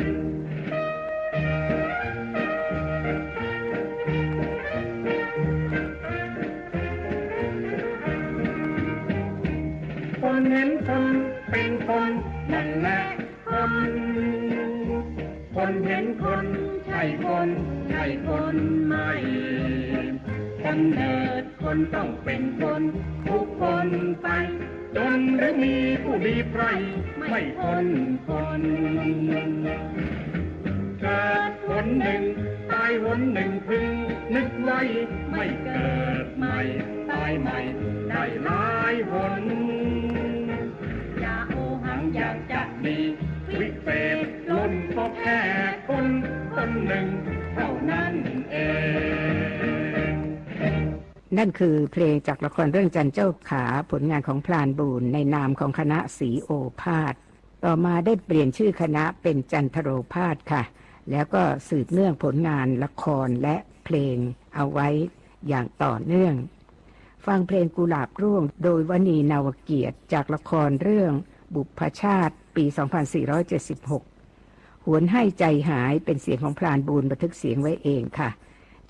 คนเห็นคนเป็นคนนั่นแหละคนเห็นคนใช่คนใช่คนไม่กำเนิดคนต้องเป็นคนทุกคนไปจนหรือมีผู้ดีไพร่ไม่พ้นคนเกิดหนหนึ่งตายหนหนึ่งพึงนึกไว้ไม่เกิดใหม่ตายใหม่ได้หลายหนอย่าโอหังอยากจะดีวิเศษล้นก็แค่คนคนหนึ่งเท่านั้นเองนั่นคือเพลงจากละครเรื่องจันเจ้าขาผลงานของพลานบูรณ์ในนามของคณะศรีโอภาสต่อมาได้เปลี่ยนชื่อคณะเป็นจันทโรภาสค่ะแล้วก็สืบเนื่องผลงานละครและเพลงเอาไว้อย่างต่อเนื่องฟังเพลงกุหลาบร่วงโดยวณีนาวเกียรติจากละครเรื่องบุพชาติปี 2476 หวนให้ใจหายเป็นเสียงของพลานบูรณ์บันทึกเสียงไว้เองค่ะ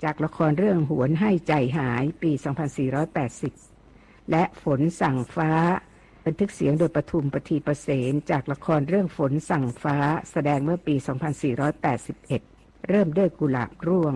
จากละครเรื่องหวนให้ใจหายปี 2480 และฝนสั่งฟ้าบันทึกเสียงโดยปทุมปทีประเสนจากละครเรื่องฝนสั่งฟ้าแสดงเมื่อปี 2481 เริ่มด้วยกุหลาบร่วง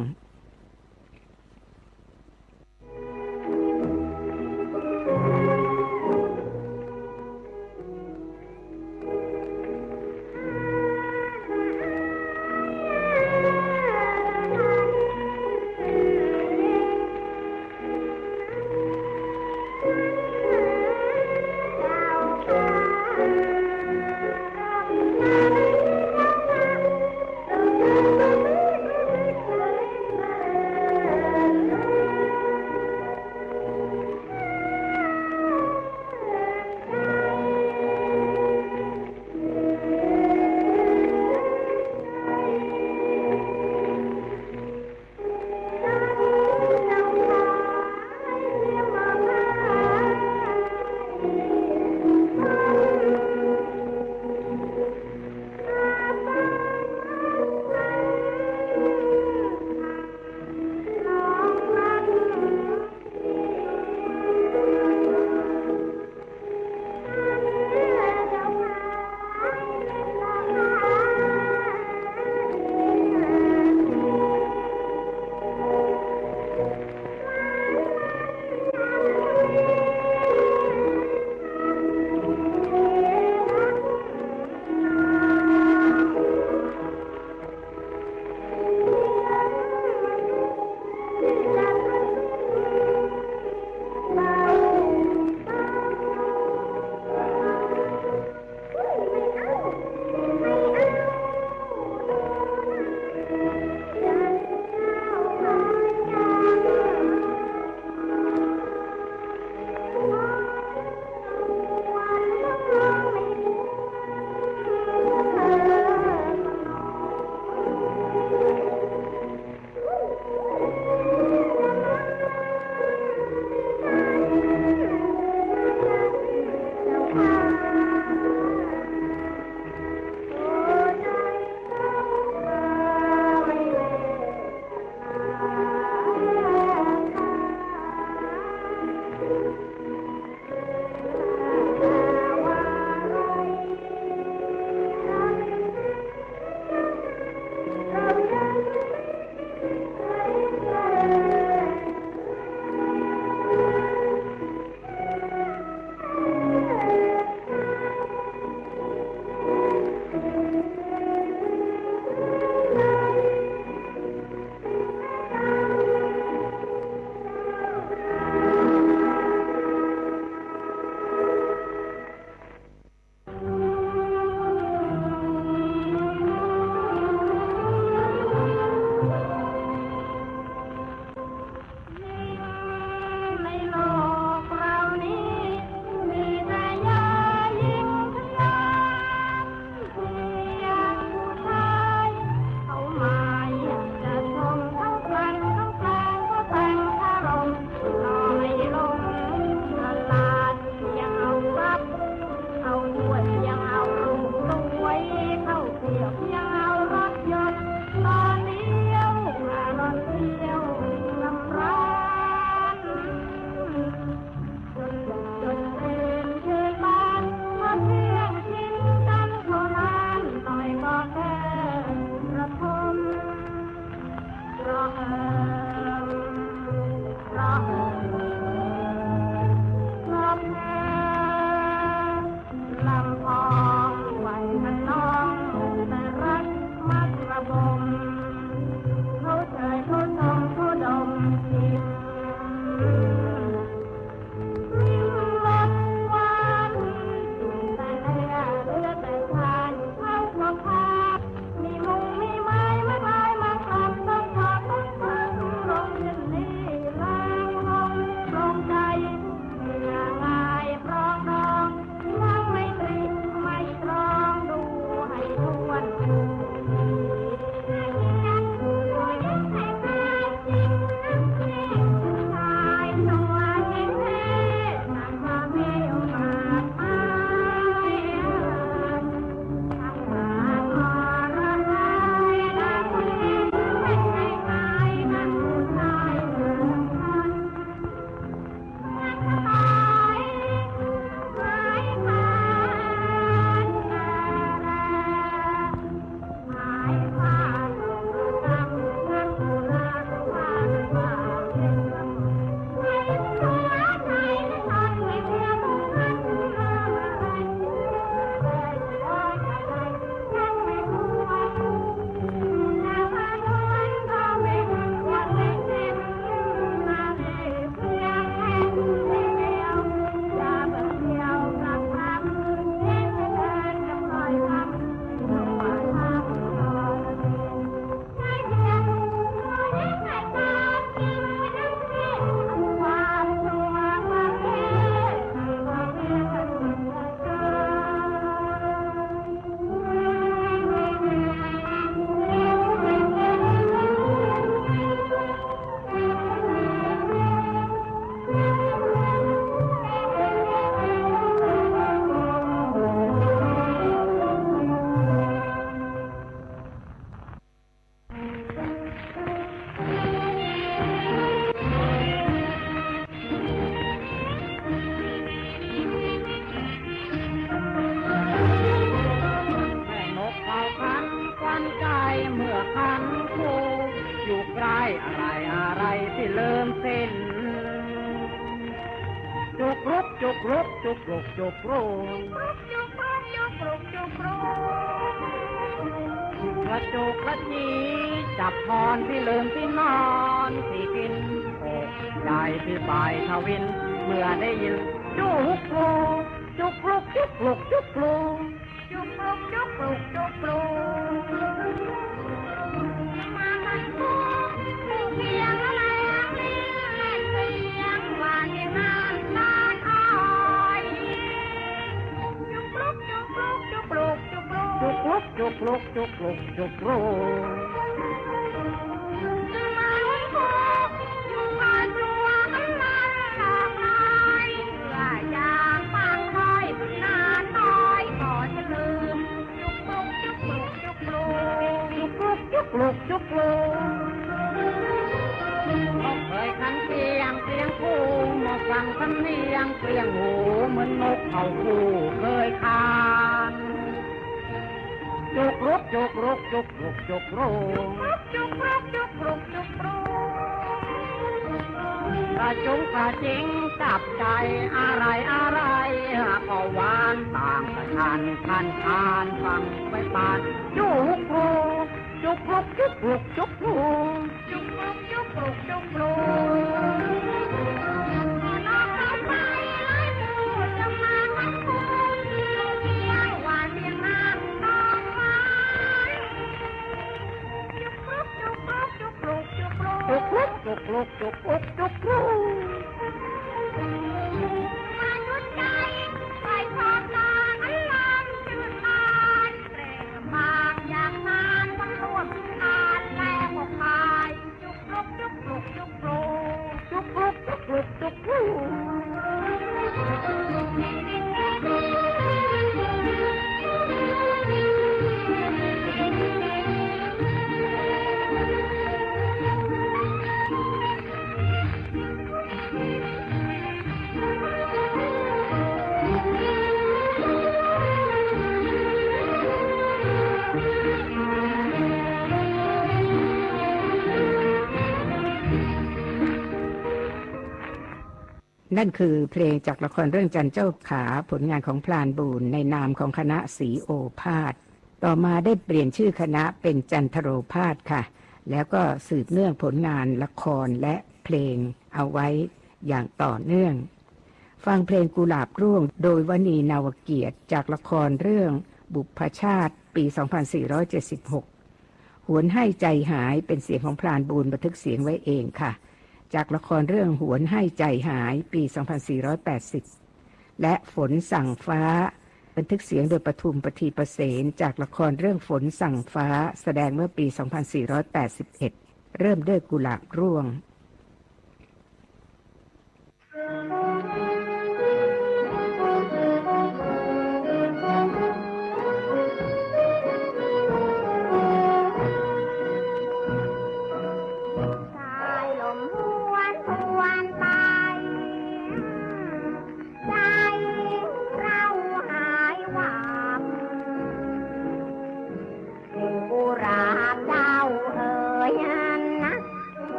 จุกรุกจุกรุกจุกรุกกระจุกกระจีจับพรที่ลืมที่นอนที่กินอกใจที่ปลายทวินเมื่อได้ยินจุกรุกจุกรุกจุกรุกจุกรุกจุกรุกจุกรุกจุกรุกมามันกูเพียงอะไรนี่เสียงหวานที่น่าลาคอยจุกรุกจุกรุกจุกรุกจุกรุกจุกรุกจุกรุกจุกรุกจุกรุกมาวันกูอยู่ผ่านตัวมันหลากหลายเพื่ออย่างบางคอยหน้า กลุกจุกลุกก็เคยขันเสียงคู่มาฟังสำเนียงเสียงหูเหมือนนกเขาคู่เคยคานจุกลุกจุกลุกจุกลุกจุกลุกจุกลุกจุกลุกจุกลุกกระจุงกระจิงจับใจอะไรก็หวานต่างกันคันฟังไปปานจุกลุกจุกลุกจุกลุกจุกลุกจุกลุกจุกลุกจุกลุกน้องเราไปไล่หมูจะมาวันคุณเพียงหวานเพียงน้ำน้องไว้จุกลุกจุกลุกจุกลุกจุกลุกจุกลุกจุกลุกจุกลุกจุกลุกมาดุจใจไปความลานอันลำชื่นบานเปล่งบางอย่างงานมันรวมงานแลกอกพายจุกลุกจุกลุกจุกลุกจุกลุกจุกลุกจุกลุกนั่นคือเพลงจากละครเรื่องจันเจ้าขาผลงานของพลานบูรณ์ในนามของคณะศรีโอภาสต่อมาได้เปลี่ยนชื่อคณะเป็นจันทโรภาสค่ะแล้วก็สืบเนื่องผลงานละครและเพลงเอาไว้อย่างต่อเนื่องฟังเพลงกุหลาบร่วงโดยวณีนาวเกียรติจากละครเรื่องบุพชาติปี 2476 หวนให้ใจหายเป็นเสียงของพลานบูรณ์บันทึกเสียงไว้เองค่ะจากละครเรื่องหวนให้ใจหายปี 2480 และฝนสั่งฟ้าบันทึกเสียงโดยปทุมปทีประเสนจากละครเรื่องฝนสั่งฟ้าแสดงเมื่อปี 2481 เริ่มด้วยกุหลาบร่วง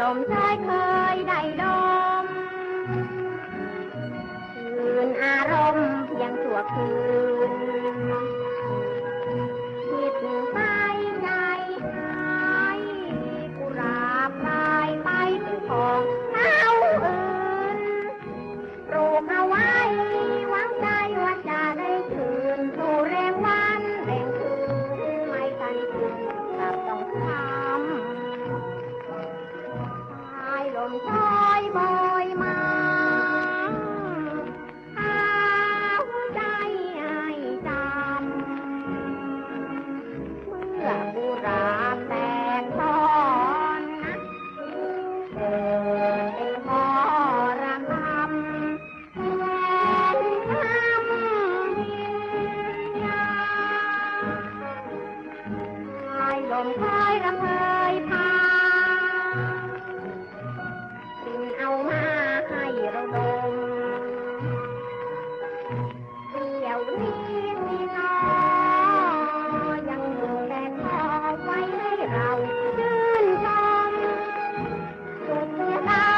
ลมชายเคยได้ดมคืนอารมณ์เพียงชั่วคืนคิดไปใจหายกุหลาบลายไปเป็นของเขาอื่นปลูกเอาไว้หวังใจว่าจะได้คืนสู่แรงวันแรงคืนไม่ทันคืนกลับต้องทำลมชอยบอยมาข้าวใจให้จำเมื่อกุหลาบแตกตอนเป็นพอระคำแทนคำวิญญาณลมคอยรำเพยพาเอามาให้เราดมเดี๋ยวนี้มีน้อยยังอยู่แต่พอไว้ให้เราชื่นชมสุดเสียดา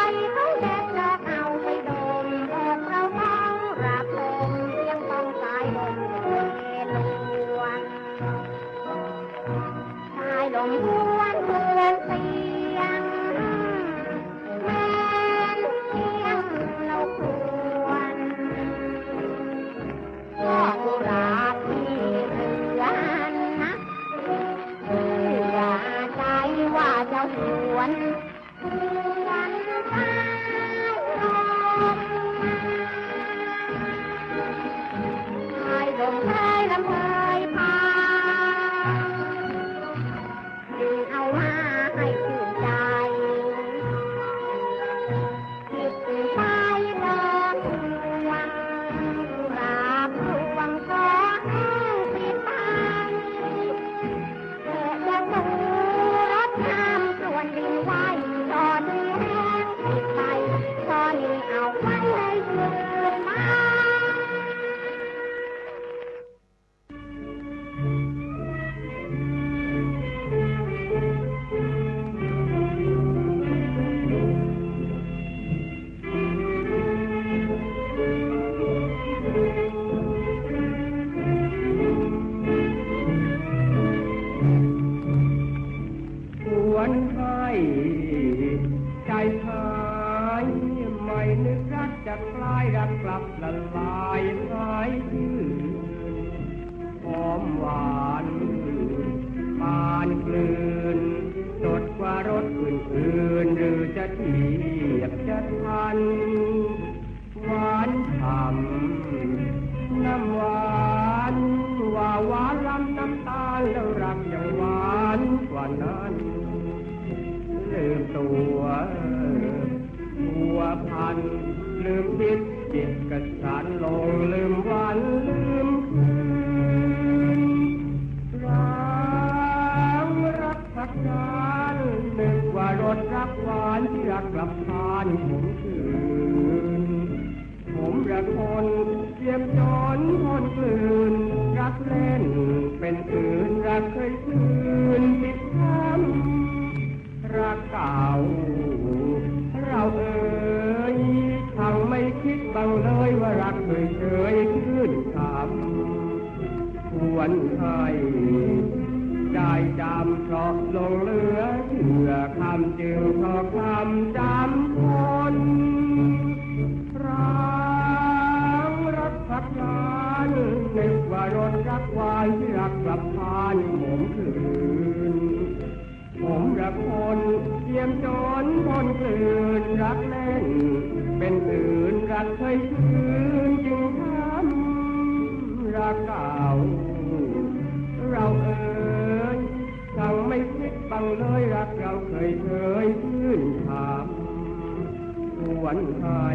ยเขาแดดเลิกเอาไปดมเปิดเราต้องรับลมเพียงต้องสายลมลวนสายลมหวนเพื่อนเสียงกุหลาบที่เรือนนะอย่าใจว่าเจ้าสวนตายลมตายลมตายลำเพยพา ละลายหายชื่นหอมหวานปานกลืนสดกว่ารสอื่นๆหรือจะเทียบจะทันหวานฉ่ำน้ำหวานว่าหวานล้ำน้ำตาลแล้วรักยังหวานกว่านั้นลืมตัวพันลืมคิดจิตกระสันลงลืมวันลืมคืนรักพักนานนึกว่ารสรักหวานที่รักกลับพานผมคืนผมรักคนเจียมจนคนกลืนรักเล่นเป็นอื่นรักเคยคืนติดช้ำรักเก่าเราช่างไม่คิดบ้างเลยว่ารักเคยขึ้นคำควรให้ได้จำเพราะลงเหลือเชื่อคำจึงพอคำจำคนรักพักนานนึกว่ารสรักหวานที่รักกลับพานผมคืนผมรักคนเยี่ยมจนคนกลืนรักเล่นเป็นอื่นรักเคยคืนจึงทำรักเก่าเราช่างไม่คิดบ้างเลยรักเราเคยคืนทำควรให้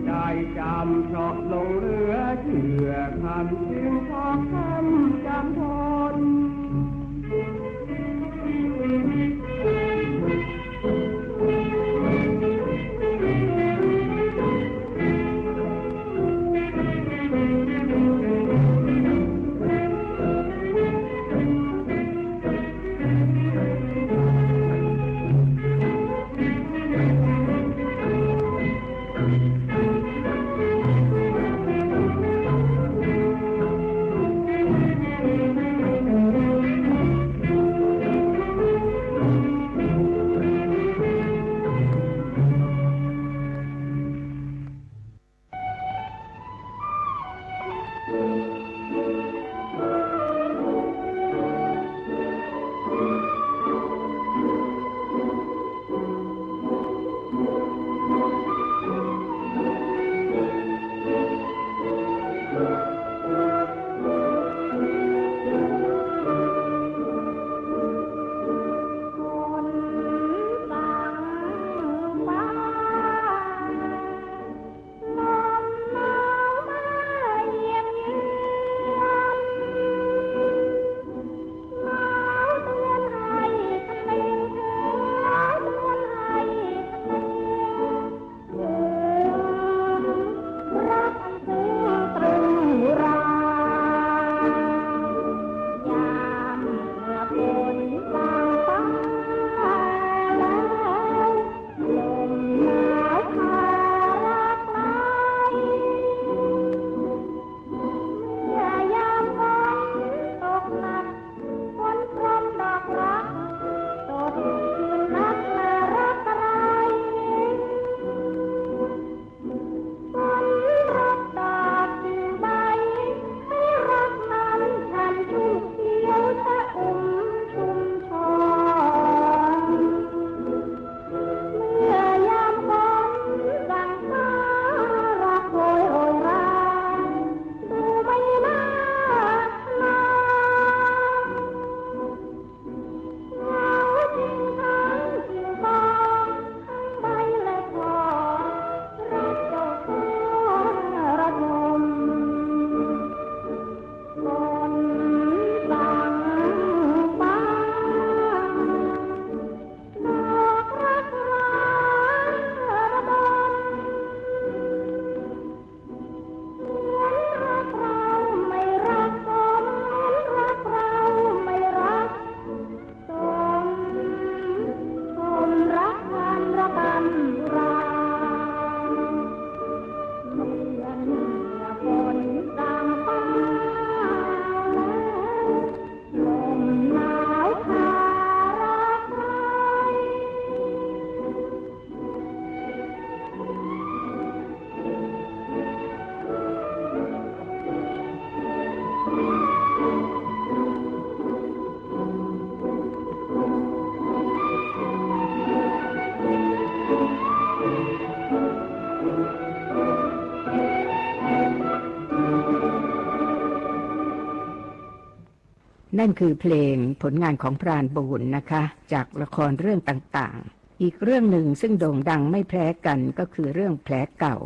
ได้จำเพราะลงเหลือเชื่อคำจึงพอคำจำทน นั่นคือเพลงผลงานของพรานบุญนะคะ จากละครเรื่องต่างๆอีกเรื่องหนึ่งซึ่งโด่งดังไม่แพ้กันก็คือเรื่องแผลเก่า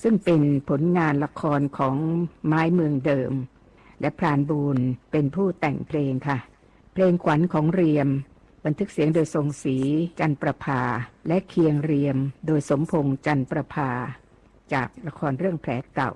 ซึ่งเป็นผลงานละครของไม้เมืองเดิมและพรานบุญเป็นผู้แต่งเพลงค่ะเพลงขวัญของเรียมบันทึกเสียงโดยทรงศรีจันประภาและเคียงเรียมโดยสมพงษ์จันประภาจากละครเรื่องแผลเก่า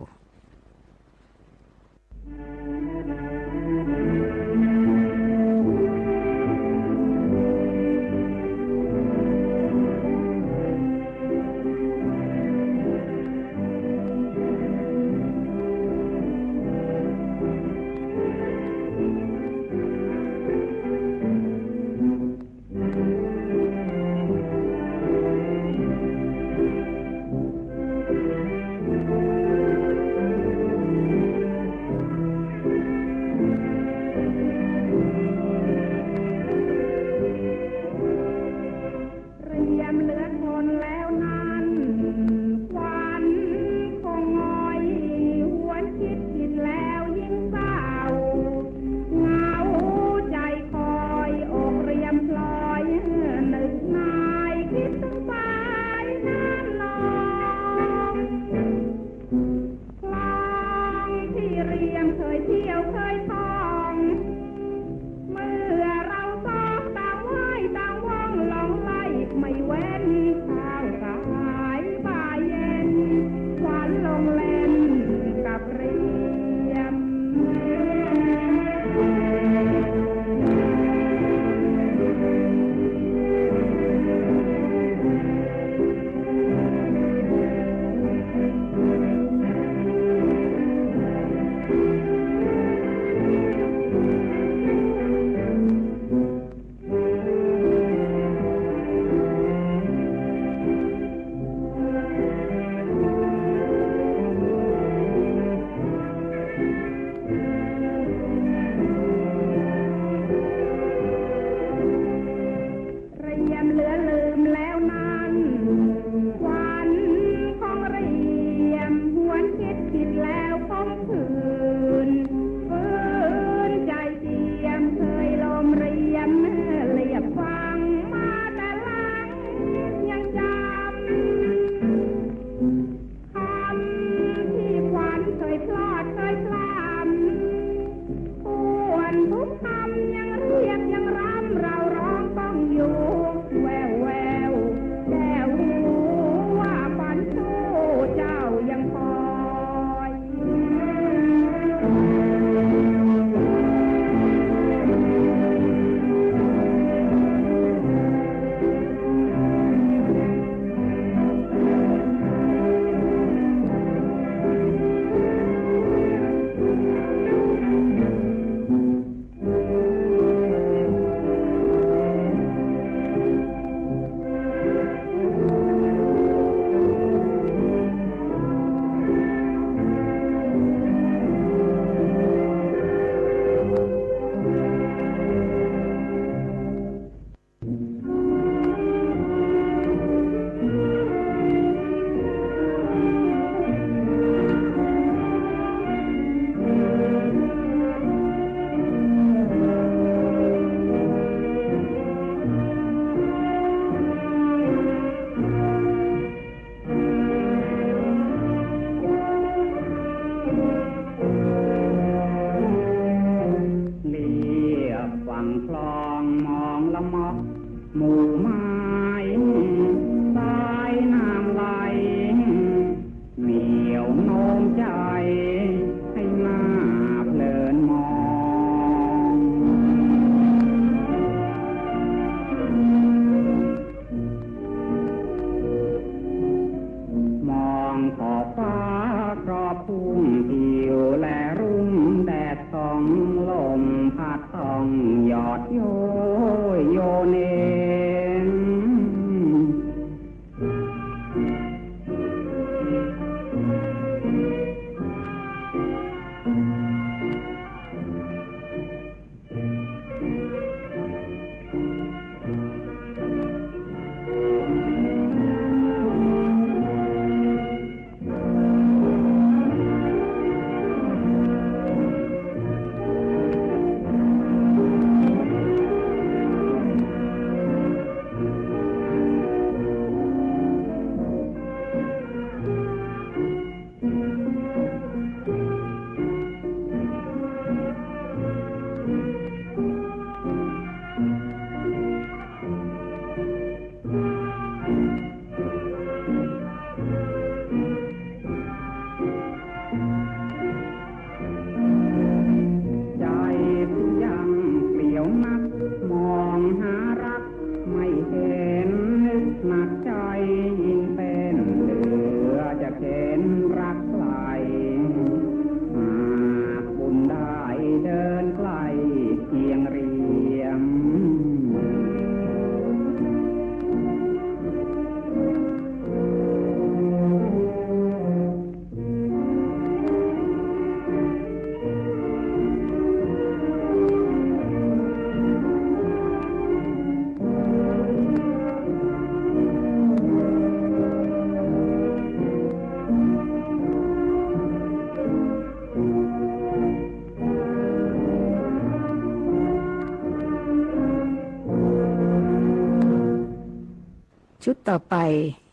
ชุดต่อไป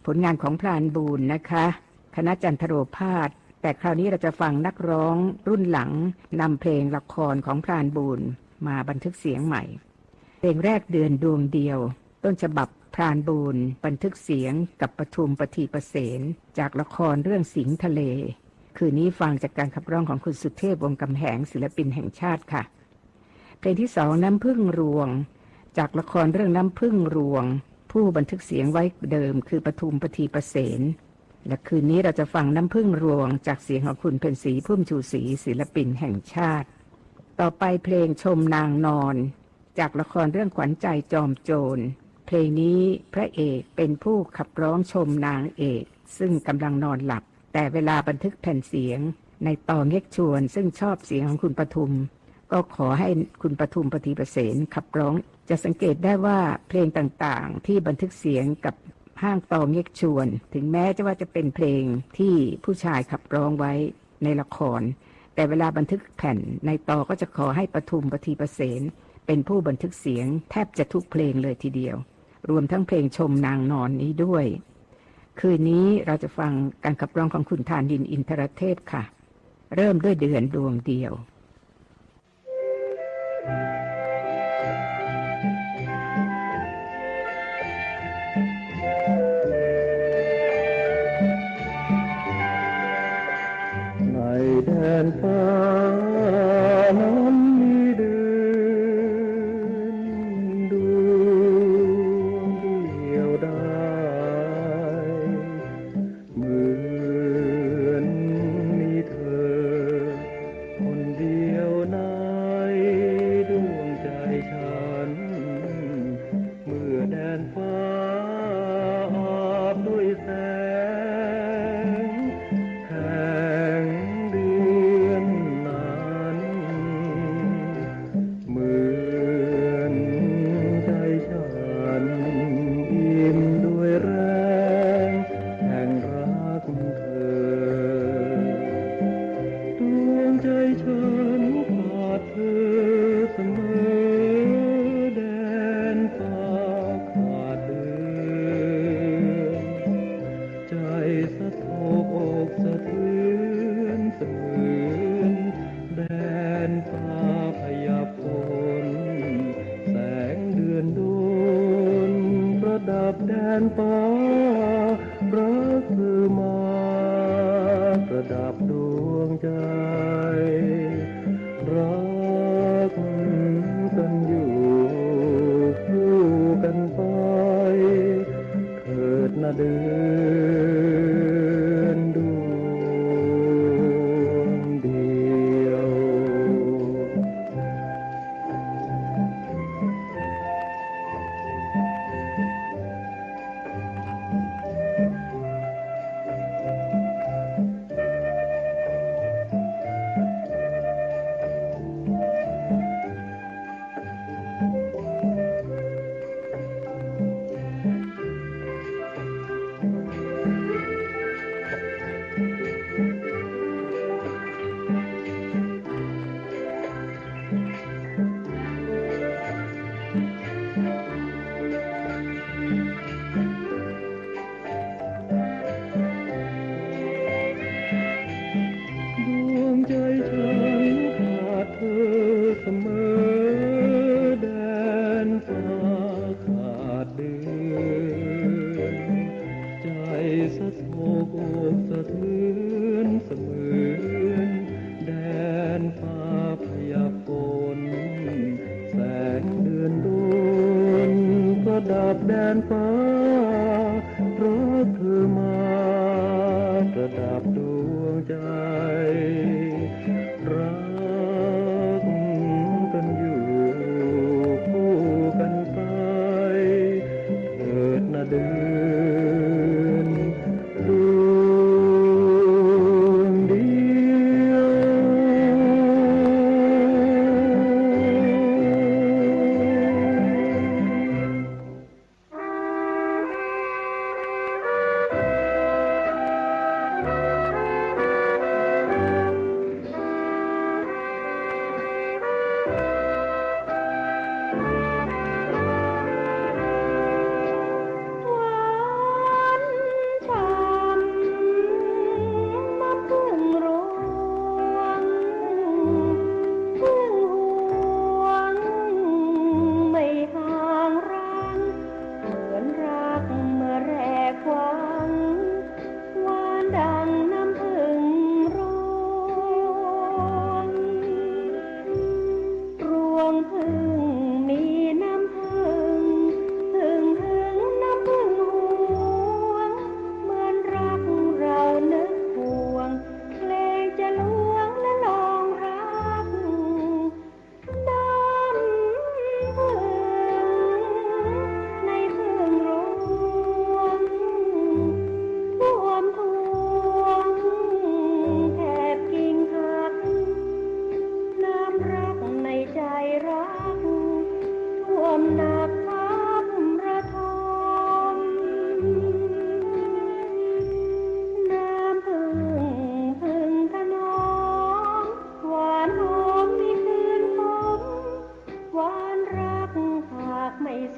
ผลงานของพรานบูรณ์นะคะ คณะจันทโรภาสแต่คราวนี้เราจะฟังนักร้องรุ่นหลังนำเพลงละครของพรานบูรณ์มาบันทึกเสียงใหม่เพลงแรกเดือนดวงเดียวต้นฉบับพรานบูรณ์บันทึกเสียงกับปทุมปทีประเสนจากละครเรื่องสิงห์ทะเลคืนนี้ฟังจากการขับร้องของคุณสุเทพวงศ์กำแหงศิลปินแห่งชาติค่ะเพลงที่สองน้ำพึ่งรวงจากละครเรื่องน้ำพึ่งรวงผู้บันทึกเสียงไว้เดิมคือปทุมปทีประเสนและคืนนี้เราจะฟังน้ำพึ่งรวงจากเสียงของคุณเพ็ญศรีพุ่มชูศรีศิลปินแห่งชาติต่อไปเพลงชมนางนอนจากละครเรื่องขวัญใจจอมโจรเพลงนี้พระเอกเป็นผู้ขับร้องชมนางเอกซึ่งกำลังนอนหลับแต่เวลาบันทึกแผ่นเสียงในต่อเง็กชวนซึ่งชอบเสียงของคุณปทุมก็ขอให้คุณปทุมปทีประเสนขับร้องจะสังเกตได้ว่าเพลงต่างๆที่บันทึกเสียงกับห้างต่อเง็กชวนถึงแม้จะเป็นเพลงที่ผู้ชายขับร้องไว้ในละครแต่เวลาบันทึกแผ่นในต่อก็จะขอให้ปทุมปทีประเสนเป็นผู้บันทึกเสียงแทบจะทุกเพลงเลยทีเดียวรวมทั้งเพลงชมนางนอนนี้ด้วยคืนนี้เราจะฟังการขับร้องของคุณธานินทร์อินทรเทพค่ะเริ่มด้วยเดือนดวงเดียวในแดนฟ้านั้นมีเดือนดวงเดียวได้เหมือนมีเธอคนเดียวในดวงใจฉันเมื่อแดนฟ้าอาบด้วยแสงแห่งเดือนนั้นเหมือนใจฉันอิ่มด้วยแรงแห่งรักเธอดวงใจฉันขาดเธอเสมอแดนฟ้าขาดเดือนใจสะทกสะเทือนเสมือนแดนฟ้าพยับฝนแสงเดือนโดนประดับแดนฟ้ารักเธอมาประดับดวงใจรักกันอยู่คู่กันไปเถิดนะเดือนดวงเดียว ดับแดนฟ้าเพราะเธอมาประดับดวงใจรักกันอยู่คู่กันไปเถิดนะเดือนดวงเดียว เ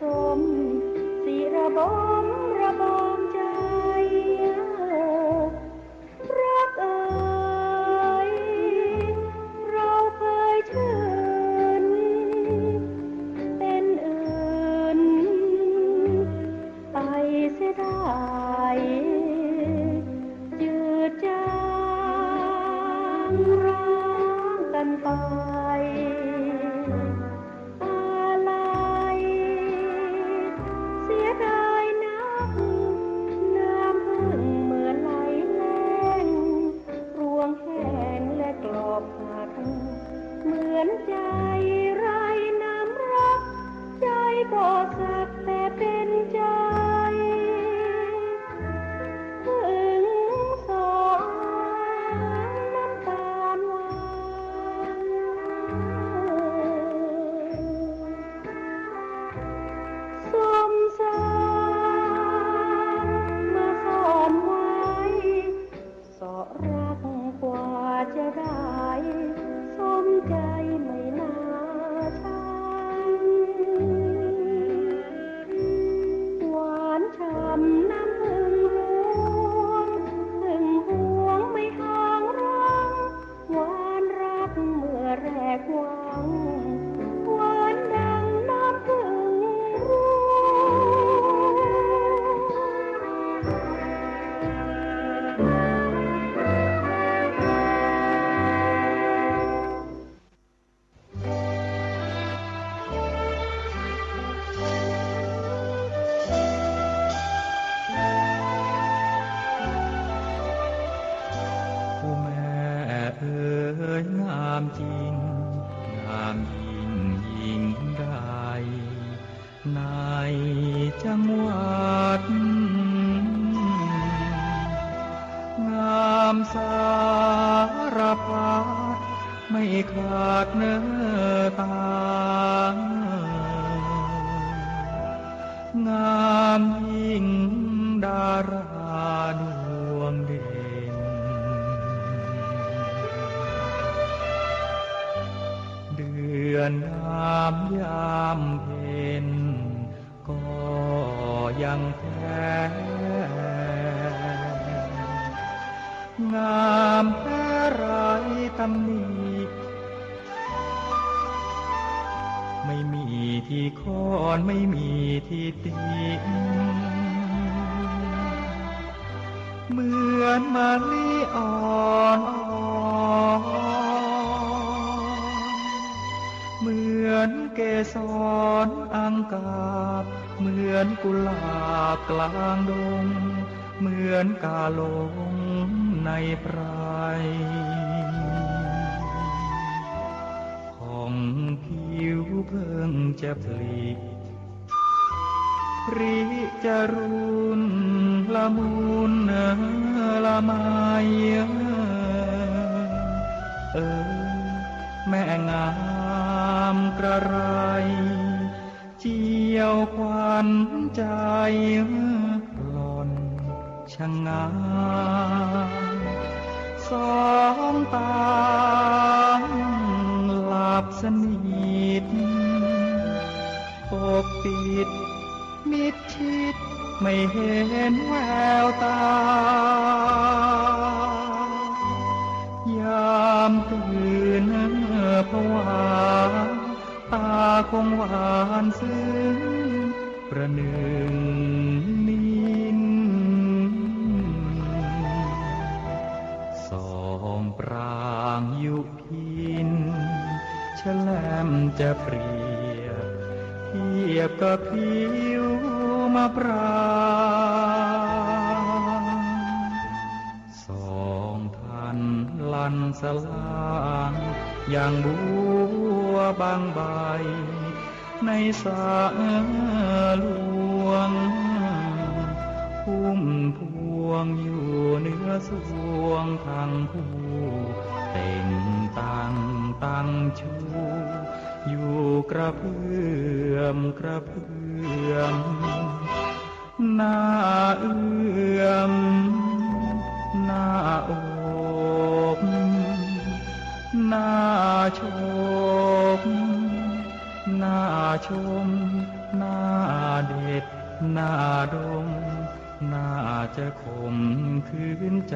สมสิระบมระบมใจรักเอ่ยเราเคยชื่นเป็นอื่นไปเสียได้จืดจางร้างกันไปเหมือนใจไร้น้ำรักใจบ่สักแต่เป็นใจถึงสองน้ำตาลหวานสมสารมาซ่อนไว้สอรักกว่าจะได้สมใจไม่น่าช้ำหวานฉ่ำน้ำผึ้งหวงถึงห่วงไม่ห่างรังหวานรักเมื่อแรกหวังหวานดังน้ำผึ้งงามจริงงามยิ่งยิ่งได้ในจังหวัดงามสารพัดไม่ขาดเนื้อตางามยิ่งดาราดวงเด่นเดือนงามยามเพ็ญก็ยังแท้งามแท้ไร้ตำหนิไม่มีที่คอนไม่มีที่ติเหมือนมะลิอ่อนเหมือนเกสรอังกาบเหมือนกุหลาบกลางดงเหมือนกาหลงในไพรของผิวเพิ่งจะพลิกริจรุนละมุนละไมแม่งามกระไรเจียวควันใจหล่อนชะงามสองตาหลับสนิทปกปิดมิดชิดไม่เห็นแววตายามตื่นผวาตาคงหวานซึ้งประหนึ่งนินส่องปรางยุพินแฉลมจะเปรียบเทียบกับผิวมะปรางสองท่านลันสลางอย่างบัวบางใบในสระหลวงพุ่มพวงอยู่เนื้อสวงทางผู้เต่งตั้งชูอยู่กระเพื่อมหน้าเอื้อมหน้าโอบหน้าชมหน้าชม หน้าเด็ดหน้าดมน่าจะข่มขืนใจ